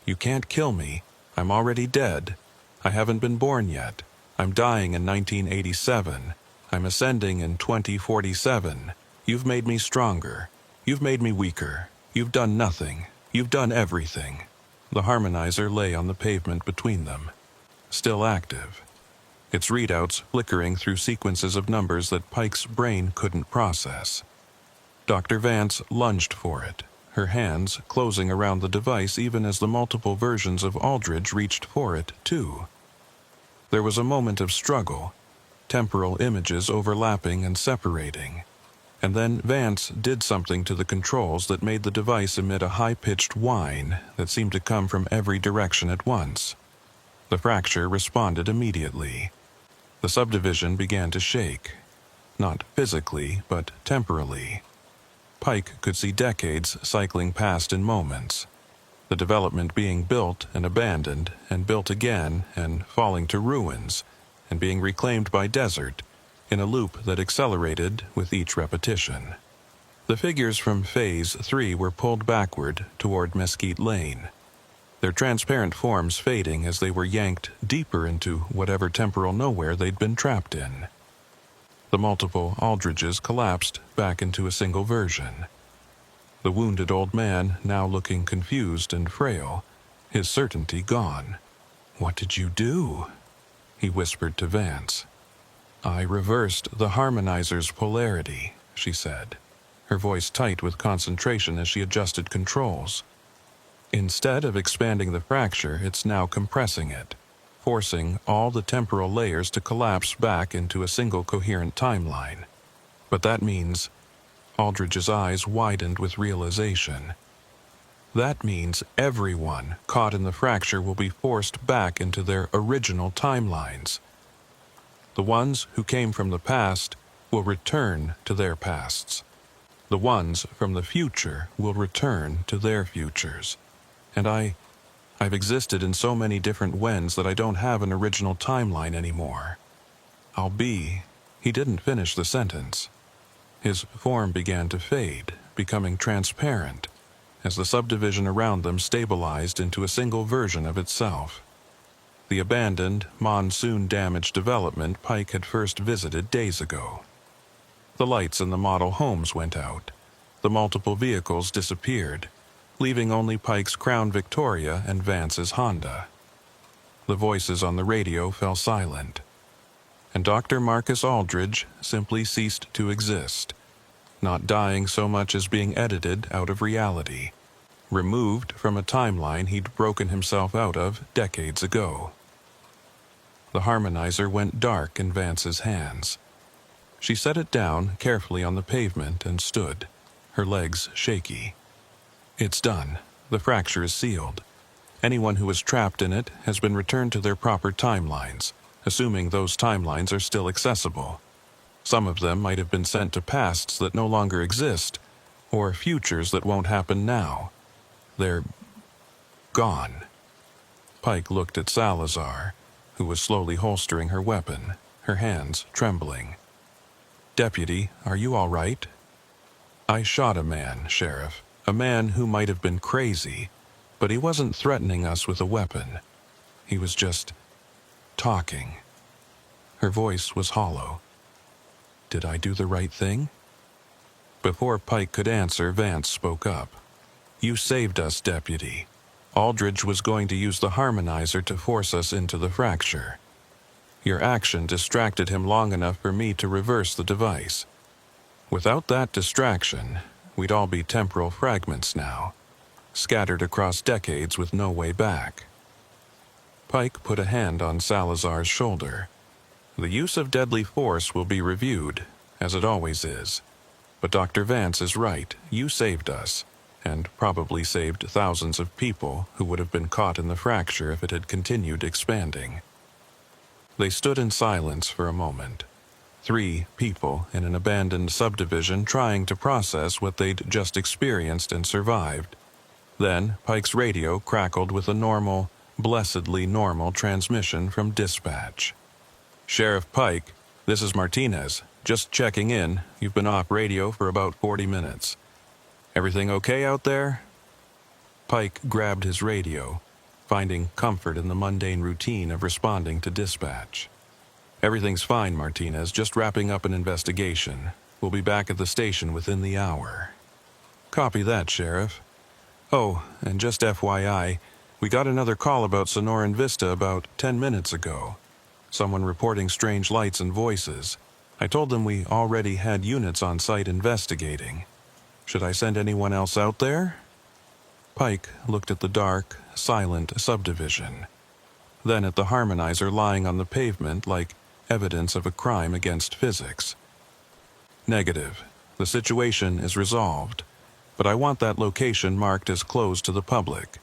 "You can't kill me. I'm already dead. I haven't been born yet. I'm dying in 1987. I'm ascending in 2047. You've made me stronger. You've made me weaker. You've done nothing. You've done everything." The harmonizer lay on the pavement between them, still active, its readouts flickering through sequences of numbers that Pike's brain couldn't process. Dr. Vance lunged for it, her hands closing around the device even as the multiple versions of Aldridge reached for it, too. There was a moment of struggle, temporal images overlapping and separating, and then Vance did something to the controls that made the device emit a high-pitched whine that seemed to come from every direction at once. The fracture responded immediately. The subdivision began to shake, not physically, but temporally. Pike could see decades cycling past in moments, the development being built and abandoned and built again and falling to ruins and being reclaimed by desert in a loop that accelerated with each repetition. The figures from Phase 3 were pulled backward toward Mesquite Lane, their transparent forms fading as they were yanked deeper into whatever temporal nowhere they'd been trapped in. The multiple Aldridges collapsed back into a single version. The wounded old man now looking confused and frail, his certainty gone. "What did you do?" he whispered to Vance. "I reversed the harmonizer's polarity," she said, her voice tight with concentration as she adjusted controls. "Instead of expanding the fracture, it's now compressing it, forcing all the temporal layers to collapse back into a single coherent timeline. But that means—" Aldridge's eyes widened with realization. "That means everyone caught in the fracture will be forced back into their original timelines. The ones who came from the past will return to their pasts. The ones from the future will return to their futures. And I've existed in so many different whens that I don't have an original timeline anymore. I'll be—" He didn't finish the sentence. His form began to fade, becoming transparent, as the subdivision around them stabilized into a single version of itself. The abandoned, monsoon-damaged development Pike had first visited days ago. The lights in the model homes went out. The multiple vehicles disappeared, leaving only Pike's Crown Victoria and Vance's Honda. The voices on the radio fell silent, and Dr. Marcus Aldridge simply ceased to exist, not dying so much as being edited out of reality, removed from a timeline he'd broken himself out of decades ago. The harmonizer went dark in Vance's hands. She set it down carefully on the pavement and stood, her legs shaky. It's done. The fracture is sealed. Anyone who was trapped in it has been returned to their proper timelines, assuming those timelines are still accessible. Some of them might have been sent to pasts that no longer exist, or futures that won't happen now. They're gone. Pike looked at Salazar, who was slowly holstering her weapon, her hands trembling. "Deputy, are you all right?" "I shot a man, Sheriff. A man who might have been crazy, but he wasn't threatening us with a weapon. He was just talking." Her voice was hollow. "Did I do the right thing?" Before Pike could answer, Vance spoke up. "You saved us, Deputy. Aldridge was going to use the harmonizer to force us into the fracture. Your action distracted him long enough for me to reverse the device. Without that distraction, we'd all be temporal fragments now, scattered across decades with no way back." Pike put a hand on Salazar's shoulder. "The use of deadly force will be reviewed, as it always is. But Dr. Vance is right. You saved us, and probably saved thousands of people who would have been caught in the fracture if it had continued expanding." They stood in silence for a moment. 3 people in an abandoned subdivision trying to process what they'd just experienced and survived. Then Pike's radio crackled with a normal, blessedly normal transmission from dispatch. "Sheriff Pike, this is Martinez. Just checking in. You've been off radio for about 40 minutes. Everything okay out there?" Pike grabbed his radio, finding comfort in the mundane routine of responding to dispatch. "Everything's fine, Martinez. Just wrapping up an investigation. We'll be back at the station within the hour." "Copy that, Sheriff. Oh, and just FYI, we got another call about Sonoran Vista about 10 minutes ago. Someone reporting strange lights and voices. I told them we already had units on site investigating. Should I send anyone else out there?" Pike looked at the dark, silent subdivision, then at the harmonizer lying on the pavement like evidence of a crime against physics. "Negative. The situation is resolved, but I want that location marked as closed to the public.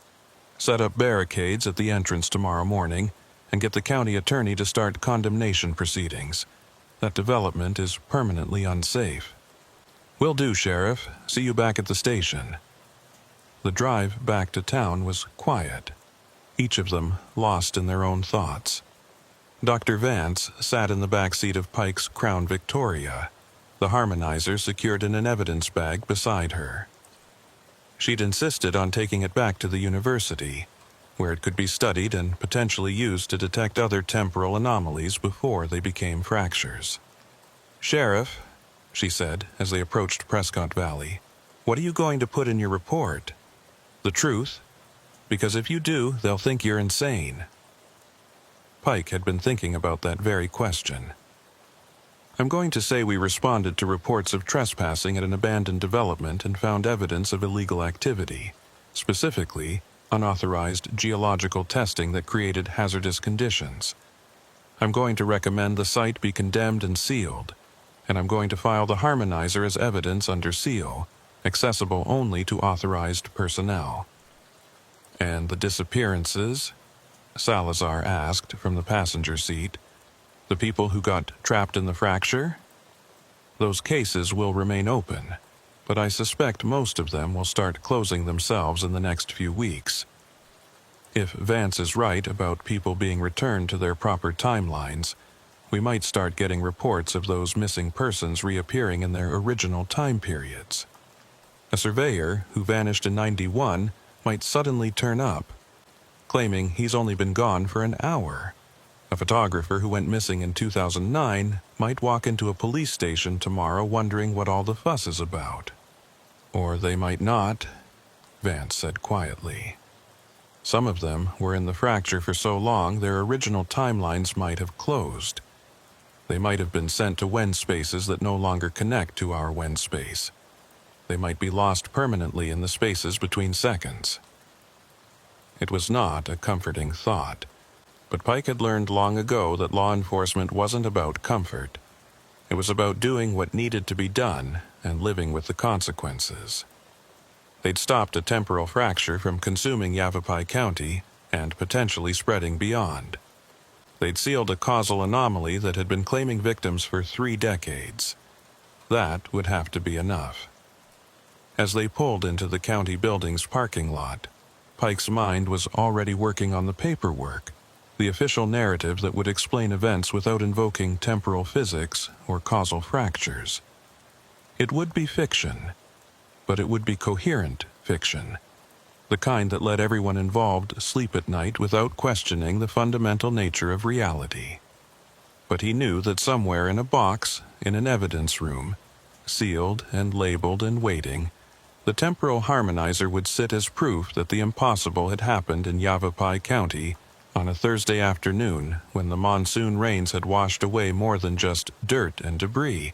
Set up barricades at the entrance tomorrow morning and get the county attorney to start condemnation proceedings. That development is permanently unsafe." "Will do, Sheriff. See you back at the station." The drive back to town was quiet, each of them lost in their own thoughts. Dr. Vance sat in the back seat of Pike's Crown Victoria, the harmonizer secured in an evidence bag beside her. She'd insisted on taking it back to the university, where it could be studied and potentially used to detect other temporal anomalies before they became fractures. "Sheriff," she said as they approached Prescott Valley, "what are you going to put in your report? The truth? Because if you do, they'll think you're insane." Pike had been thinking about that very question. "I'm going to say we responded to reports of trespassing at an abandoned development and found evidence of illegal activity, specifically unauthorized geological testing that created hazardous conditions. I'm going to recommend the site be condemned and sealed, and I'm going to file the harmonizer as evidence under seal, accessible only to authorized personnel." "And the disappearances?" Salazar asked from the passenger seat. "The people who got trapped in the fracture?" "Those cases will remain open, but I suspect most of them will start closing themselves in the next few weeks. If Vance is right about people being returned to their proper timelines, we might start getting reports of those missing persons reappearing in their original time periods. A surveyor who vanished in 91 might suddenly turn up, claiming he's only been gone for an hour. A photographer who went missing in 2009 might walk into a police station tomorrow wondering what all the fuss is about. Or they might not," Vance said quietly. "Some of them were in the fracture for so long their original timelines might have closed. They might have been sent to Wen spaces that no longer connect to our Wen space. They might be lost permanently in the spaces between seconds. It was not a comforting thought, but Pike had learned long ago that law enforcement wasn't about comfort. It was about doing what needed to be done and living with the consequences. They'd stopped a temporal fracture from consuming Yavapai County and potentially spreading beyond. They'd sealed a causal anomaly that had been claiming victims for 3 decades. That would have to be enough. As they pulled into the county building's parking lot, Pike's mind was already working on the paperwork, the official narrative that would explain events without invoking temporal physics or causal fractures. It would be fiction, but it would be coherent fiction, the kind that let everyone involved sleep at night without questioning the fundamental nature of reality. But he knew that somewhere in a box, in an evidence room, sealed and labeled and waiting, the temporal harmonizer would sit as proof that the impossible had happened in Yavapai County on a Thursday afternoon when the monsoon rains had washed away more than just dirt and debris.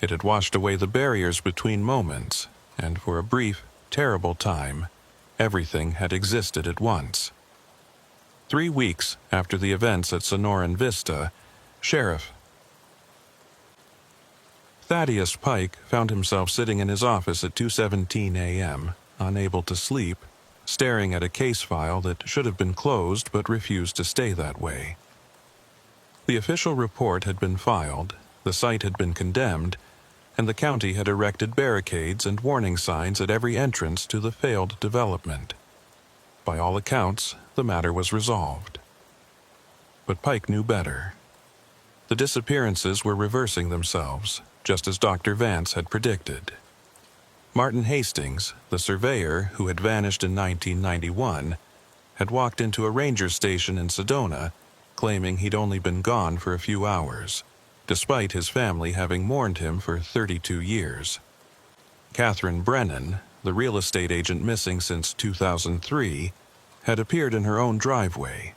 It had washed away the barriers between moments, and for a brief, terrible time, everything had existed at once. 3 weeks after the events at Sonoran Vista, Sheriff Thaddeus Pike found himself sitting in his office at 2:17 a.m., unable to sleep, staring at a case file that should have been closed but refused to stay that way. The official report had been filed, the site had been condemned, and the county had erected barricades and warning signs at every entrance to the failed development. By all accounts, the matter was resolved. But Pike knew better. The disappearances were reversing themselves, just as Dr. Vance had predicted. Martin Hastings, the surveyor who had vanished in 1991, had walked into a ranger station in Sedona, claiming he'd only been gone for a few hours, despite his family having mourned him for 32 years. Catherine Brennan, the real estate agent missing since 2003, had appeared in her own driveway,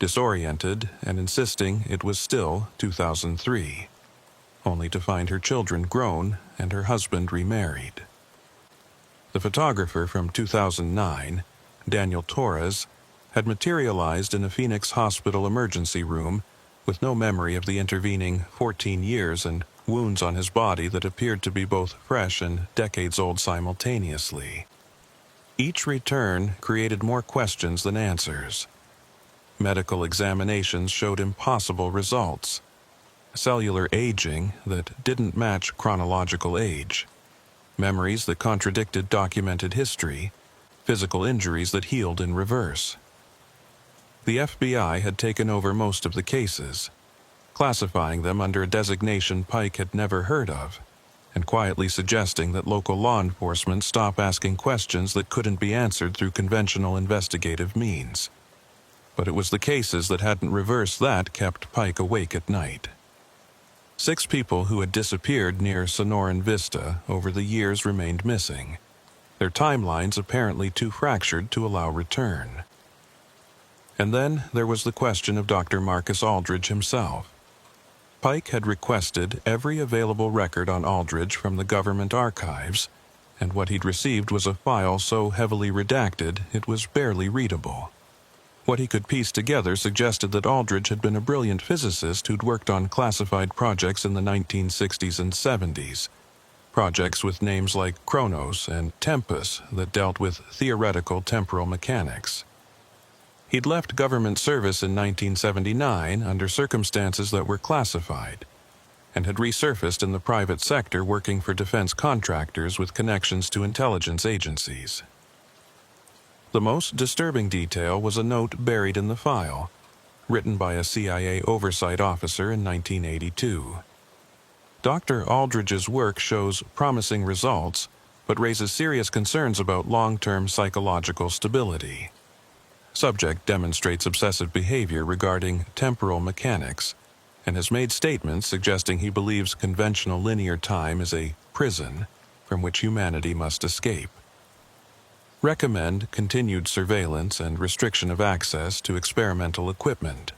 disoriented and insisting it was still 2003, only to find her children grown and her husband remarried. The photographer from 2009, Daniel Torres, had materialized in a Phoenix hospital emergency room with no memory of the intervening 14 years and wounds on his body that appeared to be both fresh and decades old simultaneously. Each return created more questions than answers. Medical examinations showed impossible results. Cellular aging that didn't match chronological age. Memories that contradicted documented history. Physical injuries that healed in reverse. The FBI had taken over most of the cases, classifying them under a designation Pike had never heard of, and quietly suggesting that local law enforcement stop asking questions that couldn't be answered through conventional investigative means. But it was the cases that hadn't reversed that kept Pike awake at night. 6 people who had disappeared near Sonoran Vista over the years remained missing, their timelines apparently too fractured to allow return. And then there was the question of Dr. Marcus Aldridge himself. Pike had requested every available record on Aldridge from the government archives, and what he'd received was a file so heavily redacted it was barely readable. What he could piece together suggested that Aldridge had been a brilliant physicist who'd worked on classified projects in the 1960s and 70s, projects with names like Kronos and Tempus that dealt with theoretical temporal mechanics. He'd left government service in 1979 under circumstances that were classified, and had resurfaced in the private sector working for defense contractors with connections to intelligence agencies. The most disturbing detail was a note buried in the file, written by a CIA oversight officer in 1982. Dr. Aldridge's work shows promising results, but raises serious concerns about long-term psychological stability. Subject demonstrates obsessive behavior regarding temporal mechanics, and has made statements suggesting he believes conventional linear time is a prison from which humanity must escape. Recommend continued surveillance and restriction of access to experimental equipment.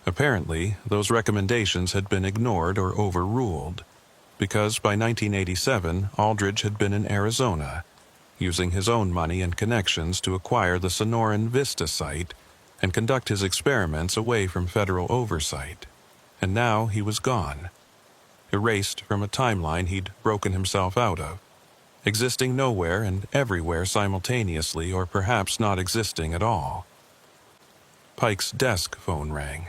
Apparently, those recommendations had been ignored or overruled. because by 1987 Aldridge had been in Arizona, using his own money and connections to acquire the Sonoran Vista site and conduct his experiments away from federal oversight. And now he was gone, erased from a timeline he'd broken himself out of, existing nowhere and everywhere simultaneously, or perhaps not existing at all. Pike's desk phone rang,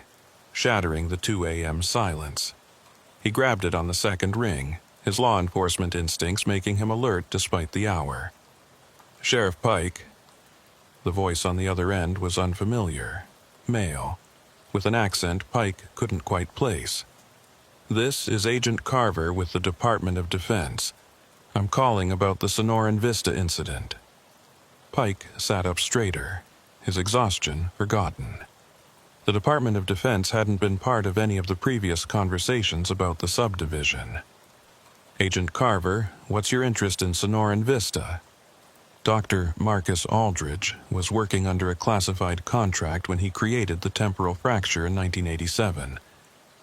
shattering the 2 a.m. silence. He grabbed it on the second ring, his law enforcement instincts making him alert despite the hour. "Sheriff Pike." The voice on the other end was unfamiliar, male, with an accent Pike couldn't quite place. "This is Agent Carver with the Department of Defense. I'm calling about the Sonoran Vista incident." Pike sat up straighter, his exhaustion forgotten. The Department of Defense hadn't been part of any of the previous conversations about the subdivision. "Agent Carver, what's your interest in Sonoran Vista?" Dr. Marcus Aldridge was working under a classified contract when he created the temporal fracture in 1987.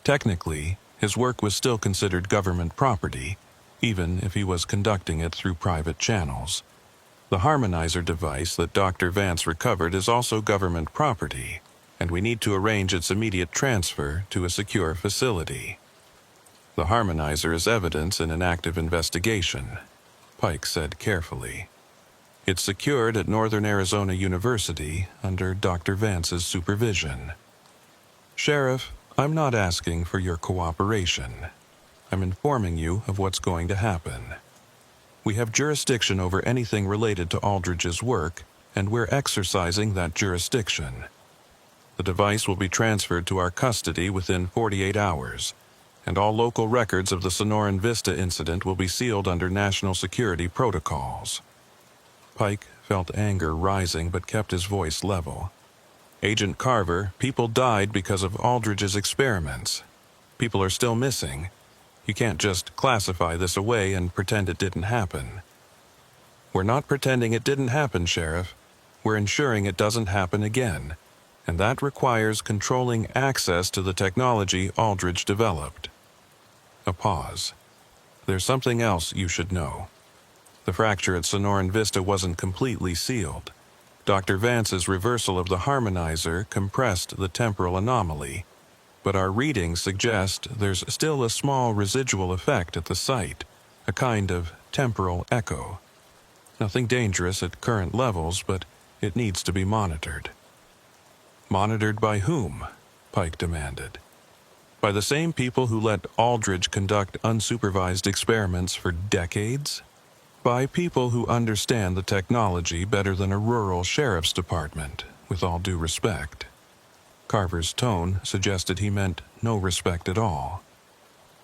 Technically, his work was still considered government property, even if he was conducting it through private channels. The harmonizer device that Dr. Vance recovered is also government property, and we need to arrange its immediate transfer to a secure facility. "The harmonizer is evidence in an active investigation," Pike said carefully. "It's secured at Northern Arizona University under Dr. Vance's supervision." "Sheriff, I'm not asking for your cooperation. I'm informing you of what's going to happen. We have jurisdiction over anything related to Aldridge's work, and we're exercising that jurisdiction. The device will be transferred to our custody within 48 hours, and all local records of the Sonoran Vista incident will be sealed under national security protocols." Pike felt anger rising but kept his voice level. "Agent Carver, people died because of Aldridge's experiments. People are still missing. You can't just classify this away and pretend it didn't happen." "We're not pretending it didn't happen, Sheriff. We're ensuring it doesn't happen again, and that requires controlling access to the technology Aldridge developed." A pause. "There's something else you should know. The fracture at Sonoran Vista wasn't completely sealed. Dr. Vance's reversal of the harmonizer compressed the temporal anomaly, but our readings suggest there's still a small residual effect at the site, a kind of temporal echo. Nothing dangerous at current levels, but it needs to be monitored." "Monitored by whom?" Pike demanded. "By the same people who let Aldridge conduct unsupervised experiments for decades? By people who understand the technology better than a rural sheriff's department, with all due respect." Carver's tone suggested he meant no respect at all.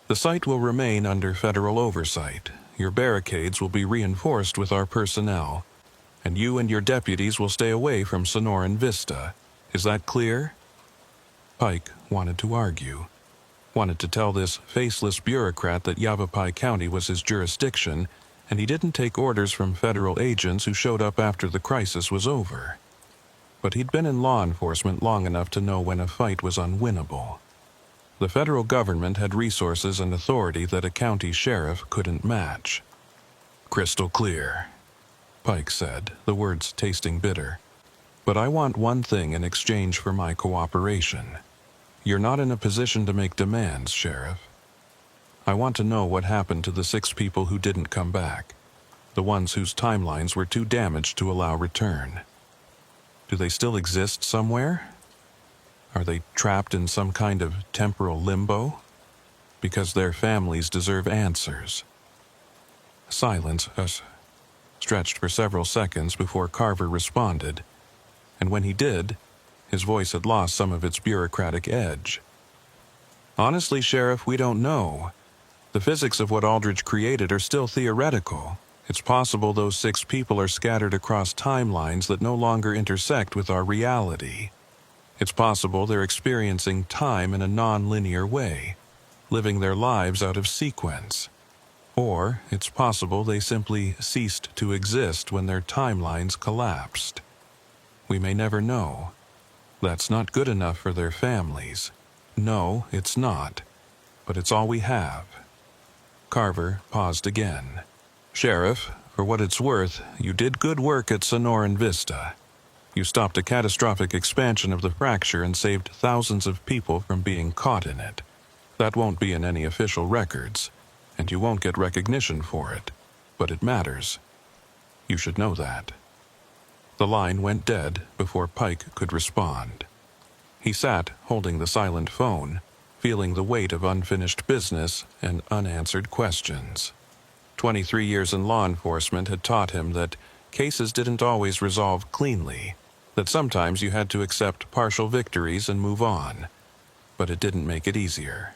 "The site will remain under federal oversight. Your barricades will be reinforced with our personnel, and you and your deputies will stay away from Sonoran Vista. Is that clear?" Pike wanted to argue, wanted to tell this faceless bureaucrat that Yavapai County was his jurisdiction, and he didn't take orders from federal agents who showed up after the crisis was over. But he'd been in law enforcement long enough to know when a fight was unwinnable. The federal government had resources and authority that a county sheriff couldn't match. "Crystal clear," Pike said, the words tasting bitter. "But I want one thing in exchange for my cooperation. You're not in a position to make demands, Sheriff. I want to know what happened to the 6 people who didn't come back, the ones whose timelines were too damaged to allow return. Do they still exist somewhere? Are they trapped in some kind of temporal limbo? Because their families deserve answers." Silence stretched for several seconds before Carver responded, and when he did, his voice had lost some of its bureaucratic edge. "Honestly, Sheriff, we don't know. The physics of what Aldridge created are still theoretical. It's possible those 6 people are scattered across timelines that no longer intersect with our reality. It's possible they're experiencing time in a non-linear way, living their lives out of sequence. Or it's possible they simply ceased to exist when their timelines collapsed. We may never know. That's not good enough for their families. No, it's not. But it's all we have." Carver paused again. "Sheriff, for what it's worth, you did good work at Sonoran Vista. You stopped a catastrophic expansion of the fracture and saved thousands of people from being caught in it. That won't be in any official records, and you won't get recognition for it. But it matters. You should know that." The line went dead before Pike could respond. He sat holding the silent phone, feeling the weight of unfinished business and unanswered questions. 23 years in law enforcement had taught him that cases didn't always resolve cleanly, that sometimes you had to accept partial victories and move on. But it didn't make it easier.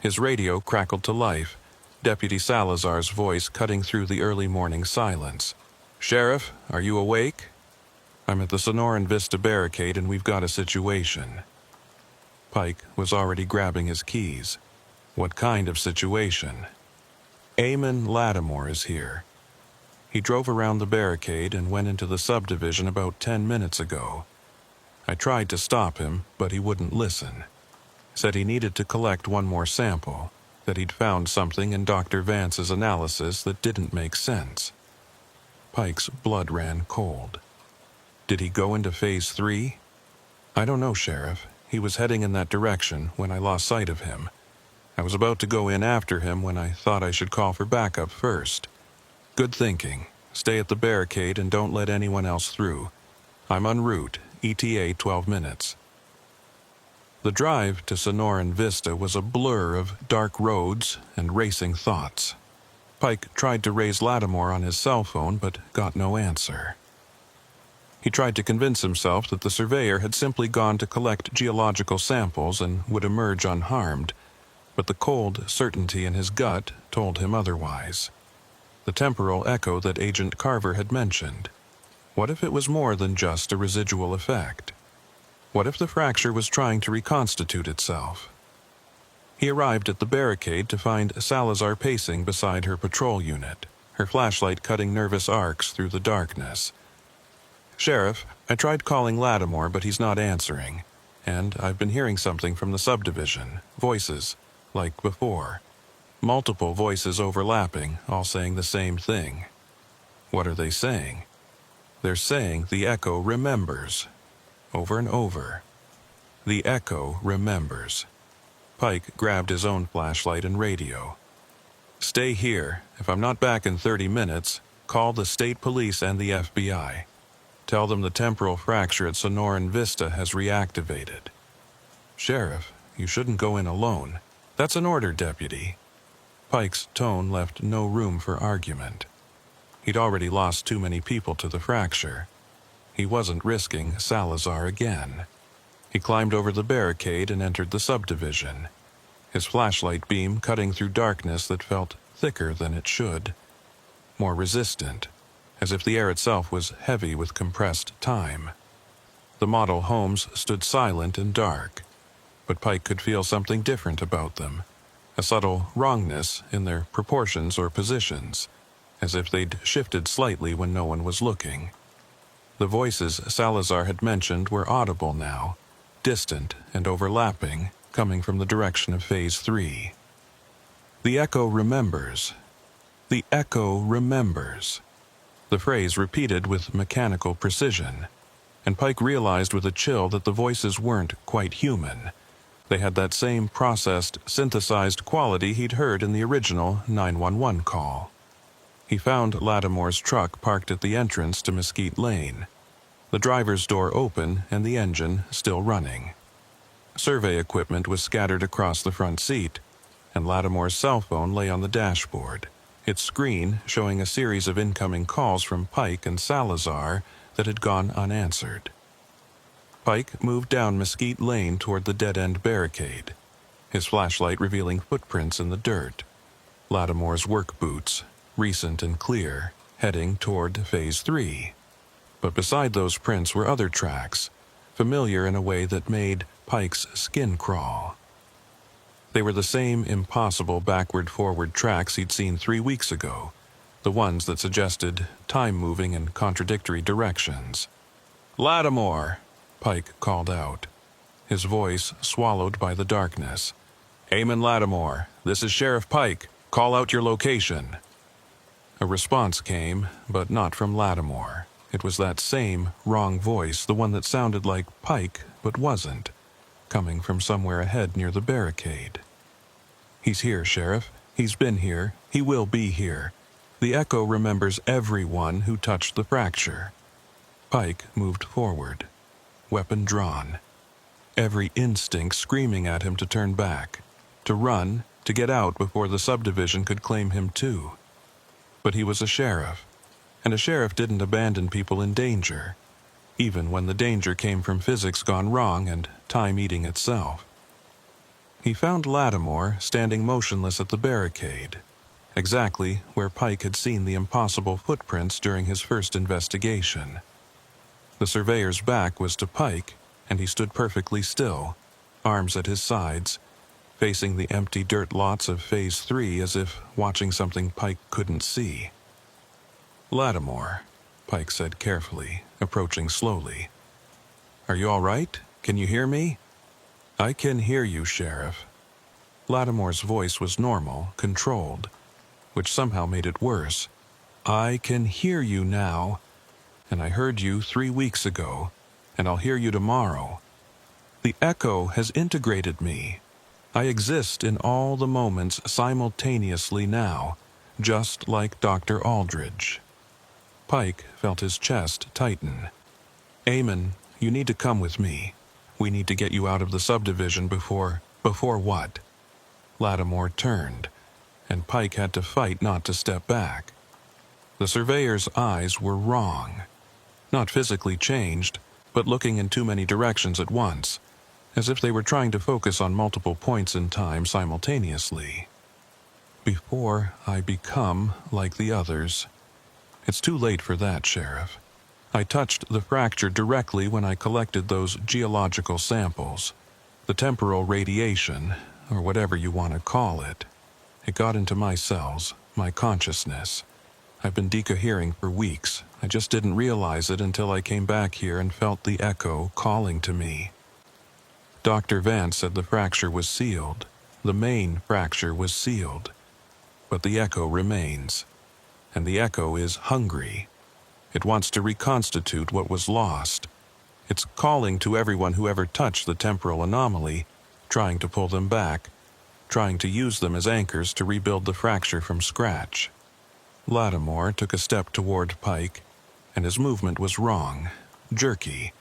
His radio crackled to life, Deputy Salazar's voice cutting through the early morning silence. "Sheriff, are you awake? I'm at the Sonoran Vista barricade and we've got a situation." Pike was already grabbing his keys. What kind of situation? "Eamon Lattimore is here. He drove around the barricade and went into the subdivision about 10 minutes ago. I tried to stop him, but he wouldn't listen. Said he needed to collect one more sample, that he'd found something in Dr. Vance's analysis that didn't make sense." Pike's blood ran cold. "Did he go into Phase 3? "I don't know, Sheriff. He was heading in that direction when I lost sight of him. I was about to go in after him when I thought I should call for backup first. Good thinking. Stay at the barricade and don't let anyone else through. I'm en route, ETA 12 minutes. The drive to Sonoran Vista was a blur of dark roads and racing thoughts. Pike tried to raise Lattimore on his cell phone but got no answer. He tried to convince himself that the surveyor had simply gone to collect geological samples and would emerge unharmed, but the cold certainty in his gut told him otherwise. The temporal echo that Agent Carver had mentioned. What if it was more than just a residual effect? What if the fracture was trying to reconstitute itself? He arrived at the barricade to find Salazar pacing beside her patrol unit, her flashlight cutting nervous arcs through the darkness. "Sheriff, I tried calling Lattimore, but he's not answering. And I've been hearing something from the subdivision. Voices, like before. Multiple voices overlapping, all saying the same thing." "What are they saying?" "They're saying the echo remembers. Over and over. The echo remembers." Pike grabbed his own flashlight and radio. "Stay here. If I'm not back in 30 minutes, call the state police and the FBI. Tell them the temporal fracture at Sonoran Vista has reactivated." "Sheriff, you shouldn't go in alone. That's an order, Deputy." Pike's tone left no room for argument. He'd already lost too many people to the fracture. He wasn't risking Salazar again. He climbed over the barricade and entered the subdivision, his flashlight beam cutting through darkness that felt thicker than it should, more resistant, as if the air itself was heavy with compressed time. The model homes stood silent and dark, but Pike could feel something different about them, a subtle wrongness in their proportions or positions, as if they'd shifted slightly when no one was looking. The voices Salazar had mentioned were audible now, distant and overlapping, coming from the direction of Phase 3. "The echo remembers. The echo remembers." The phrase repeated with mechanical precision, and Pike realized with a chill that the voices weren't quite human. They had that same processed, synthesized quality he'd heard in the original 911 call. He found Lattimore's truck parked at the entrance to Mesquite Lane, the driver's door open and the engine still running. Survey equipment was scattered across the front seat, and Lattimore's cell phone lay on the dashboard, its screen showing a series of incoming calls from Pike and Salazar that had gone unanswered. Pike moved down Mesquite Lane toward the dead-end barricade, his flashlight revealing footprints in the dirt. Lattimore's work boots, recent and clear, heading toward Phase 3. But beside those prints were other tracks, familiar in a way that made Pike's skin crawl. They were the same impossible backward-forward tracks he'd seen 3 weeks ago, the ones that suggested time moving in contradictory directions. "Lattimore!" Pike called out, his voice swallowed by the darkness. "Eamon Lattimore, this is Sheriff Pike. Call out your location." A response came, but not from Lattimore. It was that same wrong voice, the one that sounded like Pike but wasn't, coming from somewhere ahead near the barricade. "He's here, Sheriff. He's been here. He will be here. The echo remembers everyone who touched the fracture." Pike moved forward, weapon drawn, every instinct screaming at him to turn back, to run, to get out before the subdivision could claim him too. But he was a sheriff, and a sheriff didn't abandon people in danger, even when the danger came from physics gone wrong and time eating itself. He found Lattimore standing motionless at the barricade, exactly where Pike had seen the impossible footprints during his first investigation. The surveyor's back was to Pike, and he stood perfectly still, arms at his sides, facing the empty dirt lots of Phase 3 as if watching something Pike couldn't see. "Lattimore," Pike said carefully, approaching slowly. "Are you all right? Can you hear me?" "I can hear you, Sheriff." Lattimore's voice was normal, controlled, which somehow made it worse. "I can hear you now, and I heard you 3 weeks ago, and I'll hear you tomorrow. The echo has integrated me. I exist in all the moments simultaneously now, just like Dr. Aldridge." Pike felt his chest tighten. "Eamon, you need to come with me. We need to get you out of the subdivision before what?" Lattimore turned, and Pike had to fight not to step back. The surveyor's eyes were wrong. Not physically changed, but looking in too many directions at once, as if they were trying to focus on multiple points in time simultaneously. "Before I become like the others. It's too late for that, Sheriff. I touched the fracture directly when I collected those geological samples. The temporal radiation, or whatever you want to call it. It got into my cells, my consciousness. I've been decohering for weeks. I just didn't realize it until I came back here and felt the echo calling to me. Dr. Vance said the fracture was sealed. The main fracture was sealed. But the echo remains. And the echo is hungry. It wants to reconstitute what was lost. It's calling to everyone who ever touched the temporal anomaly, trying to pull them back, trying to use them as anchors to rebuild the fracture from scratch." Lattimore took a step toward Pike, and his movement was wrong, jerky,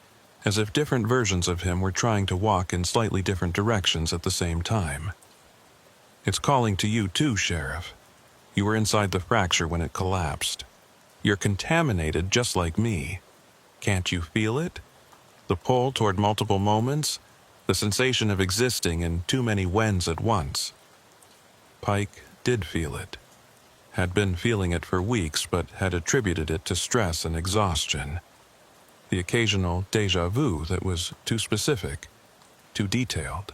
as if different versions of him were trying to walk in slightly different directions at the same time. "It's calling to you too, Sheriff. You were inside the fracture when it collapsed. You're contaminated just like me. Can't you feel it? The pull toward multiple moments? The sensation of existing in too many whens at once." Pike did feel it. Had been feeling it for weeks, but had attributed it to stress and exhaustion. The occasional déjà vu that was too specific, too detailed.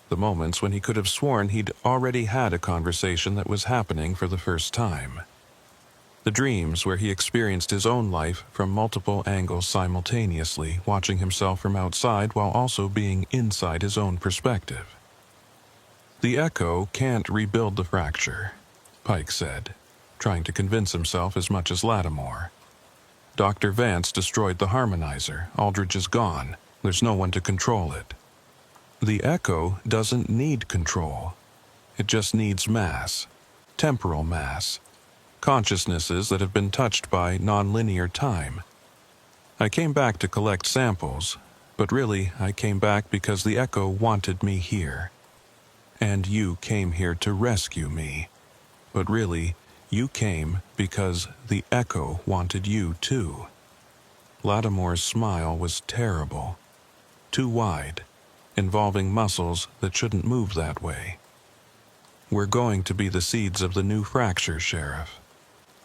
The moments when he could have sworn he'd already had a conversation that was happening for the first time. The dreams where he experienced his own life from multiple angles simultaneously, watching himself from outside while also being inside his own perspective. "The echo can't rebuild the fracture," Pike said, trying to convince himself as much as Lattimore. "Dr. Vance destroyed the harmonizer. Aldridge is gone. There's no one to control it. The echo doesn't need control. It just needs mass, temporal mass, consciousnesses that have been touched by nonlinear time. I came back to collect samples, but really I came back because the echo wanted me here. And you came here to rescue me. But really, you came because the echo wanted you too." Lattimore's smile was terrible, too wide, involving muscles that shouldn't move that way. "We're going to be the seeds of the new fracture, Sheriff.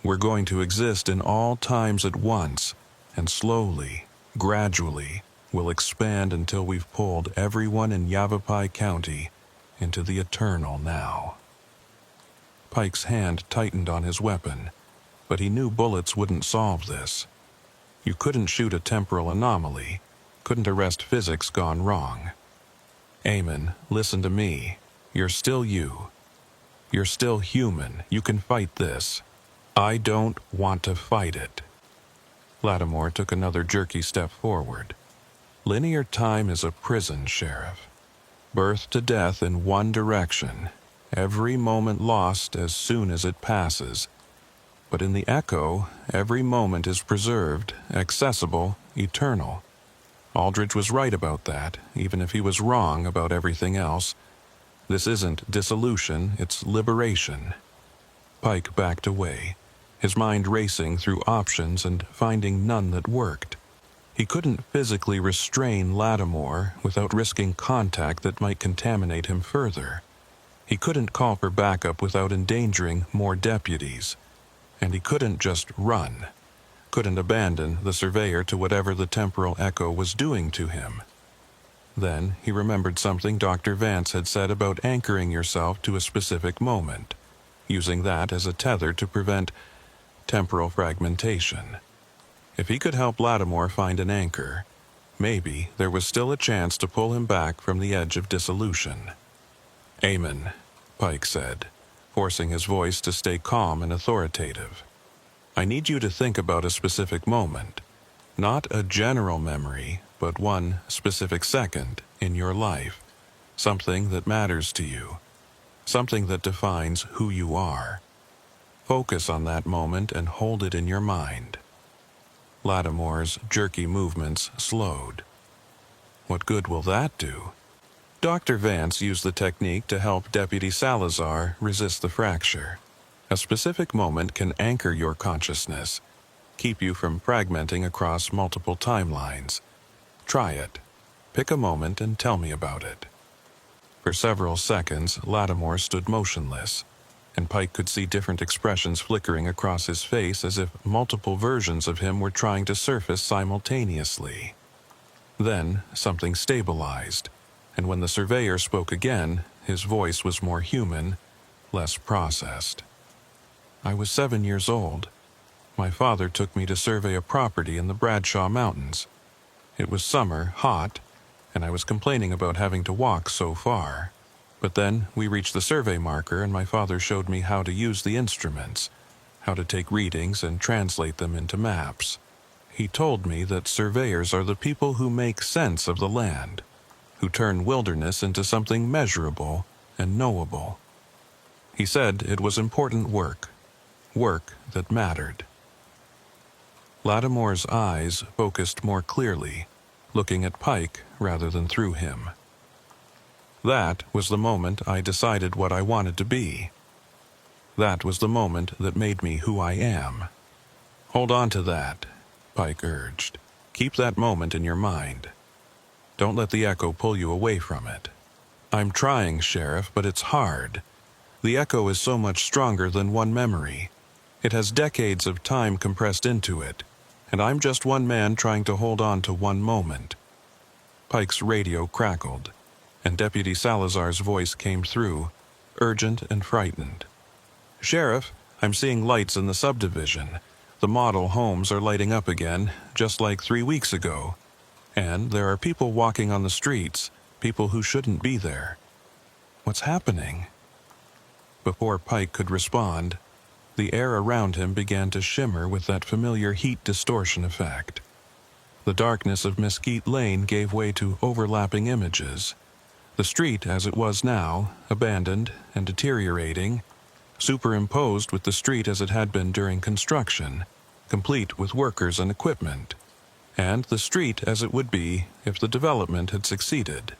We're going to exist in all times at once, and slowly, gradually, we'll expand until we've pulled everyone in Yavapai County into the eternal now." Pike's hand tightened on his weapon, but he knew bullets wouldn't solve this. You couldn't shoot a temporal anomaly, couldn't arrest physics gone wrong. "Eamon, listen to me. You're still you. You're still human. You can fight this. I don't want to fight it. Lattimore took another jerky step forward. Linear time is a prison, Sheriff. Birth to death in one direction. Every moment lost as soon as it passes. But in the echo, every moment is preserved, accessible, eternal. Aldrich was right about that, even if he was wrong about everything else. This isn't dissolution, it's liberation. Pike backed away, his mind racing through options and finding none that worked. He couldn't physically restrain Lattimore without risking contact that might contaminate him further. He couldn't call for backup without endangering more deputies. And he couldn't just run. Couldn't abandon the surveyor to whatever the temporal echo was doing to him. Then he remembered something Dr. Vance had said about anchoring yourself to a specific moment, using that as a tether to prevent temporal fragmentation. If he could help Lattimore find an anchor, maybe there was still a chance to pull him back from the edge of dissolution. "Amen," Pike said, forcing his voice to stay calm and authoritative. "I need you to think about a specific moment, not a general memory, but one specific second in your life, something that matters to you, something that defines who you are. Focus on that moment and hold it in your mind." Lattimore's jerky movements slowed. "What good will that do?" Dr. Vance used the technique to help Deputy Salazar resist the fracture. A specific moment can anchor your consciousness, keep you from fragmenting across multiple timelines. Try it. Pick a moment and tell me about it. For several seconds, Lattimore stood motionless, and Pike could see different expressions flickering across his face as if multiple versions of him were trying to surface simultaneously. Then something stabilized, and when the surveyor spoke again, his voice was more human, less processed. "I was 7 years old. My father took me to survey a property in the Bradshaw Mountains. It was summer, hot, and I was complaining about having to walk so far. But then we reached the survey marker and my father showed me how to use the instruments, how to take readings and translate them into maps. He told me that surveyors are the people who make sense of the land, who turn wilderness into something measurable and knowable. He said it was important work that mattered." Lattimore's eyes focused more clearly, looking at Pike rather than through him. "That was the moment I decided what I wanted to be. That was the moment that made me who I am. Hold on to that," Pike urged. "Keep that moment in your mind. Don't let the echo pull you away from it." "I'm trying, Sheriff, but it's hard. The echo is so much stronger than one memory. It has decades of time compressed into it, and I'm just one man trying to hold on to one moment." Pike's radio crackled, and Deputy Salazar's voice came through, urgent and frightened. "Sheriff, I'm seeing lights in the subdivision. The model homes are lighting up again, just like 3 weeks ago. And there are people walking on the streets, people who shouldn't be there. What's happening?" Before Pike could respond, the air around him began to shimmer with that familiar heat distortion effect. The darkness of Mesquite Lane gave way to overlapping images. The street as it was now, abandoned and deteriorating, superimposed with the street as it had been during construction, complete with workers and equipment, and the street as it would be if the development had succeeded,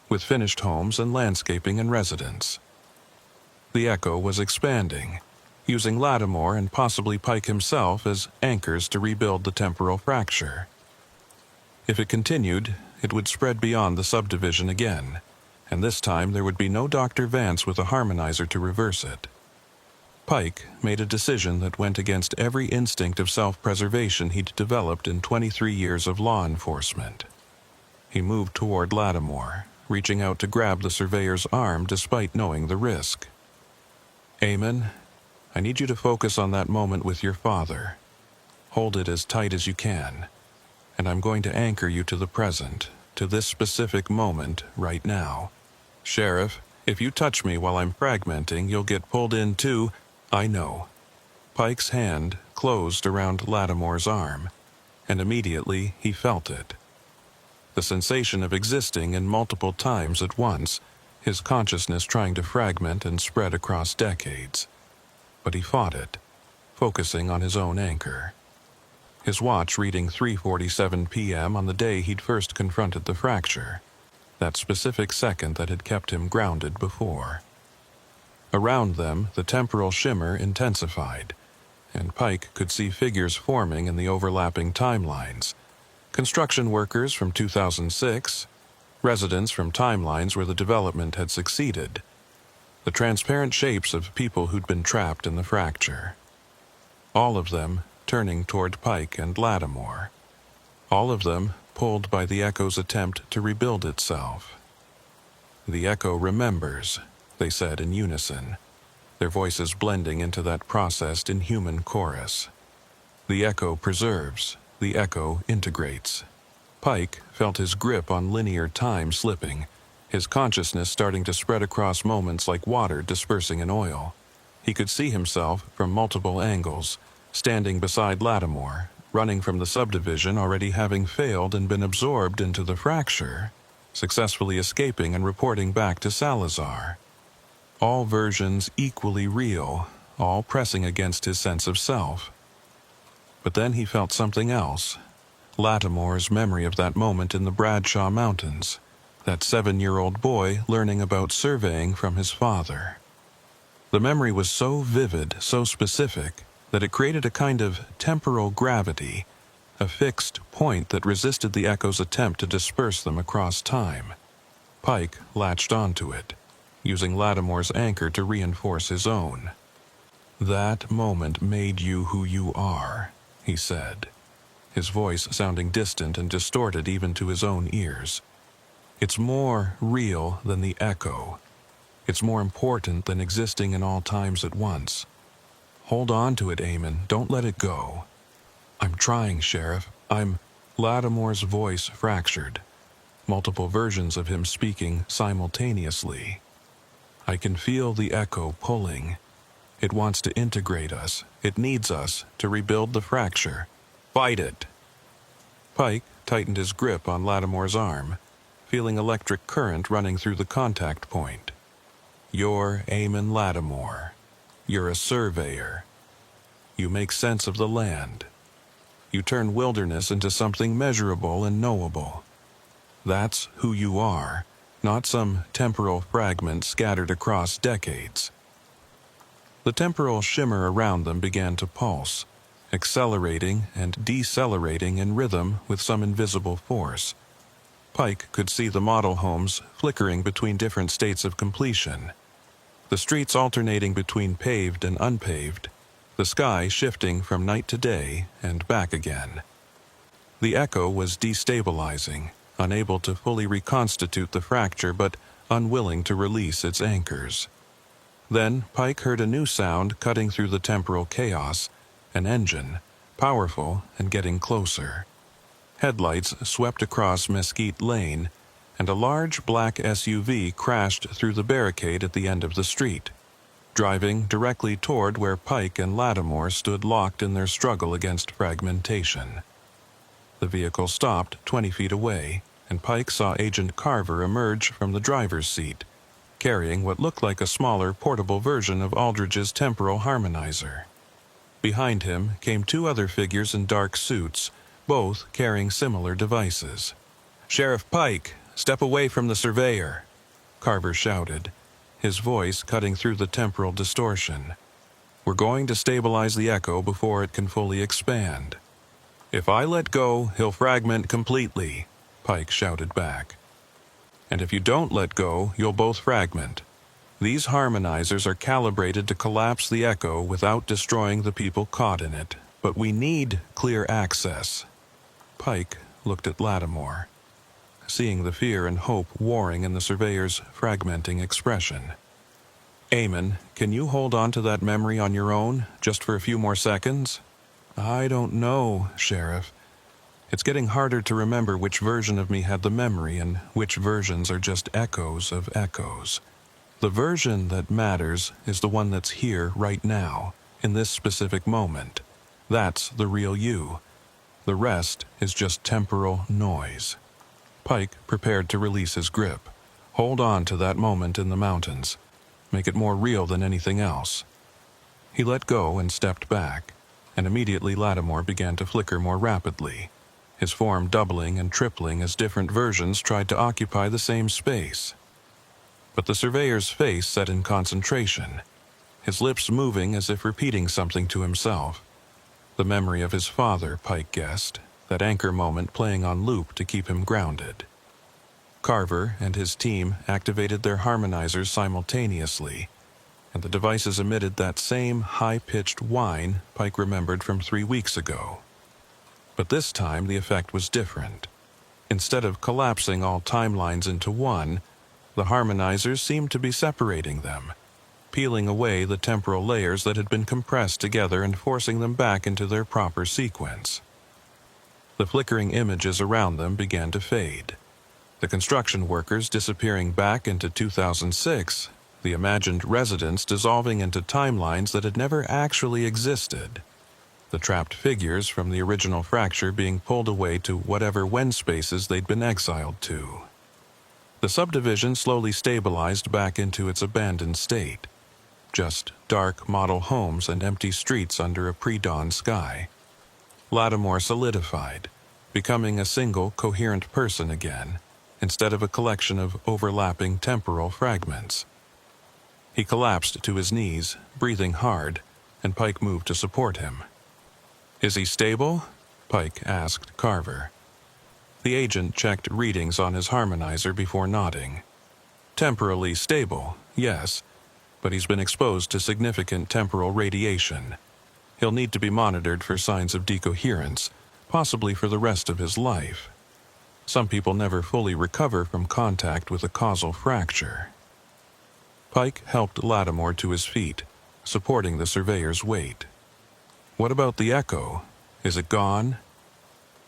with finished homes and landscaping and residents. The echo was expanding, using Lattimore and possibly Pike himself as anchors to rebuild the temporal fracture. If it continued, it would spread beyond the subdivision again, and this time there would be no Dr. Vance with a harmonizer to reverse it. Pike made a decision that went against every instinct of self-preservation he'd developed in 23 years of law enforcement. He moved toward Lattimore, reaching out to grab the surveyor's arm despite knowing the risk. "Eamon, I need you to focus on that moment with your father. Hold it as tight as you can, and I'm going to anchor you to the present, to this specific moment right now. Sheriff, If you touch me while I'm fragmenting, you'll get pulled in too. I know. Pike's hand closed around Lattimore's arm, and immediately he felt it. The sensation of existing in multiple times at once, his consciousness trying to fragment and spread across decades. But he fought it, focusing on his own anchor. His watch reading 3:47 p.m. on the day he'd first confronted the fracture, that specific second that had kept him grounded before. Around them, the temporal shimmer intensified, and Pike could see figures forming in the overlapping timelines. Construction workers from 2006, residents from timelines where the development had succeeded, the transparent shapes of people who'd been trapped in the fracture. All of them turning toward Pike and Lattimore. All of them pulled by the Echo's attempt to rebuild itself. The Echo remembers, they said in unison, their voices blending into that processed inhuman chorus. The Echo preserves, the Echo integrates. Pike felt his grip on linear time slipping, his consciousness starting to spread across moments like water dispersing in oil. He could see himself from multiple angles, standing beside Lattimore, running from the subdivision already having failed and been absorbed into the fracture, successfully escaping and reporting back to Salazar. All versions equally real, all pressing against his sense of self. But then he felt something else. Lattimore's memory of that moment in the Bradshaw Mountains, that 7-year-old boy learning about surveying from his father. The memory was so vivid, so specific, that it created a kind of temporal gravity, a fixed point that resisted the Echo's attempt to disperse them across time. Pike latched onto it, using Lattimore's anchor to reinforce his own. "That moment made you who you are," he said, his voice sounding distant and distorted even to his own ears. "It's more real than the Echo. It's more important than existing in all times at once. Hold on to it, Eamon. Don't let it go." "I'm trying, Sheriff. Lattimore's voice fractured, multiple versions of him speaking simultaneously. "I can feel the Echo pulling. It wants to integrate us. It needs us to rebuild the fracture. Fight it." Pike tightened his grip on Lattimore's arm, feeling electric current running through the contact point. "You're Eamon Lattimore. You're a surveyor. You make sense of the land. You turn wilderness into something measurable and knowable. That's who you are, not some temporal fragment scattered across decades." The temporal shimmer around them began to pulse, accelerating and decelerating in rhythm with some invisible force. Pike could see the model homes flickering between different states of completion, the streets alternating between paved and unpaved, the sky shifting from night to day and back again. The Echo was destabilizing, unable to fully reconstitute the fracture but unwilling to release its anchors. Then Pike heard a new sound cutting through the temporal chaos, an engine, powerful and getting closer. Headlights swept across Mesquite Lane, and a large black SUV crashed through the barricade at the end of the street, driving directly toward where Pike and Lattimore stood locked in their struggle against fragmentation. The vehicle stopped 20 feet away, and Pike saw Agent Carver emerge from the driver's seat, carrying what looked like a smaller, portable version of Aldridge's temporal harmonizer. Behind him came two other figures in dark suits, both carrying similar devices. "Sheriff Pike, step away from the surveyor," Carver shouted, his voice cutting through the temporal distortion. "We're going to stabilize the Echo before it can fully expand." "If I let go, he'll fragment completely," Pike shouted back. "And if you don't let go, you'll both fragment. These harmonizers are calibrated to collapse the Echo without destroying the people caught in it, but we need clear access." Pike looked at Lattimore, seeing the fear and hope warring in the surveyor's fragmenting expression. "Eamon, can you hold on to that memory on your own, just for a few more seconds?" "I don't know, Sheriff. It's getting harder to remember which version of me had the memory and which versions are just echoes of echoes." The version that matters is the one that's here right now, in this specific moment. That's the real you. The rest is just temporal noise. Pike prepared to release his grip, hold on to that moment in the mountains, make it more real than anything else. He let go and stepped back, and immediately Lattimore began to flicker more rapidly, his form doubling and tripling as different versions tried to occupy the same space. But the surveyor's face set in concentration, his lips moving as if repeating something to himself. The memory of his father, Pike guessed, that anchor moment playing on loop to keep him grounded. Carver and his team activated their harmonizers simultaneously, and the devices emitted that same high-pitched whine Pike remembered from 3 weeks ago. But this time the effect was different. Instead of collapsing all timelines into one, the harmonizers seemed to be separating them, peeling away the temporal layers that had been compressed together and forcing them back into their proper sequence. The flickering images around them began to fade. The construction workers disappearing back into 2006, the imagined residents dissolving into timelines that had never actually existed, the trapped figures from the original fracture being pulled away to whatever when spaces they'd been exiled to. The subdivision slowly stabilized back into its abandoned state, just dark model homes and empty streets under a pre-dawn sky. Lattimore solidified, becoming a single, coherent person again, instead of a collection of overlapping temporal fragments. He collapsed to his knees, breathing hard, and Pike moved to support him. "Is he stable?" Pike asked Carver. The agent checked readings on his harmonizer before nodding. "Temporally stable, yes, but he's been exposed to significant temporal radiation. He'll need to be monitored for signs of decoherence, possibly for the rest of his life. Some people never fully recover from contact with a causal fracture." Pike helped Lattimore to his feet, supporting the surveyor's weight. "What about the echo? Is it gone?"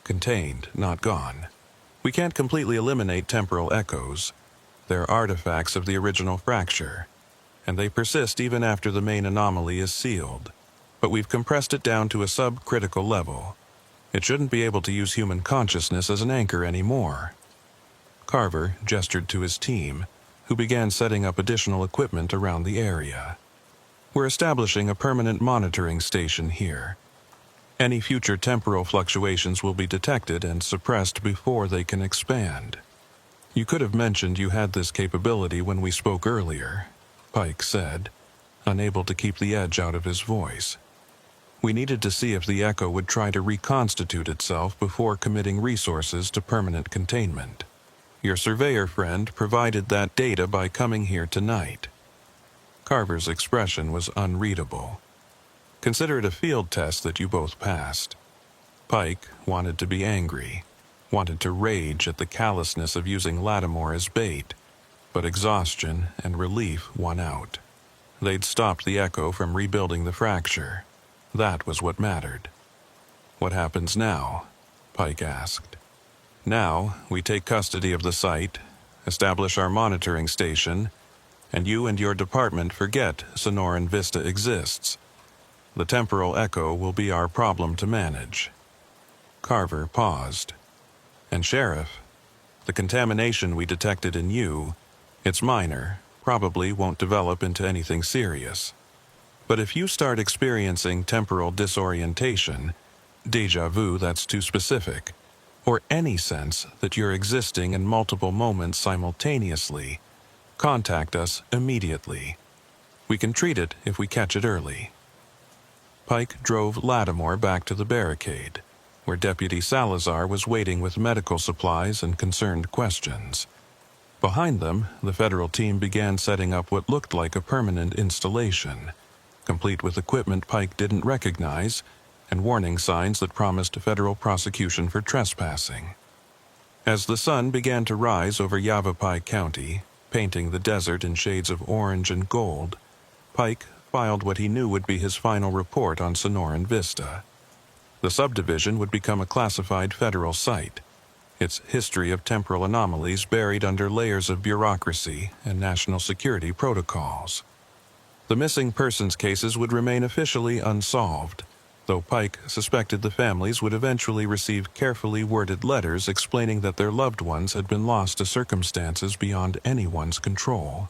"Contained, not gone. We can't completely eliminate temporal echoes. They're artifacts of the original fracture, and they persist even after the main anomaly is sealed. But we've compressed it down to a subcritical level. It shouldn't be able to use human consciousness as an anchor anymore." Carver gestured to his team, who began setting up additional equipment around the area. "We're establishing a permanent monitoring station here. Any future temporal fluctuations will be detected and suppressed before they can expand." "You could have mentioned you had this capability when we spoke earlier," Pike said, unable to keep the edge out of his voice. "We needed to see if the echo would try to reconstitute itself before committing resources to permanent containment. Your surveyor friend provided that data by coming here tonight." Carver's expression was unreadable. "Consider it a field test that you both passed." Pike wanted to be angry, wanted to rage at the callousness of using Lattimore as bait, but exhaustion and relief won out. They'd stopped the echo from rebuilding the fracture. That was what mattered. "What happens now?" Pike asked. "Now, we take custody of the site, establish our monitoring station, and you and your department forget Sonoran Vista exists. The temporal echo will be our problem to manage." Carver paused. "And Sheriff, the contamination we detected in you, it's minor, probably won't develop into anything serious. But if you start experiencing temporal disorientation, déjà vu that's too specific, or any sense that you're existing in multiple moments simultaneously, contact us immediately. We can treat it if we catch it early." Pike drove Lattimore back to the barricade, where Deputy Salazar was waiting with medical supplies and concerned questions. Behind them, the federal team began setting up what looked like a permanent installation, complete with equipment Pike didn't recognize and warning signs that promised federal prosecution for trespassing. As the sun began to rise over Yavapai County, painting the desert in shades of orange and gold, Pike filed what he knew would be his final report on Sonoran Vista. The subdivision would become a classified federal site. its history of temporal anomalies buried under layers of bureaucracy and national security protocols. The missing persons cases would remain officially unsolved, though Pike suspected the families would eventually receive carefully worded letters explaining that their loved ones had been lost to circumstances beyond anyone's control.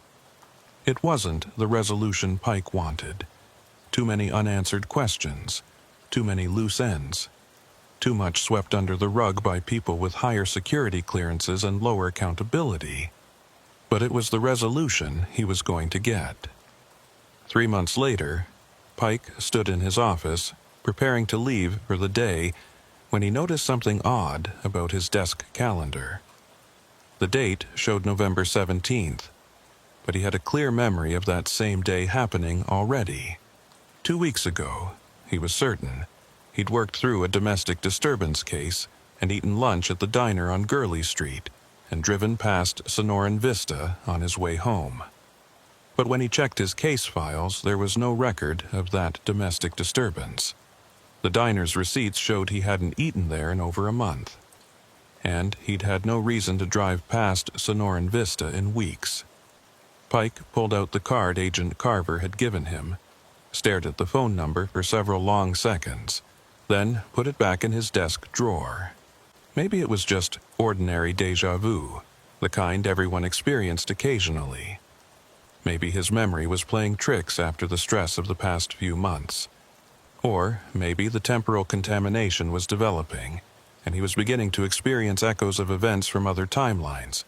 It wasn't the resolution Pike wanted. Too many unanswered questions, too many loose ends, too much swept under the rug by people with higher security clearances and lower accountability. But it was the resolution he was going to get. 3 months later, Pike stood in his office, preparing to leave for the day, when he noticed something odd about his desk calendar. The date showed November 17th, but he had a clear memory of that same day happening already. 2 weeks ago, he was certain, he'd worked through a domestic disturbance case and eaten lunch at the diner on Gurley Street and driven past Sonoran Vista on his way home. But when he checked his case files, there was no record of that domestic disturbance. The diner's receipts showed he hadn't eaten there in over a month, and he'd had no reason to drive past Sonoran Vista in weeks. Pike pulled out the card Agent Carver had given him, stared at the phone number for several long seconds, then put it back in his desk drawer. Maybe it was just ordinary déjà vu, the kind everyone experienced occasionally. Maybe his memory was playing tricks after the stress of the past few months. Or maybe the temporal contamination was developing, and he was beginning to experience echoes of events from other timelines,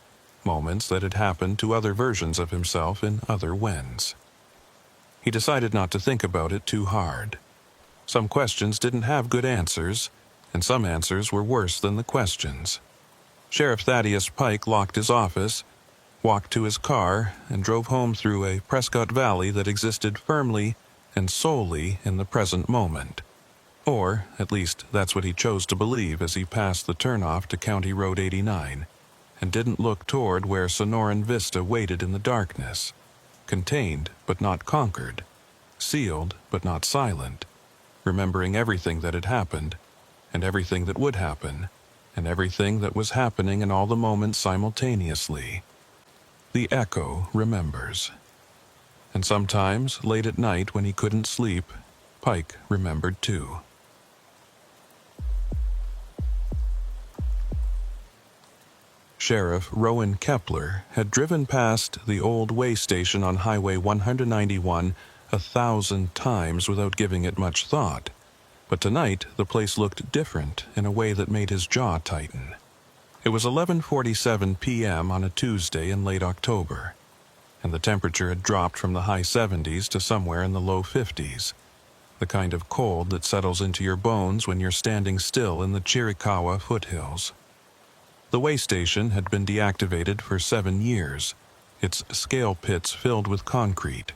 moments that had happened to other versions of himself in other whens. He decided not to think about it too hard. Some questions didn't have good answers, and some answers were worse than the questions. Sheriff Thaddeus Pike locked his office, walked to his car, and drove home through a Prescott Valley that existed firmly and solely in the present moment. Or, at least, that's what he chose to believe as he passed the turnoff to County Road 89, and didn't look toward where Sonoran Vista waited in the darkness, contained but not conquered, sealed but not silent, remembering everything that had happened, and everything that would happen, and everything that was happening in all the moments simultaneously. The echo remembers. And sometimes, late at night when he couldn't sleep, Pike remembered too. Sheriff Rowan Kepler had driven past the old way station on Highway 191 1,000 times without giving it much thought, but tonight the place looked different in a way that made his jaw tighten. It was 11:47 p.m. on a Tuesday in late October, and the temperature had dropped from the high 70s to somewhere in the low 50s, the kind of cold that settles into your bones when you're standing still in the Chiricahua foothills. The way station had been deactivated for 7 years, its scale pits filled with concrete,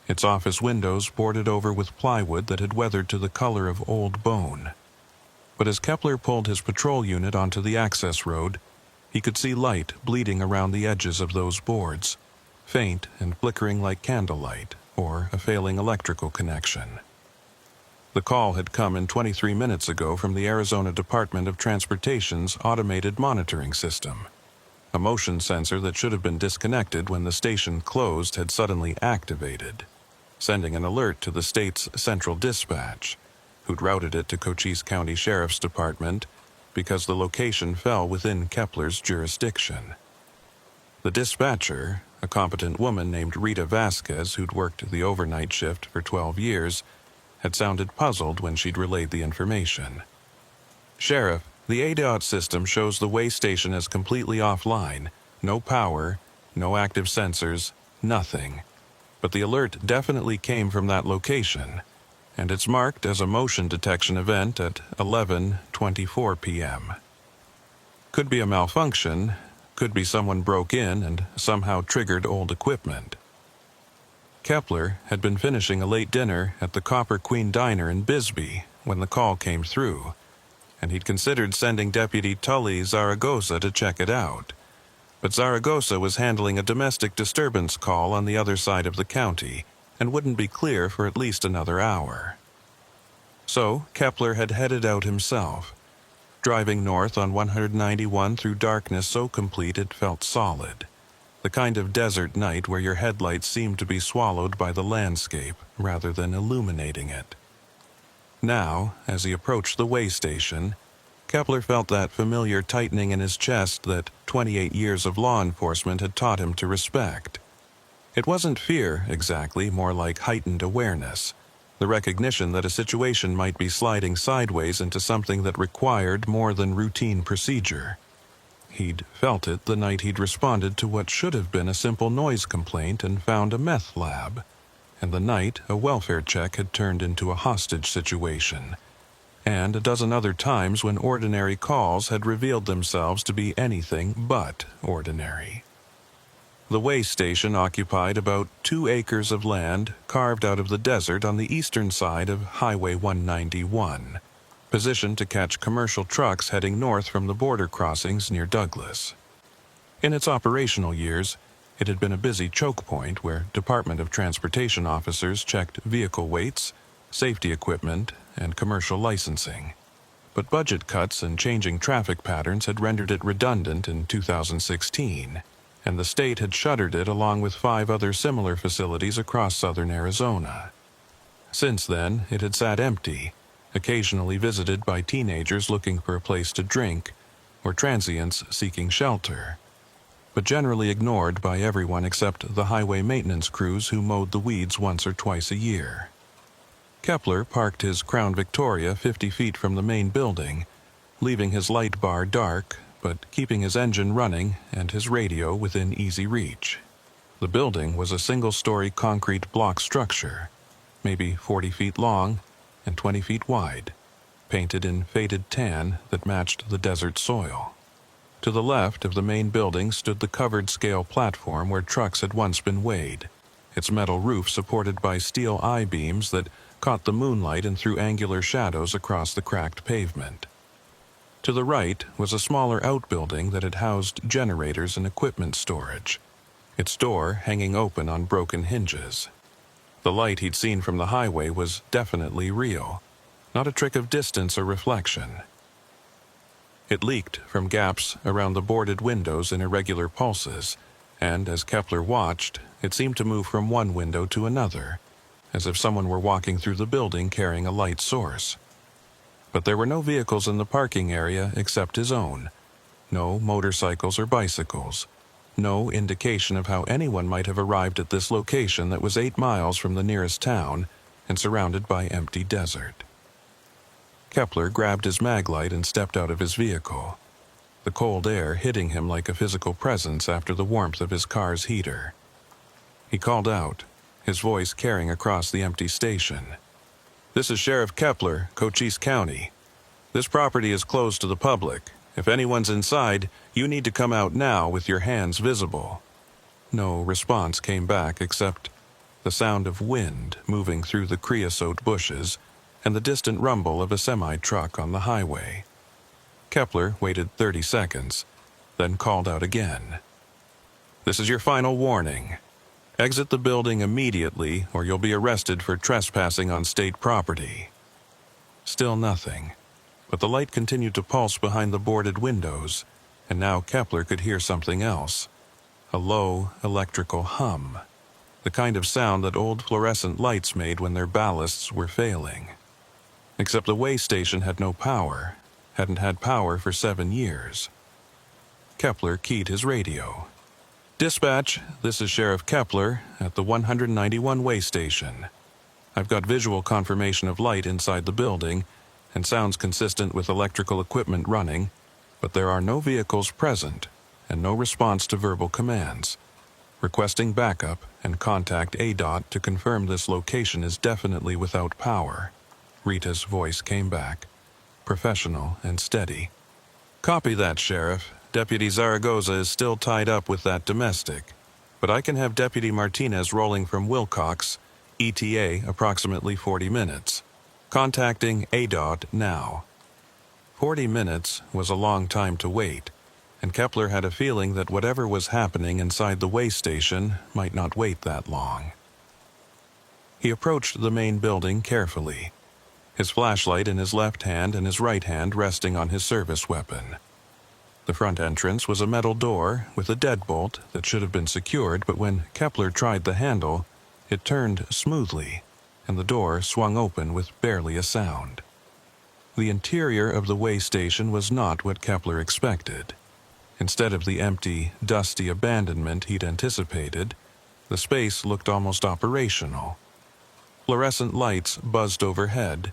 its office windows boarded over with plywood that had weathered to the color of old bone. But as Kepler pulled his patrol unit onto the access road, he could see light bleeding around the edges of those boards, faint and flickering like candlelight or a failing electrical connection. The call had come in 23 minutes ago from the Arizona Department of Transportation's automated monitoring system. A motion sensor that should have been disconnected when the station closed had suddenly activated, sending an alert to the state's central dispatch, who'd routed it to Cochise County Sheriff's Department because the location fell within Kepler's jurisdiction. The dispatcher, a competent woman named Rita Vasquez who'd worked the overnight shift for 12 years, had sounded puzzled when she'd relayed the information. "Sheriff, the ADOT system shows the way station is completely offline, no power, no active sensors, nothing. But the alert definitely came from that location, and it's marked as a motion detection event at 11:24 p.m. Could be a malfunction, could be someone broke in and somehow triggered old equipment." Kepler had been finishing a late dinner at the Copper Queen Diner in Bisbee when the call came through, and he'd considered sending Deputy Tully Zaragoza to check it out. But Zaragoza was handling a domestic disturbance call on the other side of the county and wouldn't be clear for at least another hour. So Kepler had headed out himself, driving north on 191 through darkness so complete it felt solid. The kind of desert night where your headlights seemed to be swallowed by the landscape rather than illuminating it. Now, as he approached the way station, Kepler felt that familiar tightening in his chest that 28 years of law enforcement had taught him to respect. It wasn't fear, exactly, more like heightened awareness, the recognition that a situation might be sliding sideways into something that required more than routine procedure. He'd felt it the night he'd responded to what should have been a simple noise complaint and found a meth lab, and the night a welfare check had turned into a hostage situation, and a dozen other times when ordinary calls had revealed themselves to be anything but ordinary. The way station occupied about 2 acres of land carved out of the desert on the eastern side of Highway 191, positioned to catch commercial trucks heading north from the border crossings near Douglas. In its operational years, it had been a busy choke point where Department of Transportation officers checked vehicle weights, safety equipment, and commercial licensing. But budget cuts and changing traffic patterns had rendered it redundant in 2016, and the state had shuttered it along with 5 other similar facilities across southern Arizona. Since then, it had sat empty, occasionally visited by teenagers looking for a place to drink, or transients seeking shelter, but generally ignored by everyone except the highway maintenance crews who mowed the weeds once or twice a year. Kepler parked his Crown Victoria 50 feet from the main building, leaving his light bar dark, but keeping his engine running and his radio within easy reach. The building was a single-story concrete block structure, maybe 40 feet long and 20 feet wide, painted in faded tan that matched the desert soil. To the left of the main building stood the covered scale platform where trucks had once been weighed, its metal roof supported by steel I-beams that caught the moonlight and threw angular shadows across the cracked pavement. To the right was a smaller outbuilding that had housed generators and equipment storage, its door hanging open on broken hinges. The light he'd seen from the highway was definitely real, not a trick of distance or reflection. It leaked from gaps around the boarded windows in irregular pulses, and as Kepler watched, it seemed to move from one window to another, as if someone were walking through the building carrying a light source. But there were no vehicles in the parking area except his own. No motorcycles or bicycles. No indication of how anyone might have arrived at this location that was 8 miles from the nearest town and surrounded by empty desert. Kepler grabbed his maglite and stepped out of his vehicle, the cold air hitting him like a physical presence after the warmth of his car's heater. He called out, his voice carrying across the empty station. "This is Sheriff Kepler, Cochise County. This property is closed to the public. If anyone's inside, you need to come out now with your hands visible." No response came back except the sound of wind moving through the creosote bushes and the distant rumble of a semi-truck on the highway. Kepler waited 30 seconds, then called out again. "This is your final warning. Exit the building immediately or you'll be arrested for trespassing on state property." Still nothing, but the light continued to pulse behind the boarded windows, and now Kepler could hear something else. A low, electrical hum, the kind of sound that old fluorescent lights made when their ballasts were failing. Except the way station had no power, hadn't had power for 7 years. Kepler keyed his radio. "Dispatch, this is Sheriff Kepler at the 191 way station. I've got visual confirmation of light inside the building and sounds consistent with electrical equipment running, but there are no vehicles present and no response to verbal commands. Requesting backup and contact ADOT to confirm this location is definitely without power." Rita's voice came back, professional and steady. "Copy that, Sheriff. Deputy Zaragoza is still tied up with that domestic, but I can have Deputy Martinez rolling from Wilcox, ETA approximately 40 minutes. Contacting ADOT now." 40 minutes was a long time to wait, and Kepler had a feeling that whatever was happening inside the way station might not wait that long. He approached the main building carefully. his flashlight in his left hand and his right hand resting on his service weapon. The front entrance was a metal door with a deadbolt that should have been secured, but when Kepler tried the handle, it turned smoothly, and the door swung open with barely a sound. The interior of the way station was not what Kepler expected. Instead of the empty, dusty abandonment he'd anticipated, the space looked almost operational. Fluorescent lights buzzed overhead,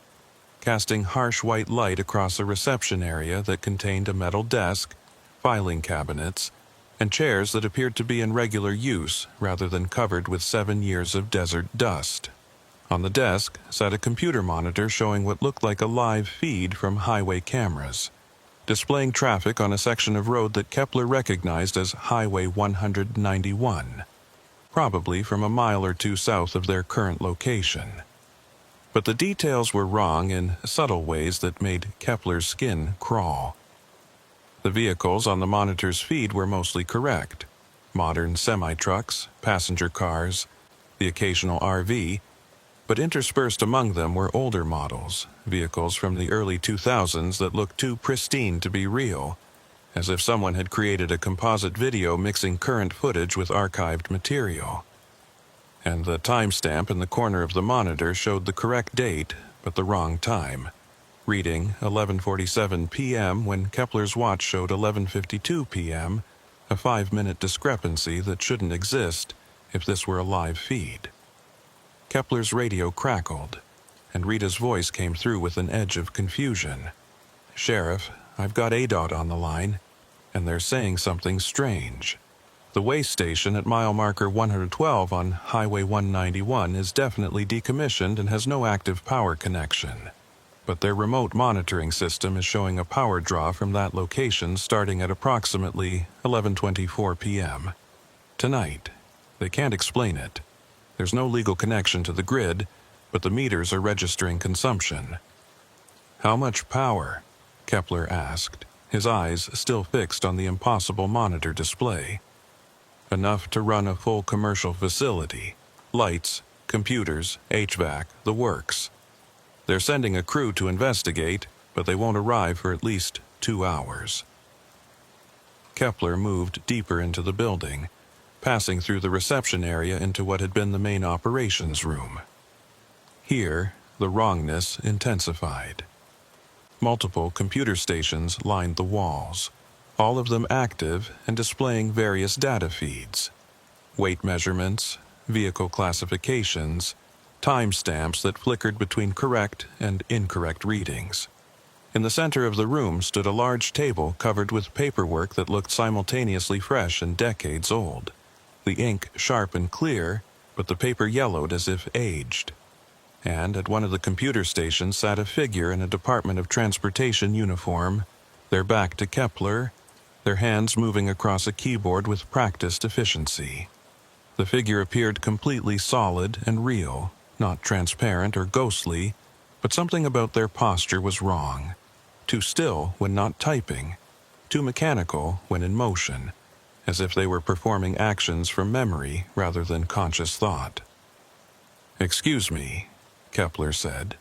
casting harsh white light across a reception area that contained a metal desk, filing cabinets, and chairs that appeared to be in regular use rather than covered with 7 years of desert dust. On the desk sat a computer monitor showing what looked like a live feed from highway cameras, displaying traffic on a section of road that Kepler recognized as Highway 191, probably from a mile or two south of their current location. But the details were wrong in subtle ways that made Kepler's skin crawl. The vehicles on the monitor's feed were mostly correct: modern semi-trucks, passenger cars, the occasional RV, but interspersed among them were older models, vehicles from the early 2000s that looked too pristine to be real, as if someone had created a composite video mixing current footage with archived material. And the timestamp in the corner of the monitor showed the correct date, but the wrong time, reading 11:47 p.m. when Kepler's watch showed 11:52 p.m., a 5-minute discrepancy that shouldn't exist if this were a live feed. Kepler's radio crackled, and Rita's voice came through with an edge of confusion. "Sheriff, I've got ADOT on the line, and they're saying something strange. The way station at mile marker 112 on Highway 191 is definitely decommissioned and has no active power connection. But their remote monitoring system is showing a power draw from that location starting at approximately 11:24 p.m. tonight. They can't explain it. There's no legal connection to the grid, but the meters are registering consumption." "How much power?" Kepler asked, his eyes still fixed on the impossible monitor display. "Enough to run a full commercial facility. Lights, computers, HVAC, the works. They're sending a crew to investigate, but they won't arrive for at least 2 hours." Kepler moved deeper into the building, passing through the reception area into what had been the main operations room. Here, the wrongness intensified. Multiple computer stations lined the walls, all of them active and displaying various data feeds: weight measurements, vehicle classifications, timestamps that flickered between correct and incorrect readings. In the center of the room stood a large table covered with paperwork that looked simultaneously fresh and decades old. The ink sharp and clear, but the paper yellowed as if aged. And at one of the computer stations sat a figure in a Department of Transportation uniform, their back to Kepler, their hands moving across a keyboard with practiced efficiency. The figure appeared completely solid and real, not transparent or ghostly, but something about their posture was wrong. Too still when not typing, too mechanical when in motion, as if they were performing actions from memory rather than conscious thought. "Excuse me," Kepler said,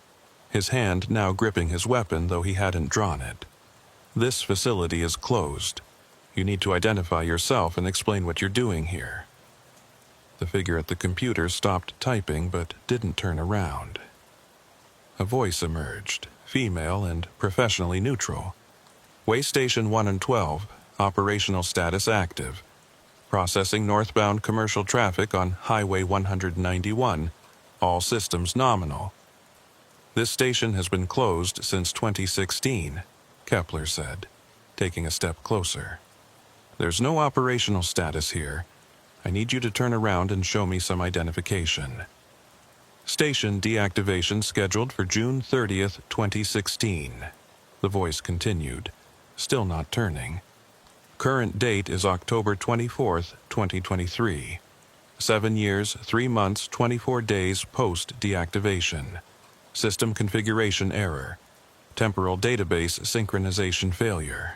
his hand now gripping his weapon though he hadn't drawn it. "This facility is closed. You need to identify yourself and explain what you're doing here." The figure at the computer stopped typing but didn't turn around. A voice emerged, female and professionally neutral. "Way Station 1 and 12, operational status active. Processing northbound commercial traffic on Highway 191, all systems nominal. This station has been closed since 2016, Kepler said, taking a step closer. "There's no operational status here. I need you to turn around and show me some identification." "Station deactivation scheduled for June 30th, 2016. The voice continued, still not turning. "Current date is October 24th, 2023. 7 years, 3 months, 24 days post-deactivation. System configuration error. Temporal database synchronization failure."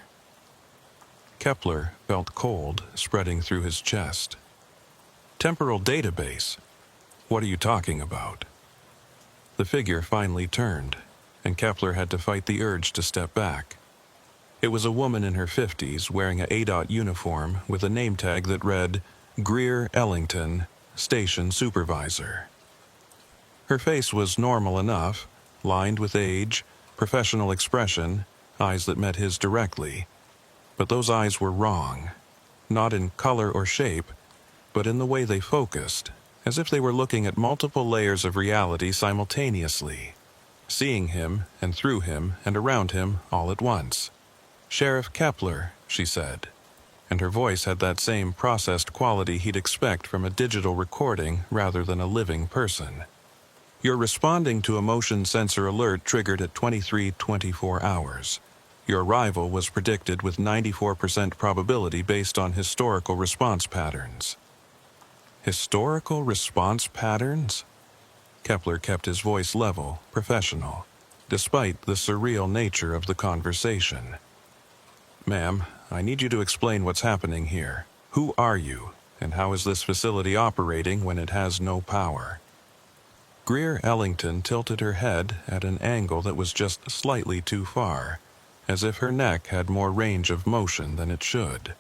Kepler felt cold spreading through his chest. "Temporal database? What are you talking about?" The figure finally turned, and Kepler had to fight the urge to step back. It was a woman in her 50s wearing a ADOT uniform with a name tag that read, Greer Ellington, Station Supervisor. Her face was normal enough, lined with age, professional expression, eyes that met his directly. But those eyes were wrong, not in color or shape, but in the way they focused, as if they were looking at multiple layers of reality simultaneously, seeing him and through him and around him all at once. "Sheriff Kepler," she said, and her voice had that same processed quality he'd expect from a digital recording rather than a living person. "You're responding to a motion sensor alert triggered at 23:24 hours. Your arrival was predicted with 94% probability based on historical response patterns." Historical response patterns? Kepler kept his voice level, professional, despite the surreal nature of the conversation. "Ma'am, I need you to explain what's happening here. Who are you, and how is this facility operating when it has no power?" Greer Ellington tilted her head at an angle that was just slightly too far, as if her neck had more range of motion than it should.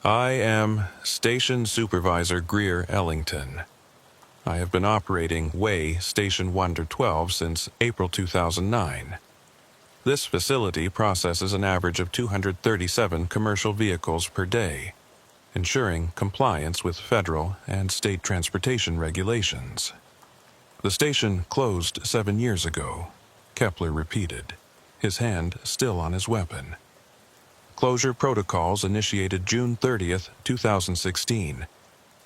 "I am Station Supervisor Greer Ellington. I have been operating Way Station 1-12 since April 2009. This facility processes an average of 237 commercial vehicles per day, ensuring compliance with federal and state transportation regulations." "The station closed 7 years ago," Kepler repeated, his hand still on his weapon. "Closure protocols initiated June 30th, 2016.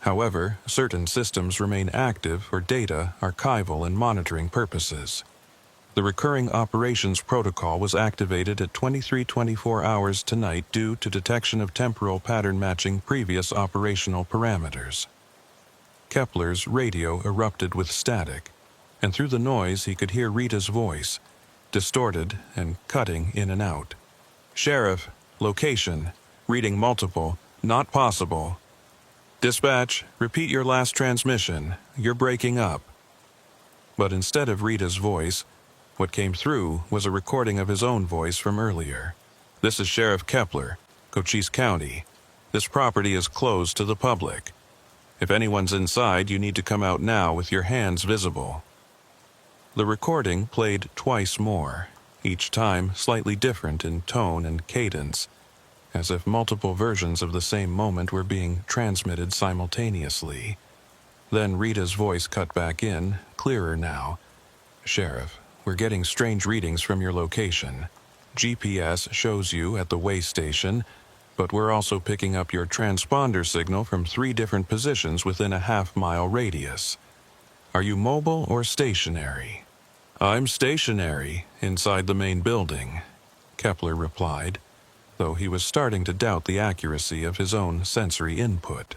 However, certain systems remain active for data, archival, and monitoring purposes. The recurring operations protocol was activated at 23:24 hours tonight due to detection of temporal pattern matching previous operational parameters." Kepler's radio erupted with static, and through the noise he could hear Rita's voice, distorted and cutting in and out. "Sheriff, location, reading multiple, not possible. Dispatch, repeat your last transmission, you're breaking up." But instead of Rita's voice, what came through was a recording of his own voice from earlier. "This is Sheriff Kepler, Cochise County. This property is closed to the public. If anyone's inside, you need to come out now with your hands visible." The recording played twice more, each time slightly different in tone and cadence, as if multiple versions of the same moment were being transmitted simultaneously. Then Rita's voice cut back in, clearer now. "Sheriff, we're getting strange readings from your location. GPS shows you at the way station, but we're also picking up your transponder signal from 3 different positions within a half-mile radius. Are you mobile or stationary?" "I'm stationary, inside the main building," Kepler replied, though he was starting to doubt the accuracy of his own sensory input.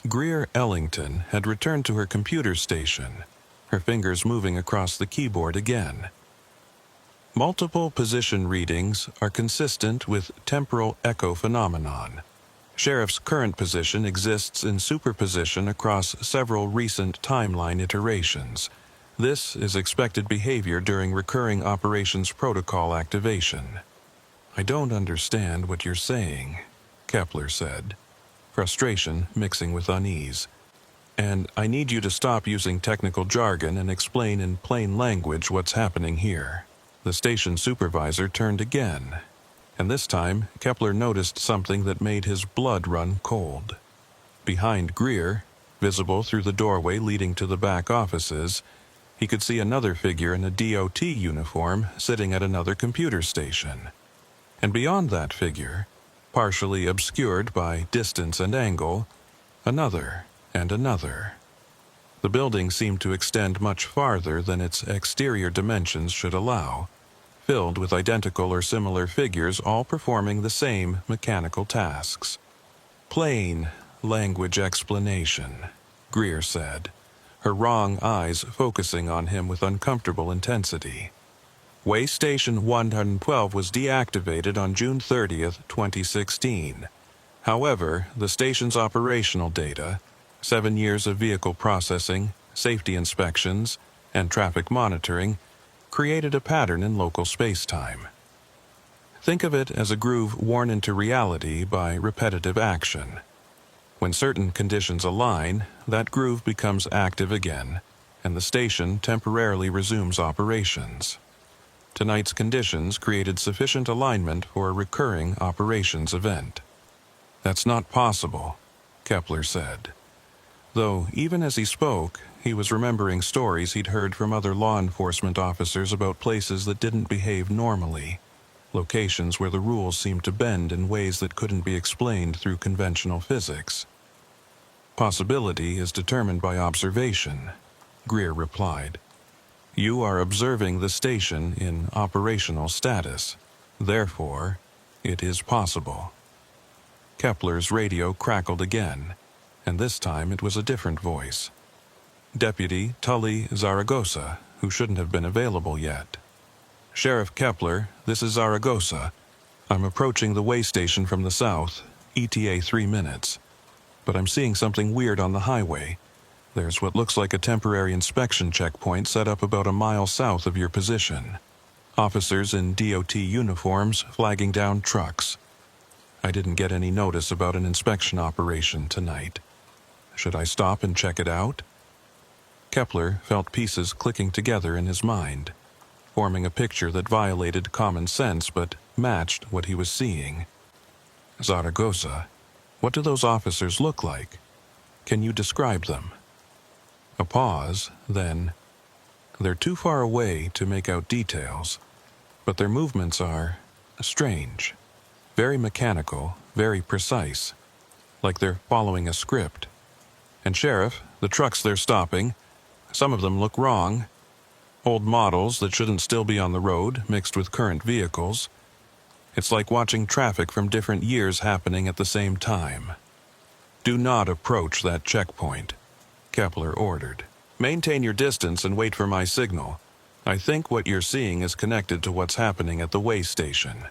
Greer Ellington had returned to her computer station, her fingers moving across the keyboard again. "Multiple position readings are consistent with temporal echo phenomenon. Sheriff's current position exists in superposition across several recent timeline iterations. This is expected behavior during recurring operations protocol activation." "I don't understand what you're saying," Kepler said, frustration mixing with unease. "And I need you to stop using technical jargon and explain in plain language what's happening here." The station supervisor turned again, and this time Kepler noticed something that made his blood run cold. Behind Greer, visible through the doorway leading to the back offices, he could see another figure in a DOT uniform sitting at another computer station. And beyond that figure, partially obscured by distance and angle, another and another. The building seemed to extend much farther than its exterior dimensions should allow, filled with identical or similar figures all performing the same mechanical tasks. "Plain language explanation," Greer said, her wrong eyes focusing on him with uncomfortable intensity. "Way Station 112 was deactivated on June 30th, 2016. However, the station's operational data, 7 years of vehicle processing, safety inspections, and traffic monitoring, created a pattern in local space-time. Think of it as a groove worn into reality by repetitive action. When certain conditions align, that groove becomes active again, and the station temporarily resumes operations. Tonight's conditions created sufficient alignment for a recurring operations event. "That's not possible," Kepler said. Though, even as he spoke, he was remembering stories he'd heard from other law enforcement officers about places that didn't behave normally, locations where the rules seemed to bend in ways that couldn't be explained through conventional physics. "Possibility is determined by observation," Greer replied. "You are observing the station in operational status. Therefore, it is possible." Kepler's radio crackled again, and this time it was a different voice. Deputy Tully Zaragoza, who shouldn't have been available yet. "Sheriff Kepler, this is Zaragoza. I'm approaching the way station from the south, ETA 3 minutes. But I'm seeing something weird on the highway. There's what looks like a temporary inspection checkpoint set up about a mile south of your position. Officers in DOT uniforms flagging down trucks. I didn't get any notice about an inspection operation tonight. Should I stop and check it out?" Kepler felt pieces clicking together in his mind, forming a picture that violated common sense but matched what he was seeing. "Zaragoza, what do those officers look like? Can you describe them?" A pause, then, "They're too far away to make out details, but their movements are strange, very mechanical, very precise, like they're following a script. And Sheriff, the trucks they're stopping, some of them look wrong. Old models that shouldn't still be on the road, mixed with current vehicles. It's like watching traffic from different years happening at the same time." "Do not approach that checkpoint," Kepler ordered. "Maintain your distance and wait for my signal. I think what you're seeing is connected to what's happening at the way station."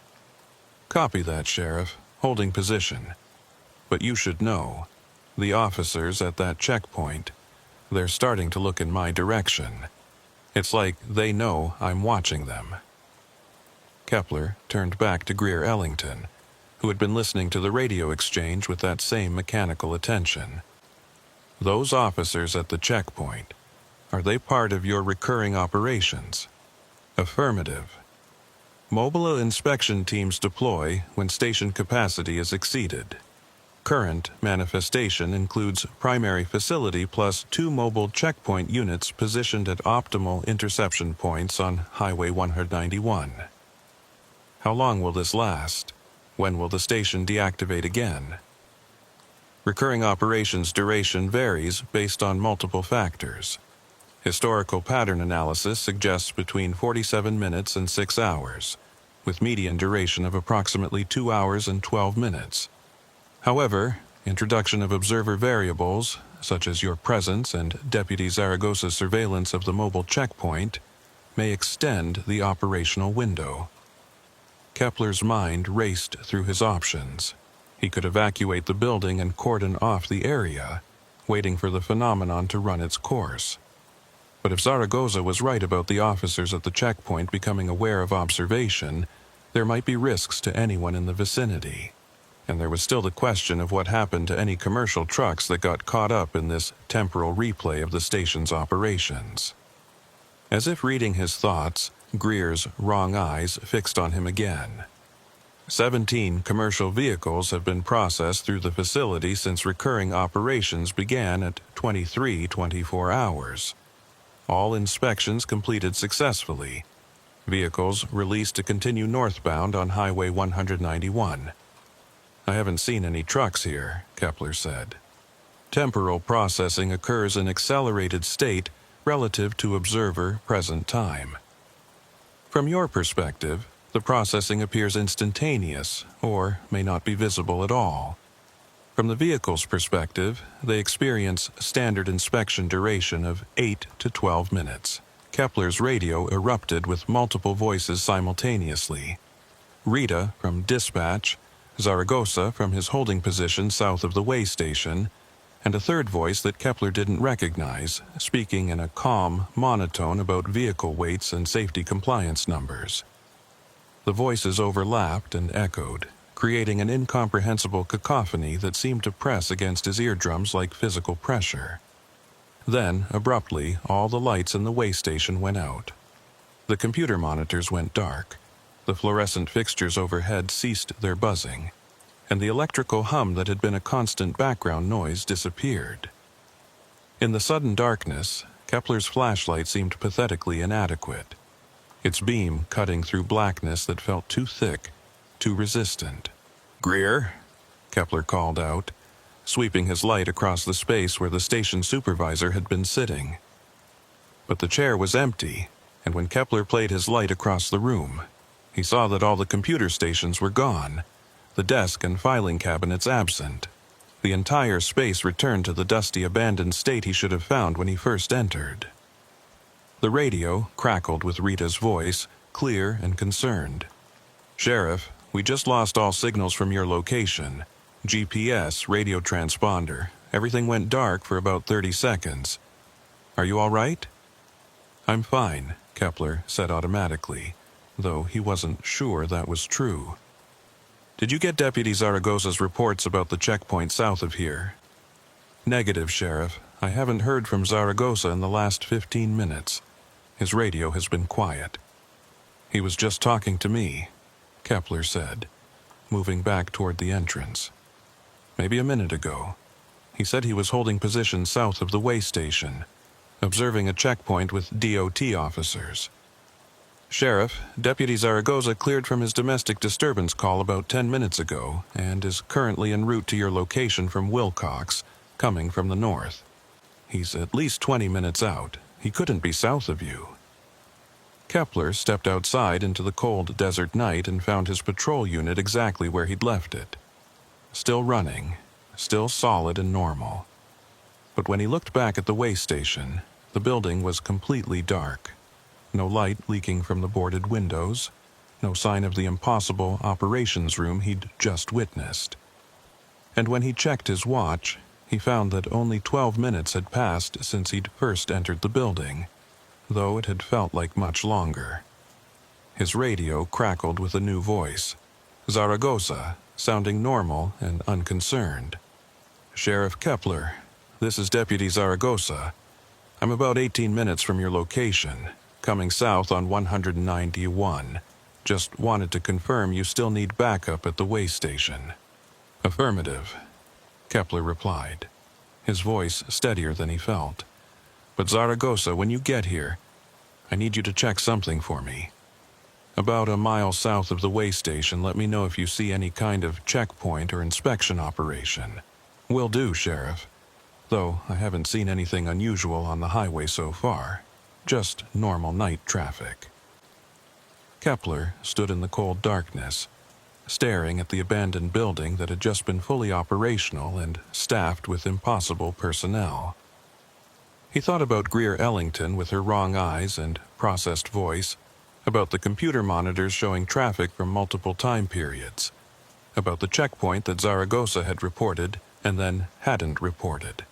"Copy that, Sheriff. Holding position. But you should know, the officers at that checkpoint, they're starting to look in my direction. It's like they know I'm watching them." Kepler turned back to Greer Ellington, who had been listening to the radio exchange with that same mechanical attention. "Those officers at the checkpoint, are they part of your recurring operations?" "Affirmative. Mobile inspection teams deploy when station capacity is exceeded. Current manifestation includes primary facility plus 2 mobile checkpoint units positioned at optimal interception points on Highway 191. How long will this last? When will the station deactivate again?" Recurring operations duration varies based on multiple factors. Historical pattern analysis suggests between 47 minutes and 6 hours, with median duration of approximately 2 hours and 12 minutes. However, introduction of observer variables, such as your presence and Deputy Zaragoza's surveillance of the mobile checkpoint, may extend the operational window. Kepler's mind raced through his options. He could evacuate the building and cordon off the area, waiting for the phenomenon to run its course. But if Zaragoza was right about the officers at the checkpoint becoming aware of observation, there might be risks to anyone in the vicinity. And there was still the question of what happened to any commercial trucks that got caught up in this temporal replay of the station's operations. As if reading his thoughts, Greer's wrong eyes fixed on him again. 17 commercial vehicles have been processed through the facility since recurring operations began at 23:24 hours. All inspections completed successfully. Vehicles released to continue northbound on Highway 191. "I haven't seen any trucks here," Kepler said. "Temporal processing occurs in accelerated state relative to observer present time. From your perspective, the processing appears instantaneous or may not be visible at all. From the vehicle's perspective, they experience standard inspection duration of 8 to 12 minutes. Kepler's radio erupted with multiple voices simultaneously. Rita from dispatch, Zaragoza from his holding position south of the way station, and a third voice that Kepler didn't recognize, speaking in a calm monotone about vehicle weights and safety compliance numbers. The voices overlapped and echoed, creating an incomprehensible cacophony that seemed to press against his eardrums like physical pressure. Then, abruptly, all the lights in the way station went out. The computer monitors went dark, the fluorescent fixtures overhead ceased their buzzing, and the electrical hum that had been a constant background noise disappeared. In the sudden darkness, Kepler's flashlight seemed pathetically inadequate, its beam cutting through blackness that felt too thick, too resistant. "Greer," Kepler called out, sweeping his light across the space where the station supervisor had been sitting. But the chair was empty, and when Kepler played his light across the room, he saw that all the computer stations were gone, the desk and filing cabinets absent. The entire space returned to the dusty, abandoned state he should have found when he first entered. The radio crackled with Rita's voice, clear and concerned. "Sheriff, we just lost all signals from your location. GPS, radio transponder, everything went dark for about 30 seconds. Are you all right?" "I'm fine," Kepler said automatically, though he wasn't sure that was true. "Did you get Deputy Zaragoza's reports about the checkpoint south of here?" "Negative, Sheriff. I haven't heard from Zaragoza in the last 15 minutes. His radio has been quiet." "He was just talking to me," Kepler said, moving back toward the entrance. "Maybe a minute ago. He said he was holding position south of the way station, observing a checkpoint with DOT officers." "Sheriff, Deputy Zaragoza cleared from his domestic disturbance call about 10 minutes ago and is currently en route to your location from Wilcox, coming from the north. He's at least 20 minutes out. He couldn't be south of you." Kepler stepped outside into the cold desert night and found his patrol unit exactly where he'd left it. Still running, still solid and normal. But when he looked back at the way station, the building was completely dark. No light leaking from the boarded windows, no sign of the impossible operations room he'd just witnessed. And when he checked his watch, he found that only 12 minutes had passed since he'd first entered the building, though it had felt like much longer. His radio crackled with a new voice, Zaragoza, sounding normal and unconcerned. "Sheriff Kepler, this is Deputy Zaragoza. I'm about 18 minutes from your location, coming south on 191. Just wanted to confirm you still need backup at the way station." "Affirmative," Kepler replied, his voice steadier than he felt. "But Zaragoza, when you get here, I need you to check something for me. About a mile south of the way station, let me know if you see any kind of checkpoint or inspection operation." "Will do, Sheriff. Though I haven't seen anything unusual on the highway so far. Just normal night traffic." Kepler stood in the cold darkness, staring at the abandoned building that had just been fully operational and staffed with impossible personnel. He thought about Greer Ellington with her wrong eyes and processed voice, about the computer monitors showing traffic from multiple time periods, about the checkpoint that Zaragoza had reported and then hadn't reported.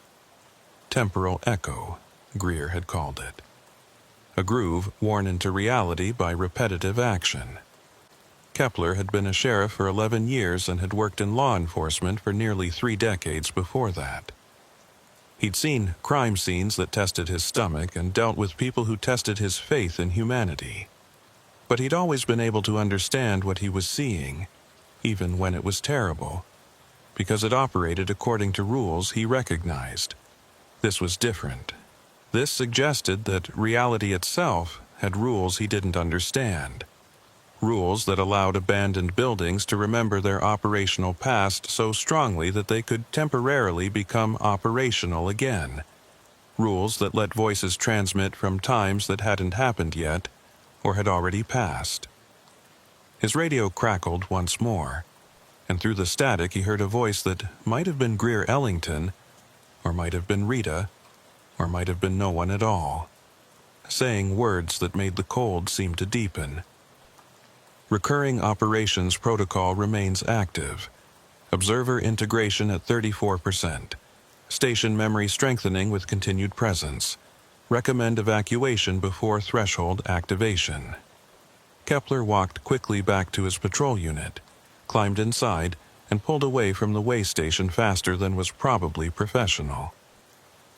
Temporal echo, Greer had called it. A groove worn into reality by repetitive action. Kepler had been a sheriff for 11 years and had worked in law enforcement for nearly 3 decades before that. He'd seen crime scenes that tested his stomach and dealt with people who tested his faith in humanity. But he'd always been able to understand what he was seeing, even when it was terrible, because it operated according to rules he recognized. This was different. This suggested that reality itself had rules he didn't understand. Rules that allowed abandoned buildings to remember their operational past so strongly that they could temporarily become operational again. Rules that let voices transmit from times that hadn't happened yet or had already passed. His radio crackled once more, and through the static he heard a voice that might have been Greer Ellington, or might have been Rita, or might have been no one at all, saying words that made the cold seem to deepen. Recurring operations protocol remains active. Observer integration at 34%. station memory strengthening with continued presence. Recommend evacuation before threshold activation. Kepler walked quickly back to his patrol unit, climbed inside, and pulled away from the way station faster than was probably professional.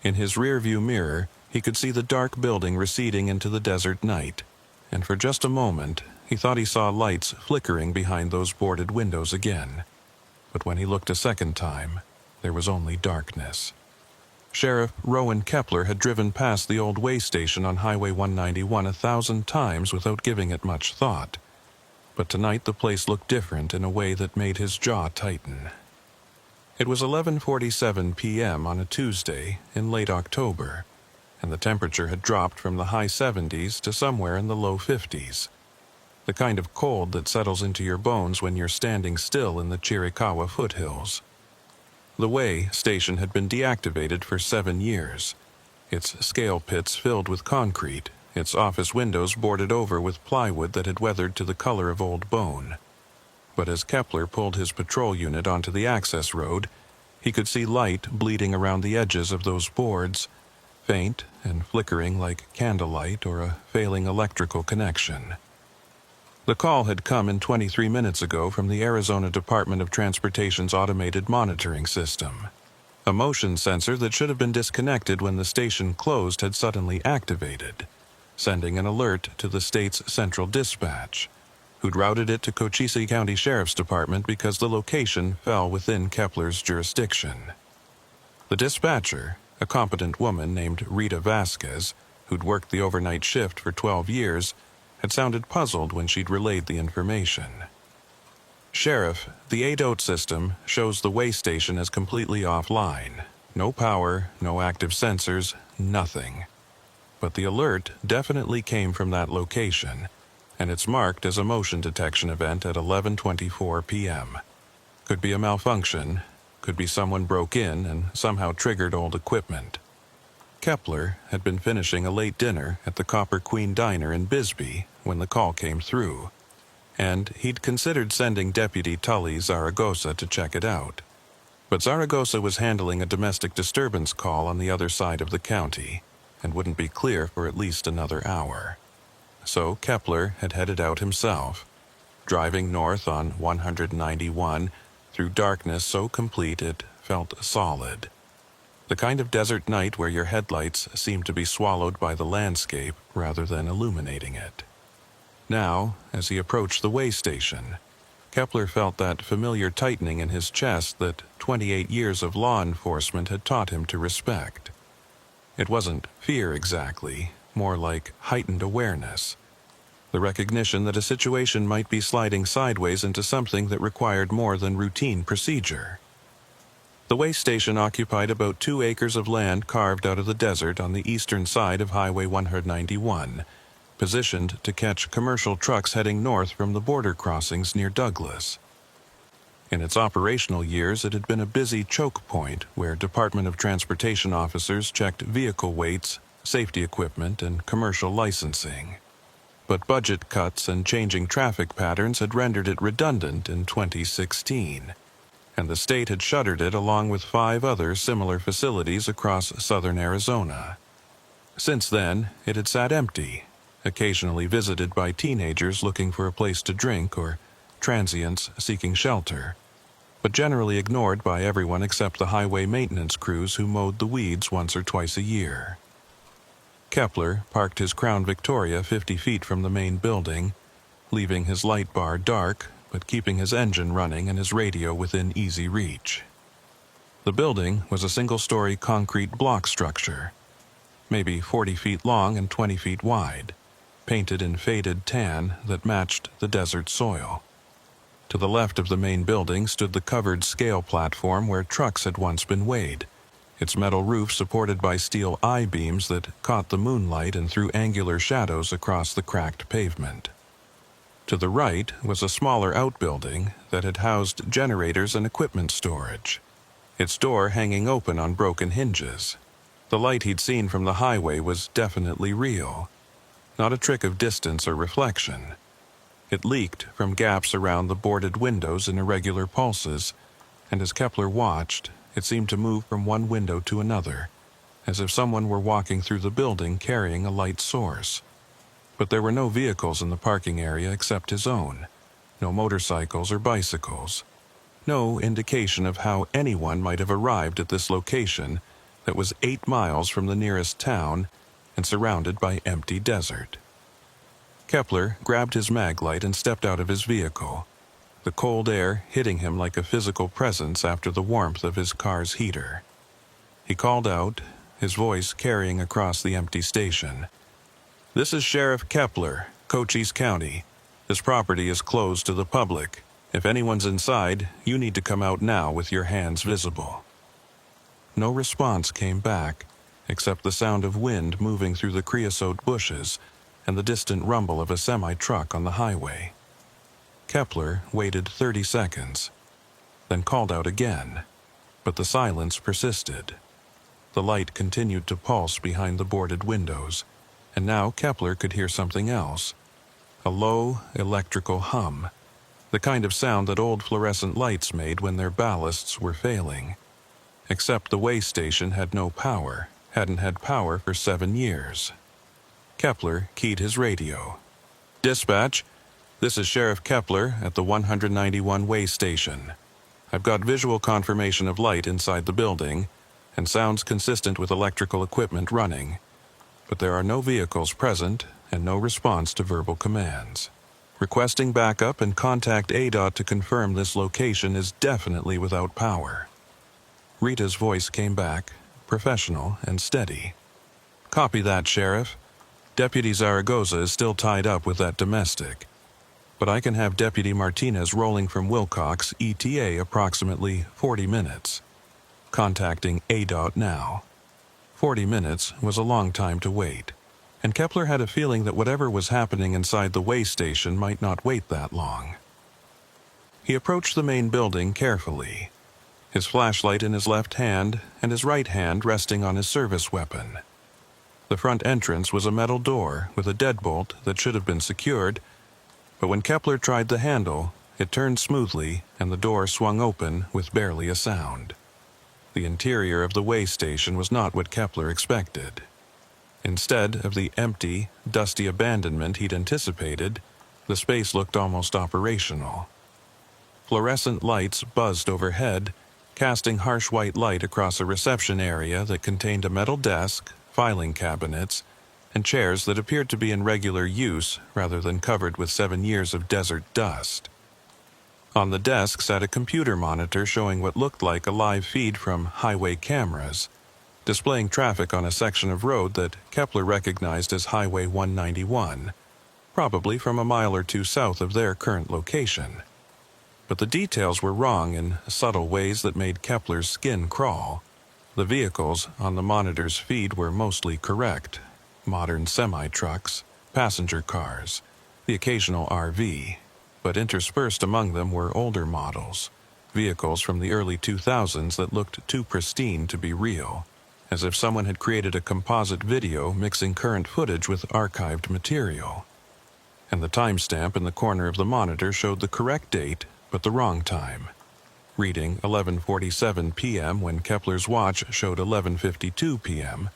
In his rearview mirror, he could see the dark building receding into the desert night, and for just a moment, he thought he saw lights flickering behind those boarded windows again. But when he looked a second time, there was only darkness. Sheriff Rowan Kepler had driven past the old way station on Highway 191 1,000 times without giving it much thought. But tonight the place looked different in a way that made his jaw tighten. It was 11:47 p.m. on a Tuesday in late October, and the temperature had dropped from the high 70s to somewhere in the low 50s. The kind of cold that settles into your bones when you're standing still in the Chiricahua foothills. The way station had been deactivated for 7 years, its scale pits filled with concrete, its office windows boarded over with plywood that had weathered to the color of old bone. But as Kepler pulled his patrol unit onto the access road, he could see light bleeding around the edges of those boards, faint and flickering like candlelight or a failing electrical connection. The call had come in 23 minutes ago from the Arizona Department of Transportation's automated monitoring system. A motion sensor that should have been disconnected when the station closed had suddenly activated, sending an alert to the state's central dispatch, who'd routed it to Cochise County Sheriff's Department because the location fell within Kepler's jurisdiction. The dispatcher, a competent woman named Rita Vasquez, who'd worked the overnight shift for 12 years, had sounded puzzled when she'd relayed the information. Sheriff, the ADOT system shows the way station as completely offline. No power, no active sensors, nothing. But the alert definitely came from that location, and it's marked as a motion detection event at 11:24 p.m. Could be a malfunction, could be someone broke in and somehow triggered old equipment. Kepler had been finishing a late dinner at the Copper Queen Diner in Bisbee when the call came through, and he'd considered sending Deputy Tully Zaragoza to check it out. But Zaragoza was handling a domestic disturbance call on the other side of the county, and wouldn't be clear for at least another hour. So Kepler had headed out himself, driving north on 191 through darkness so complete it felt solid. The kind of desert night where your headlights seem to be swallowed by the landscape rather than illuminating it. Now, as he approached the way station, Kepler felt that familiar tightening in his chest that 28 years of law enforcement had taught him to respect. It wasn't fear exactly, more like heightened awareness. The recognition that a situation might be sliding sideways into something that required more than routine procedure. The way station occupied about 2 acres of land carved out of the desert on the eastern side of Highway 191, positioned to catch commercial trucks heading north from the border crossings near Douglas. In its operational years, it had been a busy choke point where Department of Transportation officers checked vehicle weights, safety equipment, and commercial licensing. But budget cuts and changing traffic patterns had rendered it redundant in 2016. And the state had shuttered it along with 5 other similar facilities across southern Arizona. Since then, it had sat empty, occasionally visited by teenagers looking for a place to drink or transients seeking shelter, but generally ignored by everyone except the highway maintenance crews who mowed the weeds once or twice a year. Kepler parked his Crown Victoria 50 feet from the main building, leaving his light bar dark, but keeping his engine running and his radio within easy reach. The building was a single-story concrete block structure, maybe 40 feet long and 20 feet wide, painted in faded tan that matched the desert soil. To the left of the main building stood the covered scale platform where trucks had once been weighed, its metal roof supported by steel I-beams that caught the moonlight and threw angular shadows across the cracked pavement. To the right was a smaller outbuilding that had housed generators and equipment storage, its door hanging open on broken hinges. The light he'd seen from the highway was definitely real, not a trick of distance or reflection. It leaked from gaps around the boarded windows in irregular pulses, and as Kepler watched, It seemed to move from one window to another, as if someone were walking through the building carrying a light source. But there were no vehicles in the parking area except his own. No motorcycles or bicycles. No indication of how anyone might have arrived at this location that was 8 miles from the nearest town and surrounded by empty desert. Kepler grabbed his mag light and stepped out of his vehicle, the cold air hitting him like a physical presence after the warmth of his car's heater. He called out, his voice carrying across the empty station. "This is Sheriff Kepler, Cochise County. This property is closed to the public. If anyone's inside, you need to come out now with your hands visible." No response came back, except the sound of wind moving through the creosote bushes and the distant rumble of a semi-truck on the highway. Kepler waited 30 seconds, then called out again, but the silence persisted. The light continued to pulse behind the boarded windows, and now Kepler could hear something else. A low, electrical hum, the kind of sound that old fluorescent lights made when their ballasts were failing. Except the way station had no power, hadn't had power for 7 years. Kepler keyed his radio. "Dispatch, this is Sheriff Kepler at the 191 way station. I've got visual confirmation of light inside the building, and sounds consistent with electrical equipment running. But there are no vehicles present and no response to verbal commands. Requesting backup and contact ADOT to confirm this location is definitely without power." Rita's voice came back, professional and steady. "Copy that, Sheriff. Deputy Zaragoza is still tied up with that domestic. But I can have Deputy Martinez rolling from Wilcox, ETA, approximately 40 minutes. Contacting ADOT now." 40 minutes was a long time to wait, and Kepler had a feeling that whatever was happening inside the way station might not wait that long. He approached the main building carefully, his flashlight in his left hand and his right hand resting on his service weapon. The front entrance was a metal door with a deadbolt that should have been secured, but when Kepler tried the handle, it turned smoothly and the door swung open with barely a sound. The interior of the way station was not what Kepler expected. Instead of the empty, dusty abandonment he'd anticipated, the space looked almost operational. Fluorescent lights buzzed overhead, casting harsh white light across a reception area that contained a metal desk, filing cabinets, and chairs that appeared to be in regular use rather than covered with 7 years of desert dust. On the desk sat a computer monitor showing what looked like a live feed from highway cameras, displaying traffic on a section of road that Kepler recognized as Highway 191, probably from a mile or two south of their current location. But the details were wrong in subtle ways that made Kepler's skin crawl. The vehicles on the monitor's feed were mostly correct: modern semi-trucks, passenger cars, the occasional RV, but interspersed among them were older models, vehicles from the early 2000s that looked too pristine to be real, as if someone had created a composite video mixing current footage with archived material. And the timestamp in the corner of the monitor showed the correct date, but the wrong time, reading 11:47 p.m. when Kepler's watch showed 11:52 p.m.,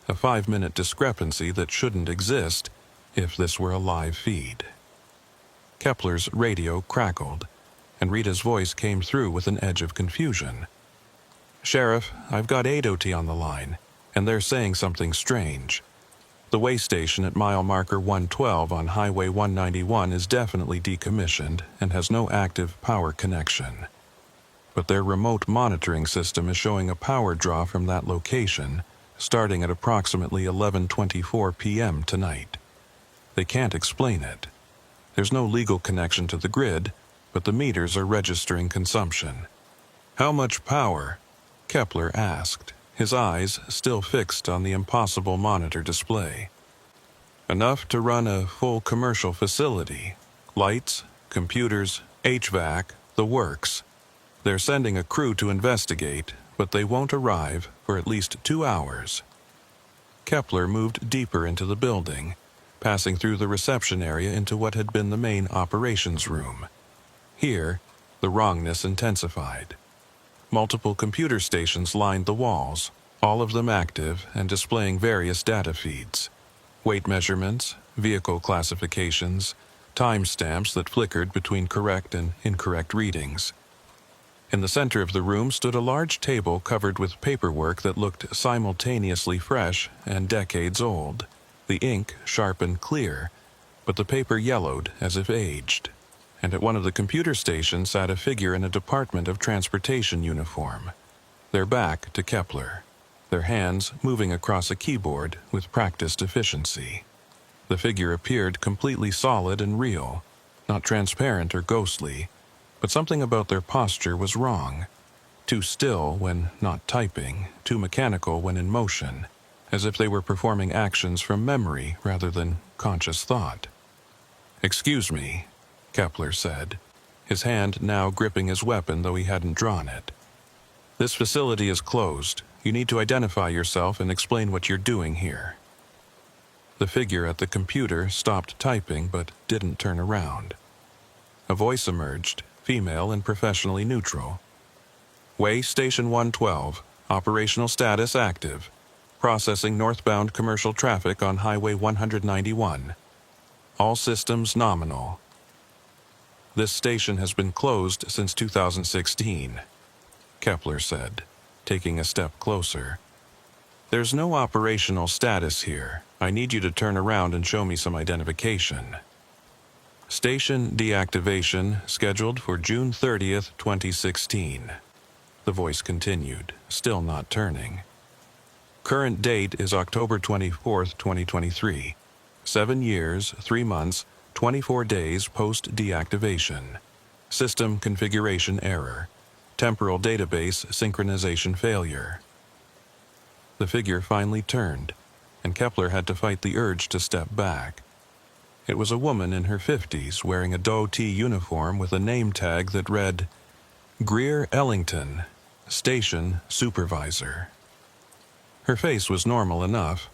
a 5-minute discrepancy that shouldn't exist if this were a live feed. Kepler's radio crackled, and Rita's voice came through with an edge of confusion. "Sheriff, I've got ADOT on the line, and they're saying something strange. The way station at mile marker 112 on Highway 191 is definitely decommissioned and has no active power connection. But their remote monitoring system is showing a power draw from that location, starting at approximately 11:24 p.m. tonight. They can't explain it. There's no legal connection to the grid, but the meters are registering consumption." "How much power?" Kepler asked, his eyes still fixed on the impossible monitor display. "Enough to run a full commercial facility. Lights, computers, HVAC, the works. They're sending a crew to investigate, but they won't arrive for at least 2 hours." Kepler moved deeper into the building, passing through the reception area into what had been the main operations room. Here, the wrongness intensified. Multiple computer stations lined the walls, all of them active and displaying various data feeds. Weight measurements, vehicle classifications, timestamps that flickered between correct and incorrect readings. In the center of the room stood a large table covered with paperwork that looked simultaneously fresh and decades old. The ink sharp and clear, but the paper yellowed as if aged. And at one of the computer stations sat a figure in a Department of Transportation uniform, their back to Kepler, their hands moving across a keyboard with practiced efficiency. The figure appeared completely solid and real, not transparent or ghostly, but something about their posture was wrong. Too still when not typing, too mechanical when in motion, as if they were performing actions from memory rather than conscious thought. "Excuse me," Kepler said, his hand now gripping his weapon though he hadn't drawn it. "This facility is closed. You need to identify yourself and explain what you're doing here." The figure at the computer stopped typing but didn't turn around. A voice emerged, female and professionally neutral. "Way Station 112, operational status active. Processing northbound commercial traffic on Highway 191. All systems nominal. This station has been closed since 2016, Kepler said, taking a step closer. "There's no operational status here. I need you to turn around and show me some identification." "Station deactivation scheduled for June 30th, 2016. The voice continued, still not turning. "Current date is October 24th, 2023. 7 years, 3 months, 24 days post-deactivation. System configuration error. Temporal database synchronization failure." The figure finally turned, and Kepler had to fight the urge to step back. It was a woman in her 50s wearing a dhoti uniform with a name tag that read, "Greer Ellington, Station Supervisor." Her face was normal enough,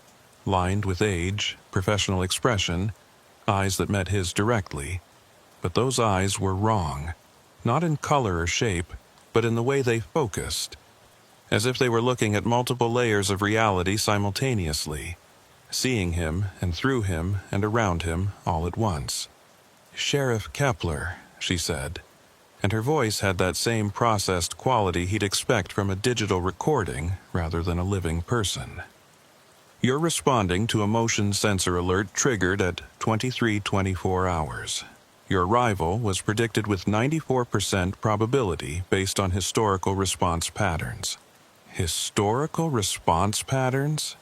lined with age, professional expression, eyes that met his directly, but those eyes were wrong, not in color or shape, but in the way they focused, as if they were looking at multiple layers of reality simultaneously, seeing him and through him and around him all at once. "Sheriff Kepler," she said, and her voice had that same processed quality he'd expect from a digital recording rather than a living person. "You're responding to a motion sensor alert triggered at 23:24 hours. Your arrival was predicted with 94% probability based on historical response patterns." Historical response patterns?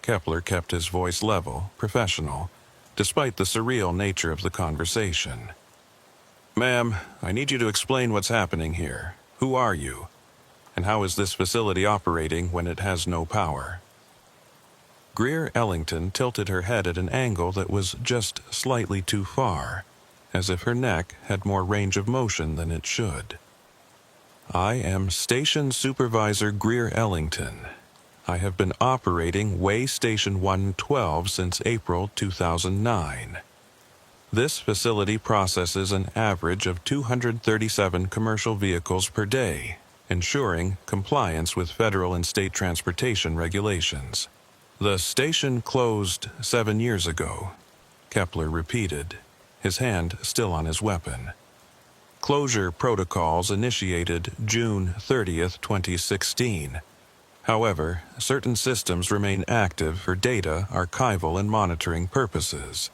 Kepler kept his voice level, professional, despite the surreal nature of the conversation. "Ma'am, I need you to explain what's happening here. Who are you? And how is this facility operating when it has no power?" Greer Ellington tilted her head at an angle that was just slightly too far, as if her neck had more range of motion than it should. "I am Station Supervisor Greer Ellington. I have been operating Way Station 112 since April 2009. This facility processes an average of 237 commercial vehicles per day, ensuring compliance with federal and state transportation regulations. The station closed 7 years ago," Kepler repeated, his hand still on his weapon. "Closure protocols initiated June 30th, 2016. However, certain systems remain active for data, archival, and monitoring purposes.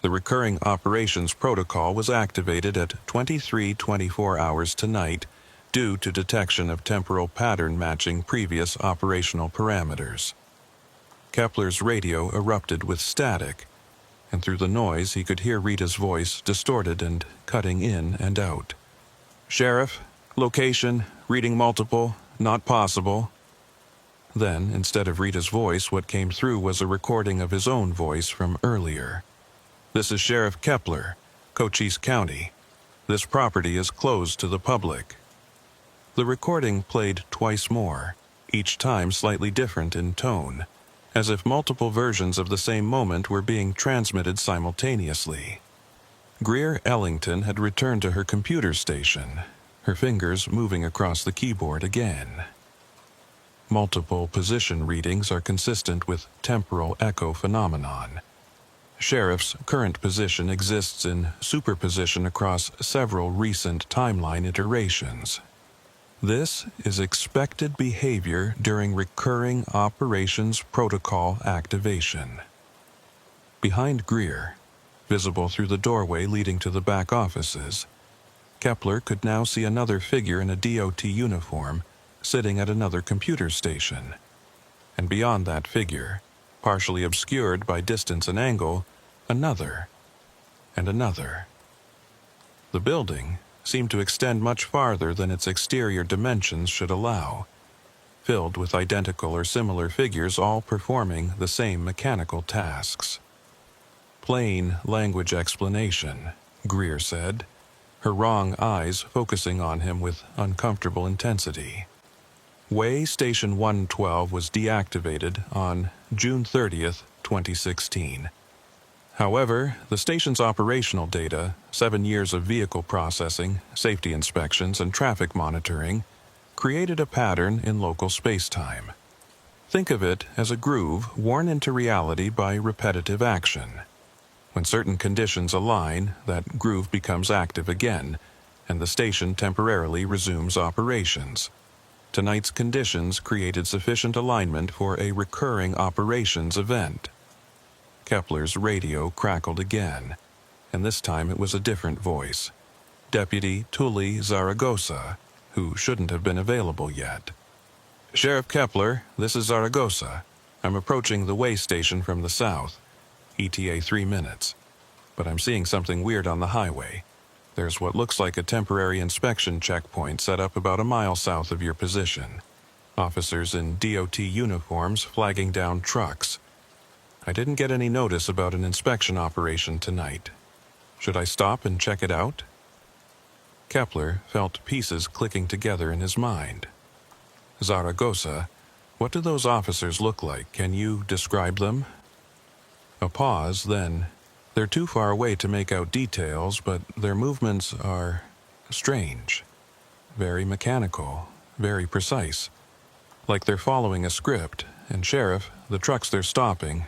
The recurring operations protocol was activated at 23:24 hours tonight due to detection of temporal pattern matching previous operational parameters." Kepler's radio erupted with static, and through the noise he could hear Rita's voice distorted and cutting in and out. "Sheriff, location, reading multiple, not possible." Then, instead of Rita's voice, what came through was a recording of his own voice from earlier. "This is Sheriff Kepler, Cochise County. This property is closed to the public." The recording played twice more, each time slightly different in tone, as if multiple versions of the same moment were being transmitted simultaneously. Greer Ellington had returned to her computer station, her fingers moving across the keyboard again. Multiple position readings are consistent with temporal echo phenomenon. Sheriff's current position exists in superposition across several recent timeline iterations. This is expected behavior during recurring operations protocol activation. Behind Greer, visible through the doorway leading to the back offices, Kepler could now see another figure in a DOT uniform sitting at another computer station. And beyond that figure, partially obscured by distance and angle, another, and another. The building seemed to extend much farther than its exterior dimensions should allow, filled with identical or similar figures all performing the same mechanical tasks. Plain language explanation, Greer said, her wrong eyes focusing on him with uncomfortable intensity. Way Station 112 was deactivated on June 30th, 2016. However, the station's operational data, 7 years of vehicle processing, safety inspections, and traffic monitoring, created a pattern in local space-time. Think of it as a groove worn into reality by repetitive action. When certain conditions align, that groove becomes active again, and the station temporarily resumes operations. Tonight's conditions created sufficient alignment for a recurring operations event. Kepler's radio crackled again, and this time it was a different voice. Deputy Tully Zaragoza, who shouldn't have been available yet. "Sheriff Kepler, this is Zaragoza. I'm approaching the way station from the south. ETA 3 minutes. But I'm seeing something weird on the highway. There's what looks like a temporary inspection checkpoint set up about a mile south of your position. Officers in DOT uniforms flagging down trucks. I didn't get any notice about an inspection operation tonight. Should I stop and check it out?" Kepler felt pieces clicking together in his mind. "Zaragoza, what do those officers look like? Can you describe them?" A pause, then, "They're too far away to make out details, but their movements are strange. Very mechanical, very precise. Like they're following a script, and Sheriff, the trucks they're stopping,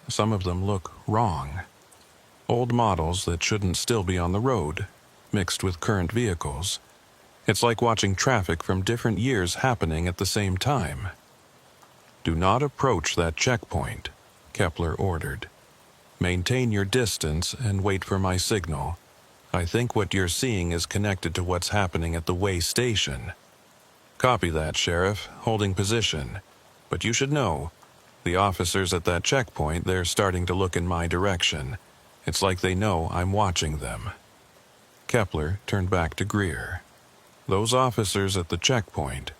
some of them look wrong. Old models that shouldn't still be on the road, mixed with current vehicles. It's like watching traffic from different years happening at the same time." "Do not approach that checkpoint," Kepler ordered. "Maintain your distance and wait for my signal. I think what you're seeing is connected to what's happening at the way station." "Copy that, Sheriff, holding position. But you should know, the officers at that checkpoint, they're starting to look in my direction. It's like they know I'm watching them." Kepler turned back to Greer. "Those officers at the checkpoint,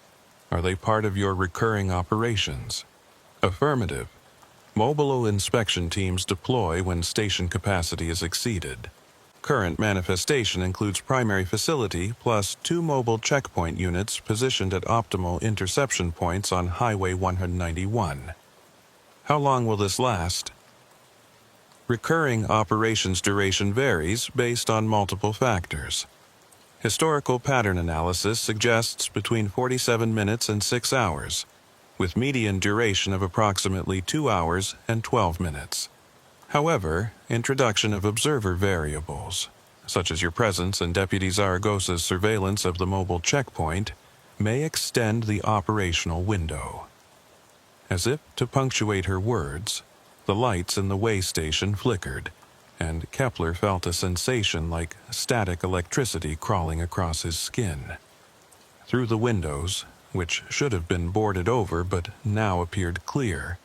are they part of your recurring operations?" "Affirmative. Mobile inspection teams deploy when station capacity is exceeded. Current manifestation includes primary facility plus 2 mobile checkpoint units positioned at optimal interception points on Highway 191. How long will this last?" Recurring operations duration varies based on multiple factors. Historical pattern analysis suggests between 47 minutes and 6 hours, with median duration of approximately 2 hours and 12 minutes. However, introduction of observer variables, such as your presence and Deputy Zaragoza's surveillance of the mobile checkpoint, may extend the operational window. As if to punctuate her words, the lights in the way station flickered, and Kepler felt a sensation like static electricity crawling across his skin. Through the windows, which should have been boarded over but now appeared clear,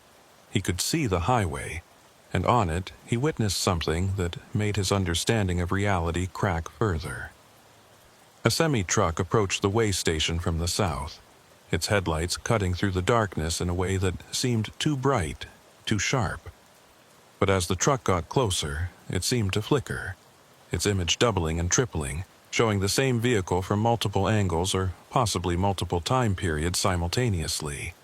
he could see the highway, and on it he witnessed something that made his understanding of reality crack further. A semi-truck approached the way station from the south, its headlights cutting through the darkness in a way that seemed too bright, too sharp. But as the truck got closer, it seemed to flicker, its image doubling and tripling, showing the same vehicle from multiple angles or possibly multiple time periods simultaneously.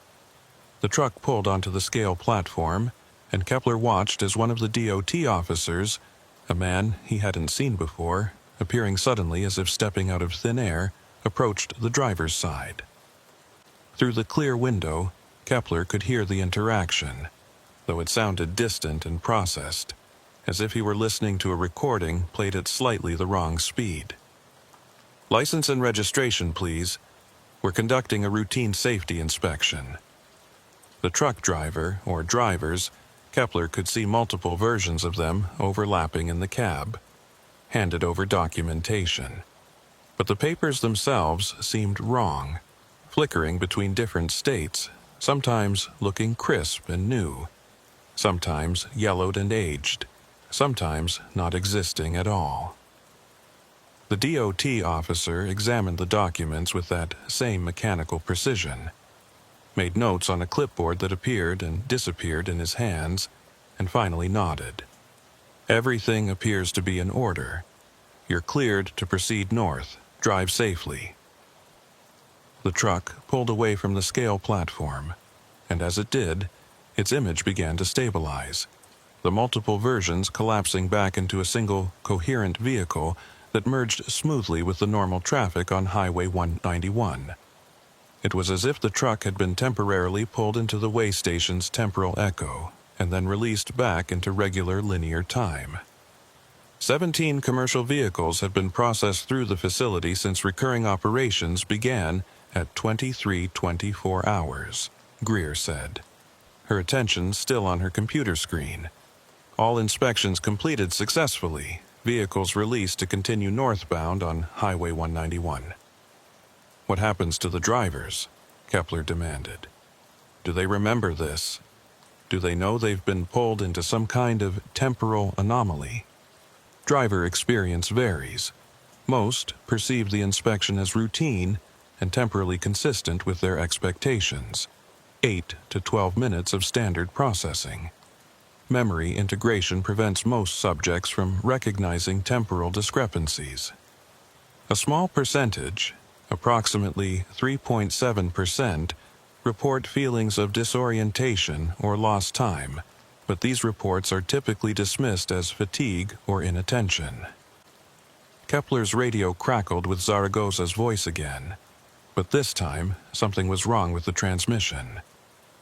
The truck pulled onto the scale platform, and Kepler watched as one of the DOT officers, a man he hadn't seen before, appearing suddenly as if stepping out of thin air, approached the driver's side. Through the clear window, Kepler could hear the interaction, though it sounded distant and processed, as if he were listening to a recording played at slightly the wrong speed. "License and registration, please. We're conducting a routine safety inspection." The truck driver, or drivers, Kepler could see multiple versions of them overlapping in the cab, handed over documentation. But the papers themselves seemed wrong, flickering between different states, sometimes looking crisp and new, sometimes yellowed and aged, sometimes not existing at all. The DOT officer examined the documents with that same mechanical precision, made notes on a clipboard that appeared and disappeared in his hands, and finally nodded. "Everything appears to be in order. You're cleared to proceed north. Drive safely." The truck pulled away from the scale platform, and as it did, its image began to stabilize, the multiple versions collapsing back into a single, coherent vehicle that merged smoothly with the normal traffic on Highway 191. It was as if the truck had been temporarily pulled into the way station's temporal echo and then released back into regular linear time. 17 commercial vehicles had been processed through the facility since recurring operations began at 23:24 hours, Greer said, her attention still on her computer screen. All inspections completed successfully, vehicles released to continue northbound on Highway 191. "What happens to the drivers?" Kepler demanded. "Do they remember this? Do they know they've been pulled into some kind of temporal anomaly?" Driver experience varies. Most perceive the inspection as routine and temporally consistent with their expectations. 8 to 12 minutes of standard processing. Memory integration prevents most subjects from recognizing temporal discrepancies. A small percentage, approximately 3.7%, report feelings of disorientation or lost time, but these reports are typically dismissed as fatigue or inattention. Kepler's radio crackled with Zaragoza's voice again, but this time something was wrong with the transmission.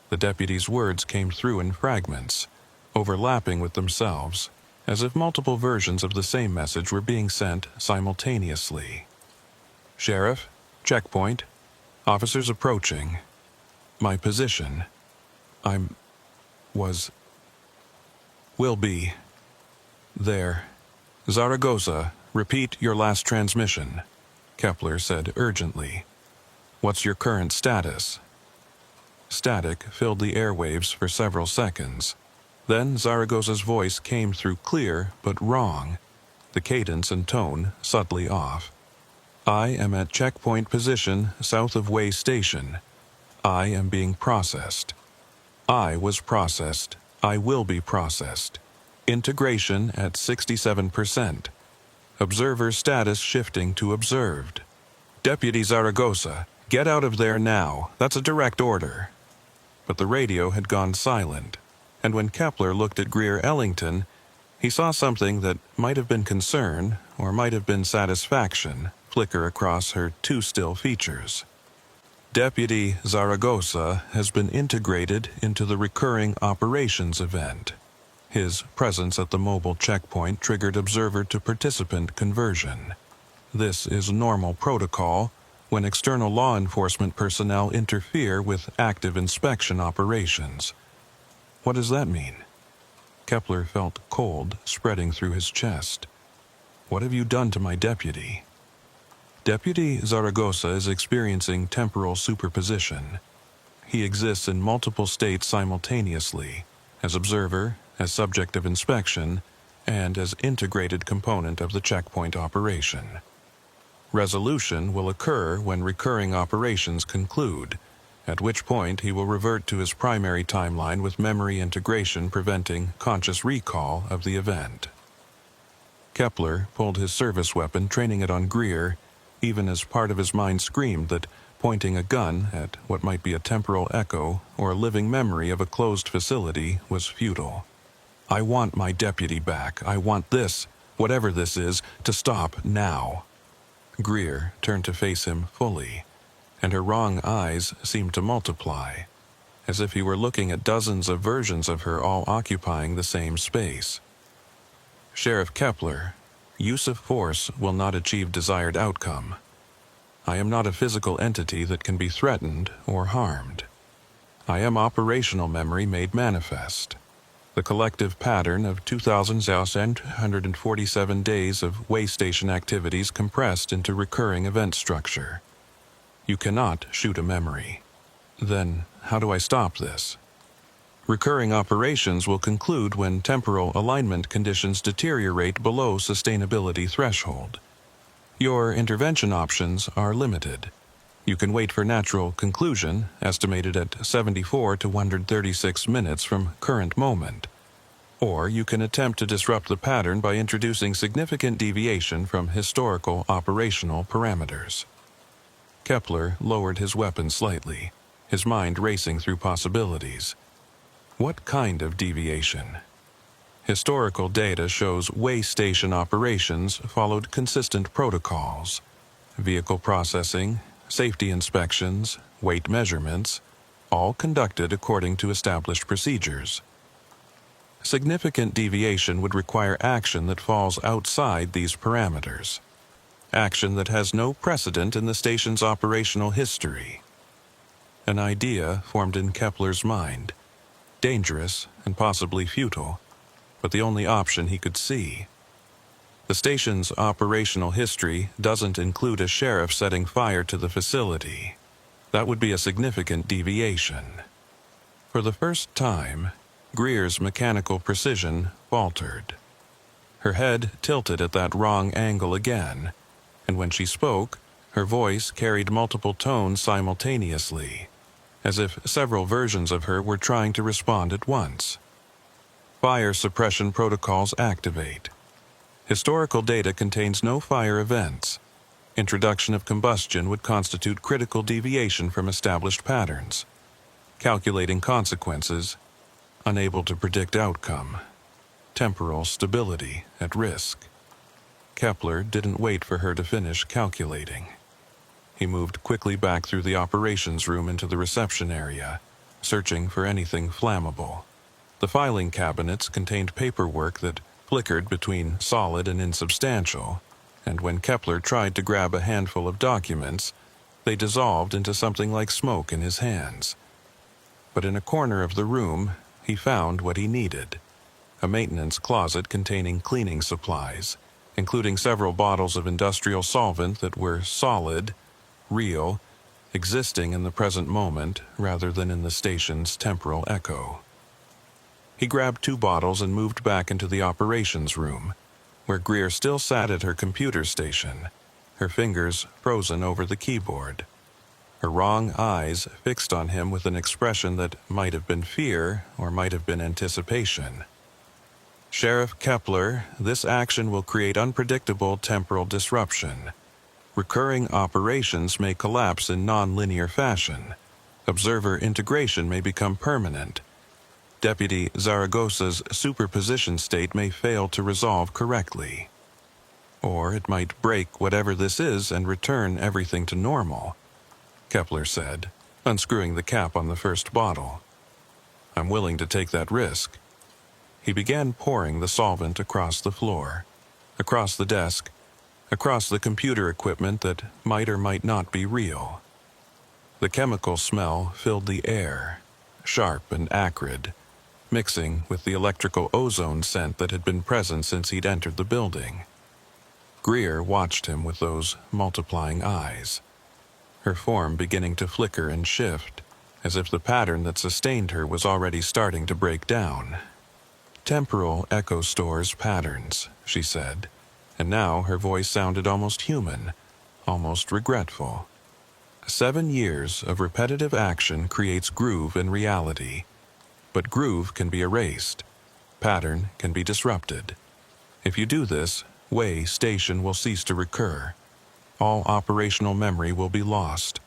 The deputy's words came through in fragments, overlapping with themselves, as if multiple versions of the same message were being sent simultaneously. "Sheriff, checkpoint, officers approaching. My position. Will be. There. Zaragoza, repeat your last transmission," Kepler said urgently. "What's your current status?" Static filled the airwaves for several seconds. Then Zaragoza's voice came through clear but wrong, the cadence and tone subtly off. "I am at checkpoint position south of Way Station. I am being processed. I was processed. I will be processed. Integration at 67%. Observer status shifting to observed. Deputy Zaragoza, get out of there now. That's a direct order." But the radio had gone silent, and when Kepler looked at Greer Ellington, he saw something that might have been concern or might have been satisfaction flicker across her too still features. "Deputy Zaragoza has been integrated into the recurring operations event." His presence at the mobile checkpoint triggered observer-to-participant conversion. This is normal protocol when external law enforcement personnel interfere with active inspection operations. What does that mean? Kepler felt cold spreading through his chest. "What have you done to my deputy?" Deputy Zaragoza is experiencing temporal superposition. He exists in multiple states simultaneously, as observer, as subject of inspection, and as integrated component of the checkpoint operation. Resolution will occur when recurring operations conclude, at which point he will revert to his primary timeline with memory integration preventing conscious recall of the event. Kepler pulled his service weapon, training it on Greer, even as part of his mind screamed that pointing a gun at what might be a temporal echo or a living memory of a closed facility was futile. "I want my deputy back. I want this, whatever this is, to stop now." Greer turned to face him fully, and her wrong eyes seemed to multiply, as if he were looking at dozens of versions of her all occupying the same space. Sheriff Kepler, use of force will not achieve desired outcome. I am not a physical entity that can be threatened or harmed. I am operational memory made manifest, the collective pattern of 2,147 days of way station activities compressed into recurring event structure. You cannot shoot a memory. Then, how do I stop this? Recurring operations will conclude when temporal alignment conditions deteriorate below sustainability threshold. Your intervention options are limited. You can wait for natural conclusion, estimated at 74 to 136 minutes from current moment. Or you can attempt to disrupt the pattern by introducing significant deviation from historical operational parameters. Kepler lowered his weapon slightly, his mind racing through possibilities. What kind of deviation? Historical data shows way station operations followed consistent protocols. Vehicle processing, safety inspections, weight measurements, all conducted according to established procedures. Significant deviation would require action that falls outside these parameters. Action that has no precedent in the station's operational history. An idea formed in Kepler's mind, dangerous and possibly futile, but the only option he could see. The station's operational history doesn't include a sheriff setting fire to the facility. That would be a significant deviation. For the first time, Greer's mechanical precision faltered. Her head tilted at that wrong angle again, and when she spoke, her voice carried multiple tones simultaneously, as if several versions of her were trying to respond at once. Fire suppression protocols activate. Historical data contains no fire events. Introduction of combustion would constitute critical deviation from established patterns. Calculating consequences, unable to predict outcome. Temporal stability at risk. Kepler didn't wait for her to finish calculating. He moved quickly back through the operations room into the reception area, searching for anything flammable. The filing cabinets contained paperwork that flickered between solid and insubstantial, and when Kepler tried to grab a handful of documents, they dissolved into something like smoke in his hands. But in a corner of the room, he found what he needed: a maintenance closet containing cleaning supplies, including several bottles of industrial solvent that were solid, real, existing in the present moment rather than in the station's temporal echo. He grabbed 2 bottles and moved back into the operations room, where Greer still sat at her computer station, her fingers frozen over the keyboard. Her wrong eyes fixed on him with an expression that might have been fear or might have been anticipation. Sheriff Kepler, this action will create unpredictable temporal disruption. Recurring operations may collapse in non-linear fashion. Observer integration may become permanent. Deputy Zaragossa's superposition state may fail to resolve correctly. Or it might break whatever this is and return everything to normal, Kepler said, unscrewing the cap on the first bottle. I'm willing to take that risk. He began pouring the solvent across the floor, across the desk, across the computer equipment that might or might not be real. The chemical smell filled the air, sharp and acrid, mixing with the electrical ozone scent that had been present since he'd entered the building. Greer watched him with those multiplying eyes, her form beginning to flicker and shift, as if the pattern that sustained her was already starting to break down. Temporal echo stores patterns, she said, and now her voice sounded almost human, almost regretful. 7 years of repetitive action creates groove in reality, but groove can be erased. Pattern can be disrupted. If you do this, way station will cease to recur. All operational memory will be lost.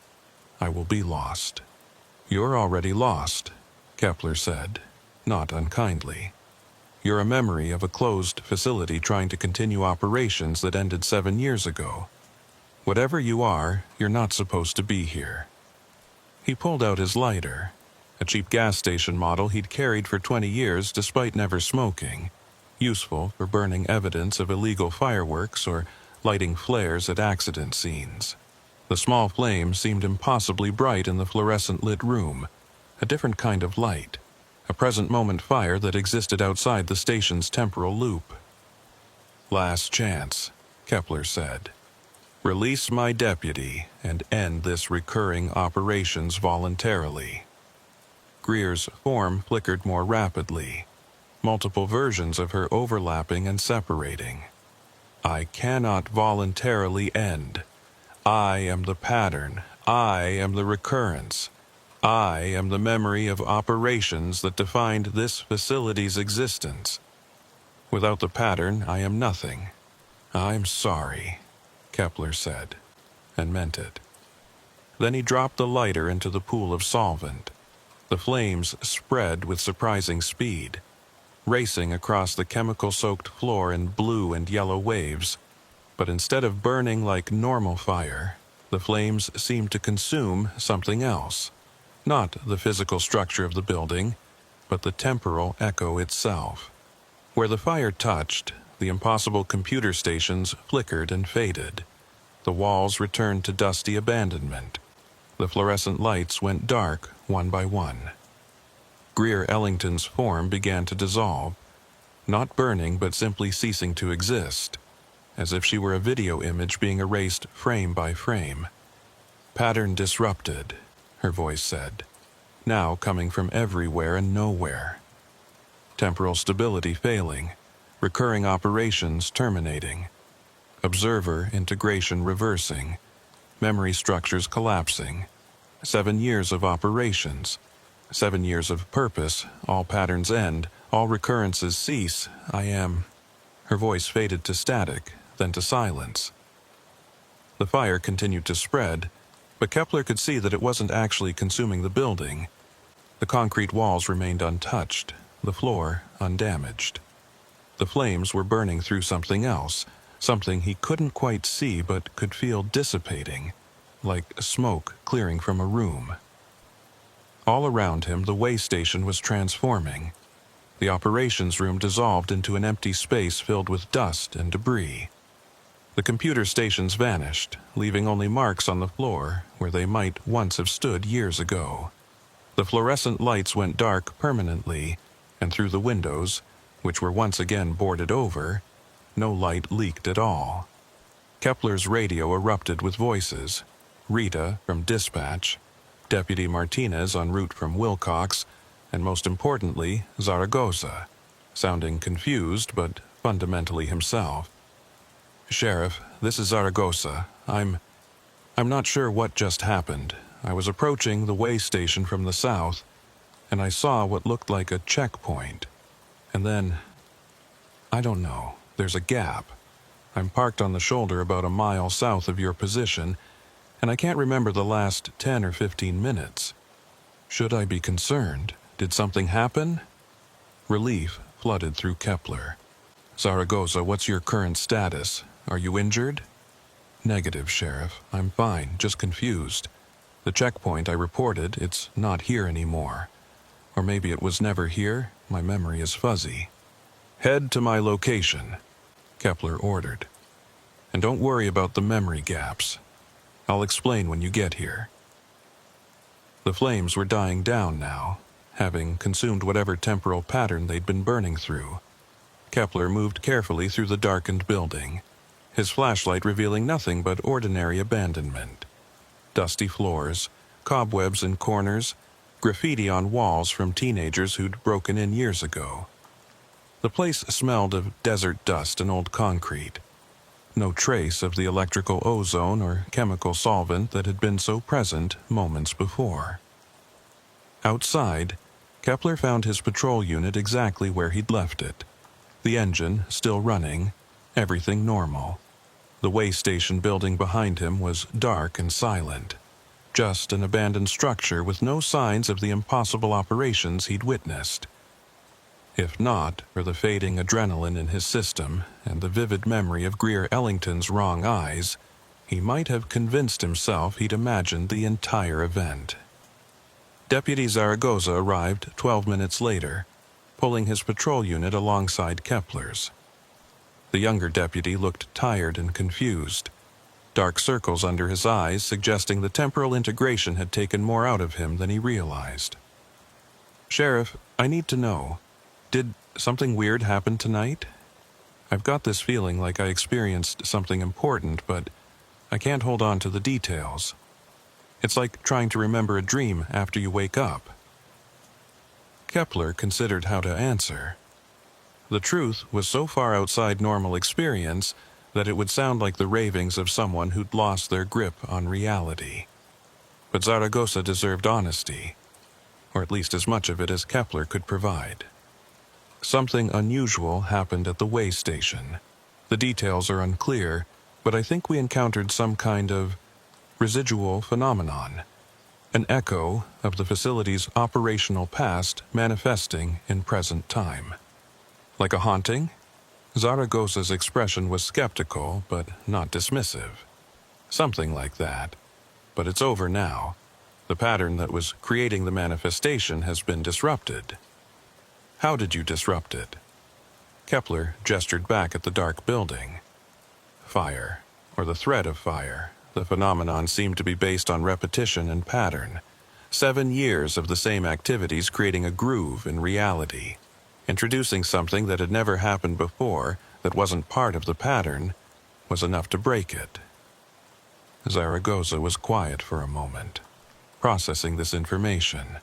I will be lost. You're already lost, Kepler said, not unkindly. You're a memory of a closed facility trying to continue operations that ended 7 years ago. Whatever you are, you're not supposed to be here. He pulled out his lighter, a cheap gas station model he'd carried for 20 years despite never smoking, useful for burning evidence of illegal fireworks or lighting flares at accident scenes. The small flame seemed impossibly bright in the fluorescent-lit room, a different kind of light, a present-moment fire that existed outside the station's temporal loop. "Last chance," Kepler said. "Release my deputy and end this recurring operations voluntarily." Greer's form flickered more rapidly, multiple versions of her overlapping and separating. "I cannot voluntarily end. I am the pattern. I am the recurrence. I am the memory of operations that defined this facility's existence. Without the pattern, I am nothing. I'm sorry," Kepler said, and meant it. Then he dropped the lighter into the pool of solvent. The flames spread with surprising speed, racing across the chemical-soaked floor in blue and yellow waves, but instead of burning like normal fire, the flames seemed to consume something else. Not the physical structure of the building, but the temporal echo itself. Where the fire touched, the impossible computer stations flickered and faded. The walls returned to dusty abandonment. The fluorescent lights went dark one by one. Greer Ellington's form began to dissolve, not burning but simply ceasing to exist, as if she were a video image being erased frame by frame. "Pattern disrupted," her voice said, now coming from everywhere and nowhere. Temporal stability failing, recurring operations terminating, observer integration reversing, memory structures collapsing. 7 years of operations, 7 years of purpose, all patterns end, all recurrences cease. I am... Her voice faded to static, then to silence. The fire continued to spread, but Kepler could see that it wasn't actually consuming the building. The concrete walls remained untouched, the floor undamaged. The flames were burning through something else, something he couldn't quite see but could feel dissipating, like smoke clearing from a room. All around him, the way station was transforming. The operations room dissolved into an empty space filled with dust and debris. The computer stations vanished, leaving only marks on the floor where they might once have stood years ago. The fluorescent lights went dark permanently, and through the windows, which were once again boarded over, no light leaked at all. Kepler's radio erupted with voices. Rita from dispatch, Deputy Martinez en route from Wilcox, and most importantly, Zaragoza, sounding confused but fundamentally himself. "Sheriff, this is Zaragoza. I'm not sure what just happened. I was approaching the way station from the south, and I saw what looked like a checkpoint. And then, I don't know, there's a gap. I'm parked on the shoulder about a mile south of your position, and I can't remember the last 10 or 15 minutes. Should I be concerned? Did something happen?" Relief flooded through Kepler. "Zaragoza, what's your current status? Are you injured?" "Negative, Sheriff. I'm fine, just confused. The checkpoint I reported, it's not here anymore. Or maybe it was never here. My memory is fuzzy." "Head to my location," Kepler ordered. "And don't worry about the memory gaps. I'll explain when you get here." The flames were dying down now, having consumed whatever temporal pattern they'd been burning through. Kepler moved carefully through the darkened building, his flashlight revealing nothing but ordinary abandonment. Dusty floors, cobwebs in corners, graffiti on walls from teenagers who'd broken in years ago. The place smelled of desert dust and old concrete. No trace of the electrical ozone or chemical solvent that had been so present moments before. Outside, Kepler found his patrol unit exactly where he'd left it. The engine still running, everything normal. The way station building behind him was dark and silent, just an abandoned structure with no signs of the impossible operations he'd witnessed. If not for the fading adrenaline in his system and the vivid memory of Greer Ellington's wrong eyes, he might have convinced himself he'd imagined the entire event. Deputy Zaragoza arrived 12 minutes later, pulling his patrol unit alongside Kepler's. The younger deputy looked tired and confused, dark circles under his eyes suggesting the temporal integration had taken more out of him than he realized. "Sheriff, I need to know, did something weird happen tonight? I've got this feeling like I experienced something important, but I can't hold on to the details. It's like trying to remember a dream after you wake up." Kepler considered how to answer. The truth was so far outside normal experience that it would sound like the ravings of someone who'd lost their grip on reality. But Zaragoza deserved honesty, or at least as much of it as Kepler could provide. "Something unusual happened at the way station. The details are unclear, but I think we encountered some kind of residual phenomenon, an echo of the facility's operational past manifesting in present time." "Like a haunting?" Zaragoza's expression was skeptical, but not dismissive. "Something like that. But it's over now. The pattern that was creating the manifestation has been disrupted." "How did you disrupt it?" Kepler gestured back at the dark building. "Fire, or the threat of fire. The phenomenon seemed to be based on repetition and pattern. 7 years of the same activities creating a groove in reality. Introducing something that had never happened before, that wasn't part of the pattern, was enough to break it." Zaragoza was quiet for a moment, processing this information.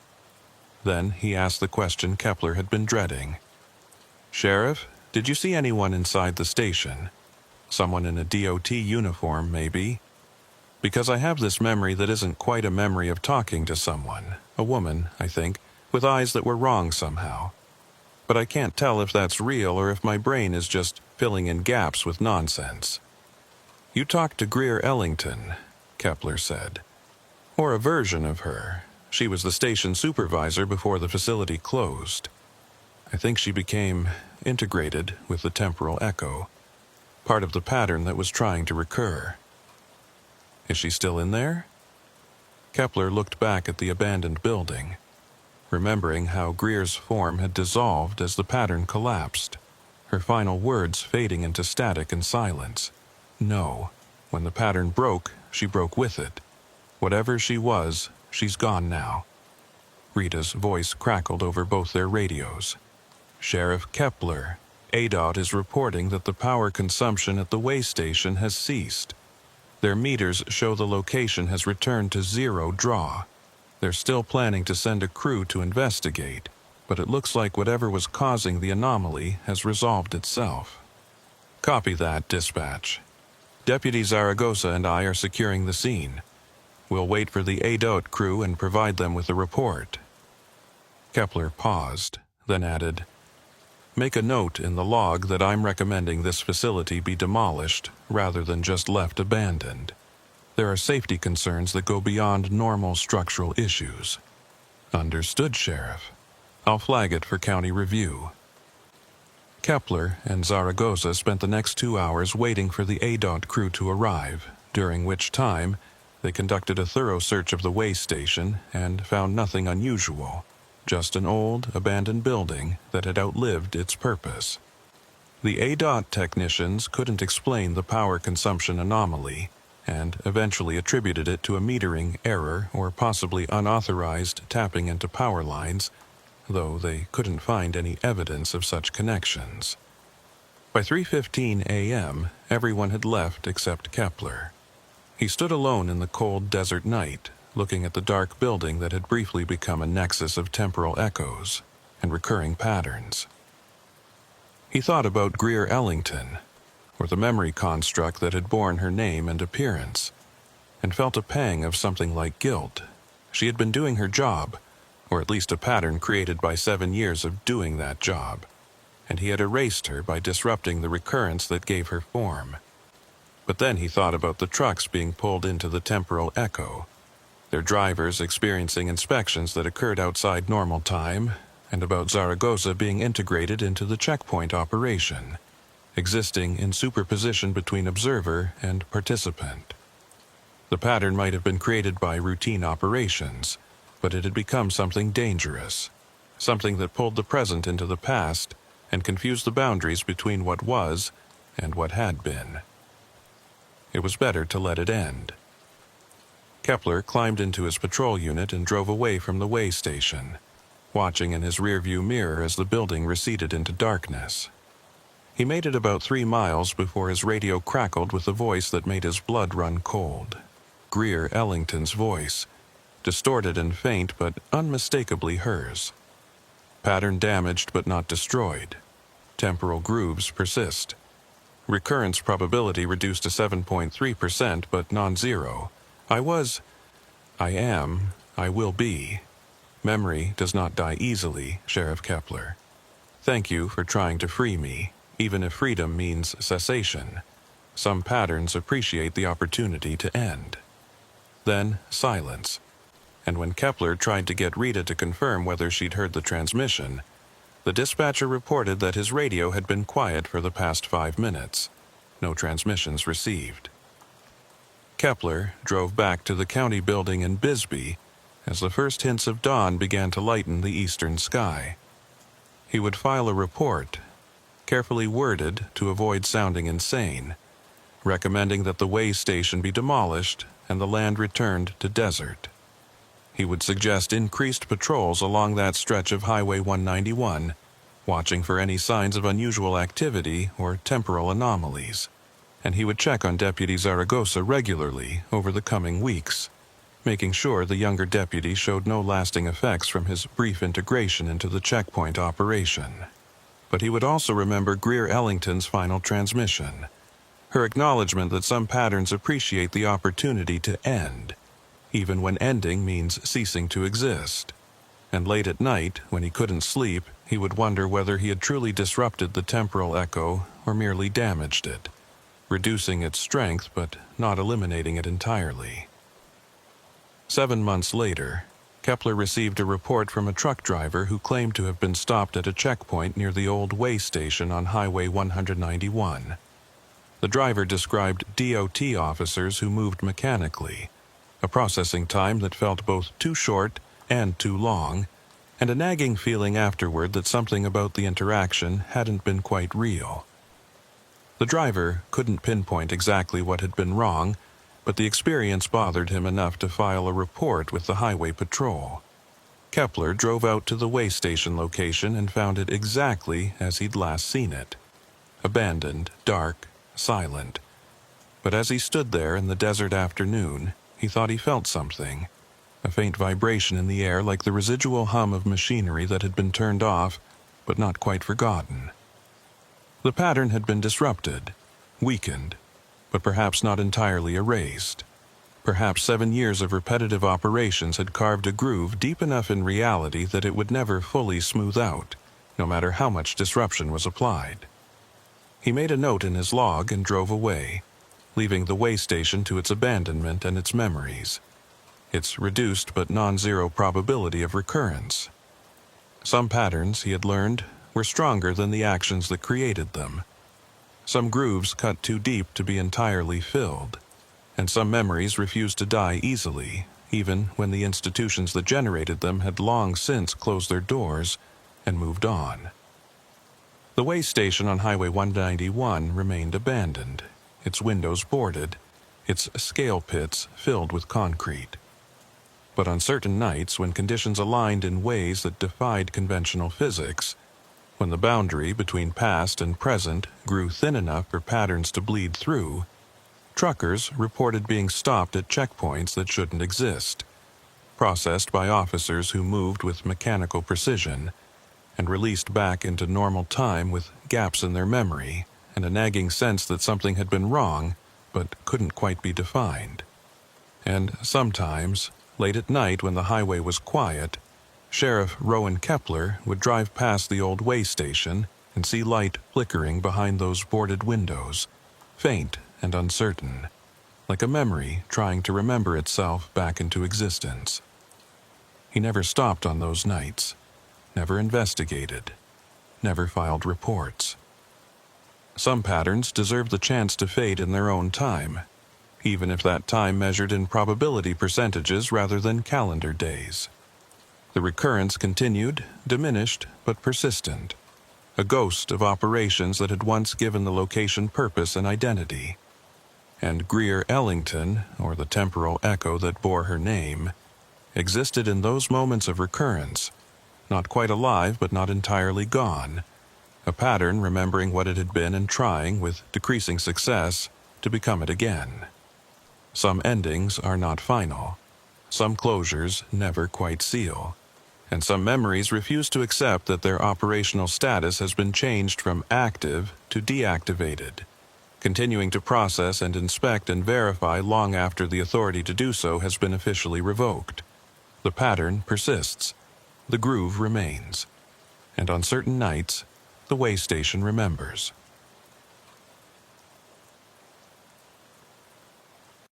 Then he asked the question Kepler had been dreading. "Sheriff, did you see anyone inside the station? Someone in a DOT uniform, maybe? Because I have this memory that isn't quite a memory of talking to someone, a woman, I think, with eyes that were wrong somehow. But I can't tell if that's real or if my brain is just filling in gaps with nonsense." "You talked to Greer Ellington," Kepler said. "Or a version of her. She was the station supervisor before the facility closed. I think she became integrated with the temporal echo, part of the pattern that was trying to recur." "Is she still in there?" Kepler looked back at the abandoned building, remembering how Greer's form had dissolved as the pattern collapsed, her final words fading into static and silence. "No. When the pattern broke, she broke with it. Whatever she was, she's gone now." Rita's voice crackled over both their radios. "Sheriff Kepler, ADOT is reporting that the power consumption at the way station has ceased. Their meters show the location has returned to 0 draw. They're still planning to send a crew to investigate, but it looks like whatever was causing the anomaly has resolved itself." "Copy that, dispatch. Deputy Zaragoza and I are securing the scene. We'll wait for the ADOT crew and provide them with a report." Kepler paused, then added, "Make a note in the log that I'm recommending this facility be demolished rather than just left abandoned. There are safety concerns that go beyond normal structural issues." "Understood, Sheriff. I'll flag it for county review." Kepler and Zaragoza spent the next 2 hours waiting for the ADOT crew to arrive, during which time they conducted a thorough search of the way station and found nothing unusual. Just an old, abandoned building that had outlived its purpose. The ADOT technicians couldn't explain the power consumption anomaly, and eventually attributed it to a metering error or possibly unauthorized tapping into power lines, though they couldn't find any evidence of such connections. By 3:15 a.m., everyone had left except Kepler. He stood alone in the cold desert night, looking at the dark building that had briefly become a nexus of temporal echoes and recurring patterns. He thought about Greer Ellington, or the memory construct that had borne her name and appearance, and felt a pang of something like guilt. She had been doing her job, or at least a pattern created by 7 years of doing that job, and he had erased her by disrupting the recurrence that gave her form. But then he thought about the trucks being pulled into the temporal echo, their drivers experiencing inspections that occurred outside normal time, and about Zaragoza being integrated into the checkpoint operation, existing in superposition between observer and participant. The pattern might have been created by routine operations, but it had become something dangerous, something that pulled the present into the past and confused the boundaries between what was and what had been. It was better to let it end. Kepler climbed into his patrol unit and drove away from the way station, watching in his rearview mirror as the building receded into darkness. He made it about 3 miles before his radio crackled with a voice that made his blood run cold. Greer Ellington's voice, distorted and faint but unmistakably hers. Pattern damaged but not destroyed. Temporal grooves persist. Recurrence probability reduced to 7.3% but non-zero. I am, I will be. Memory does not die easily, Sheriff Kepler. Thank you for trying to free me, even if freedom means cessation. Some patterns appreciate the opportunity to end. Then silence. And when Kepler tried to get Rita to confirm whether she'd heard the transmission, the dispatcher reported that his radio had been quiet for the past 5 minutes. No transmissions received. Kepler drove back to the county building in Bisbee as the first hints of dawn began to lighten the eastern sky. He would file a report, carefully worded to avoid sounding insane, recommending that the way station be demolished and the land returned to desert. He would suggest increased patrols along that stretch of Highway 191, watching for any signs of unusual activity or temporal anomalies, and he would check on Deputy Zaragoza regularly over the coming weeks, making sure the younger deputy showed no lasting effects from his brief integration into the checkpoint operation. But he would also remember Greer Ellington's final transmission, her acknowledgement that some patterns appreciate the opportunity to end, even when ending means ceasing to exist. And late at night, when he couldn't sleep, he would wonder whether he had truly disrupted the temporal echo or merely damaged it, reducing its strength but not eliminating it entirely. 7 months later, Kepler received a report from a truck driver who claimed to have been stopped at a checkpoint near the old way station on Highway 191. The driver described DOT officers who moved mechanically, a processing time that felt both too short and too long, and a nagging feeling afterward that something about the interaction hadn't been quite real. The driver couldn't pinpoint exactly what had been wrong, but the experience bothered him enough to file a report with the highway patrol. Kepler drove out to the way station location and found it exactly as he'd last seen it. Abandoned, dark, silent. But as he stood there in the desert afternoon, he thought he felt something. A faint vibration in the air like the residual hum of machinery that had been turned off, but not quite forgotten. The pattern had been disrupted, weakened, but perhaps not entirely erased. Perhaps 7 years of repetitive operations had carved a groove deep enough in reality that it would never fully smooth out, no matter how much disruption was applied. He made a note in his log and drove away, leaving the way station to its abandonment and its memories, its reduced but non-zero probability of recurrence. Some patterns, he had learned, were stronger than the actions that created them. Some grooves cut too deep to be entirely filled, and some memories refused to die easily, even when the institutions that generated them had long since closed their doors and moved on. The way station on Highway 191 remained abandoned, its windows boarded, its scale pits filled with concrete. But on certain nights, when conditions aligned in ways that defied conventional physics, when the boundary between past and present grew thin enough for patterns to bleed through, truckers reported being stopped at checkpoints that shouldn't exist, processed by officers who moved with mechanical precision, and released back into normal time with gaps in their memory and a nagging sense that something had been wrong but couldn't quite be defined. And sometimes, late at night when the highway was quiet, Sheriff Rowan Kepler would drive past the old way station and see light flickering behind those boarded windows, faint and uncertain, like a memory trying to remember itself back into existence. He never stopped on those nights, never investigated, never filed reports. Some patterns deserve the chance to fade in their own time. even if that time measured in probability percentages rather than calendar days. The recurrence continued, diminished but persistent, a ghost of operations that had once given the location purpose and identity. And Greer Ellington, or the temporal echo that bore her name, existed in those moments of recurrence, not quite alive but not entirely gone, a pattern remembering what it had been and trying, with decreasing success, to become it again. Some endings are not final. Some closures never quite seal. And some memories refuse to accept that their operational status has been changed from active to deactivated, continuing to process and inspect and verify long after the authority to do so has been officially revoked. The pattern persists. The groove remains. And on certain nights, the way station remembers.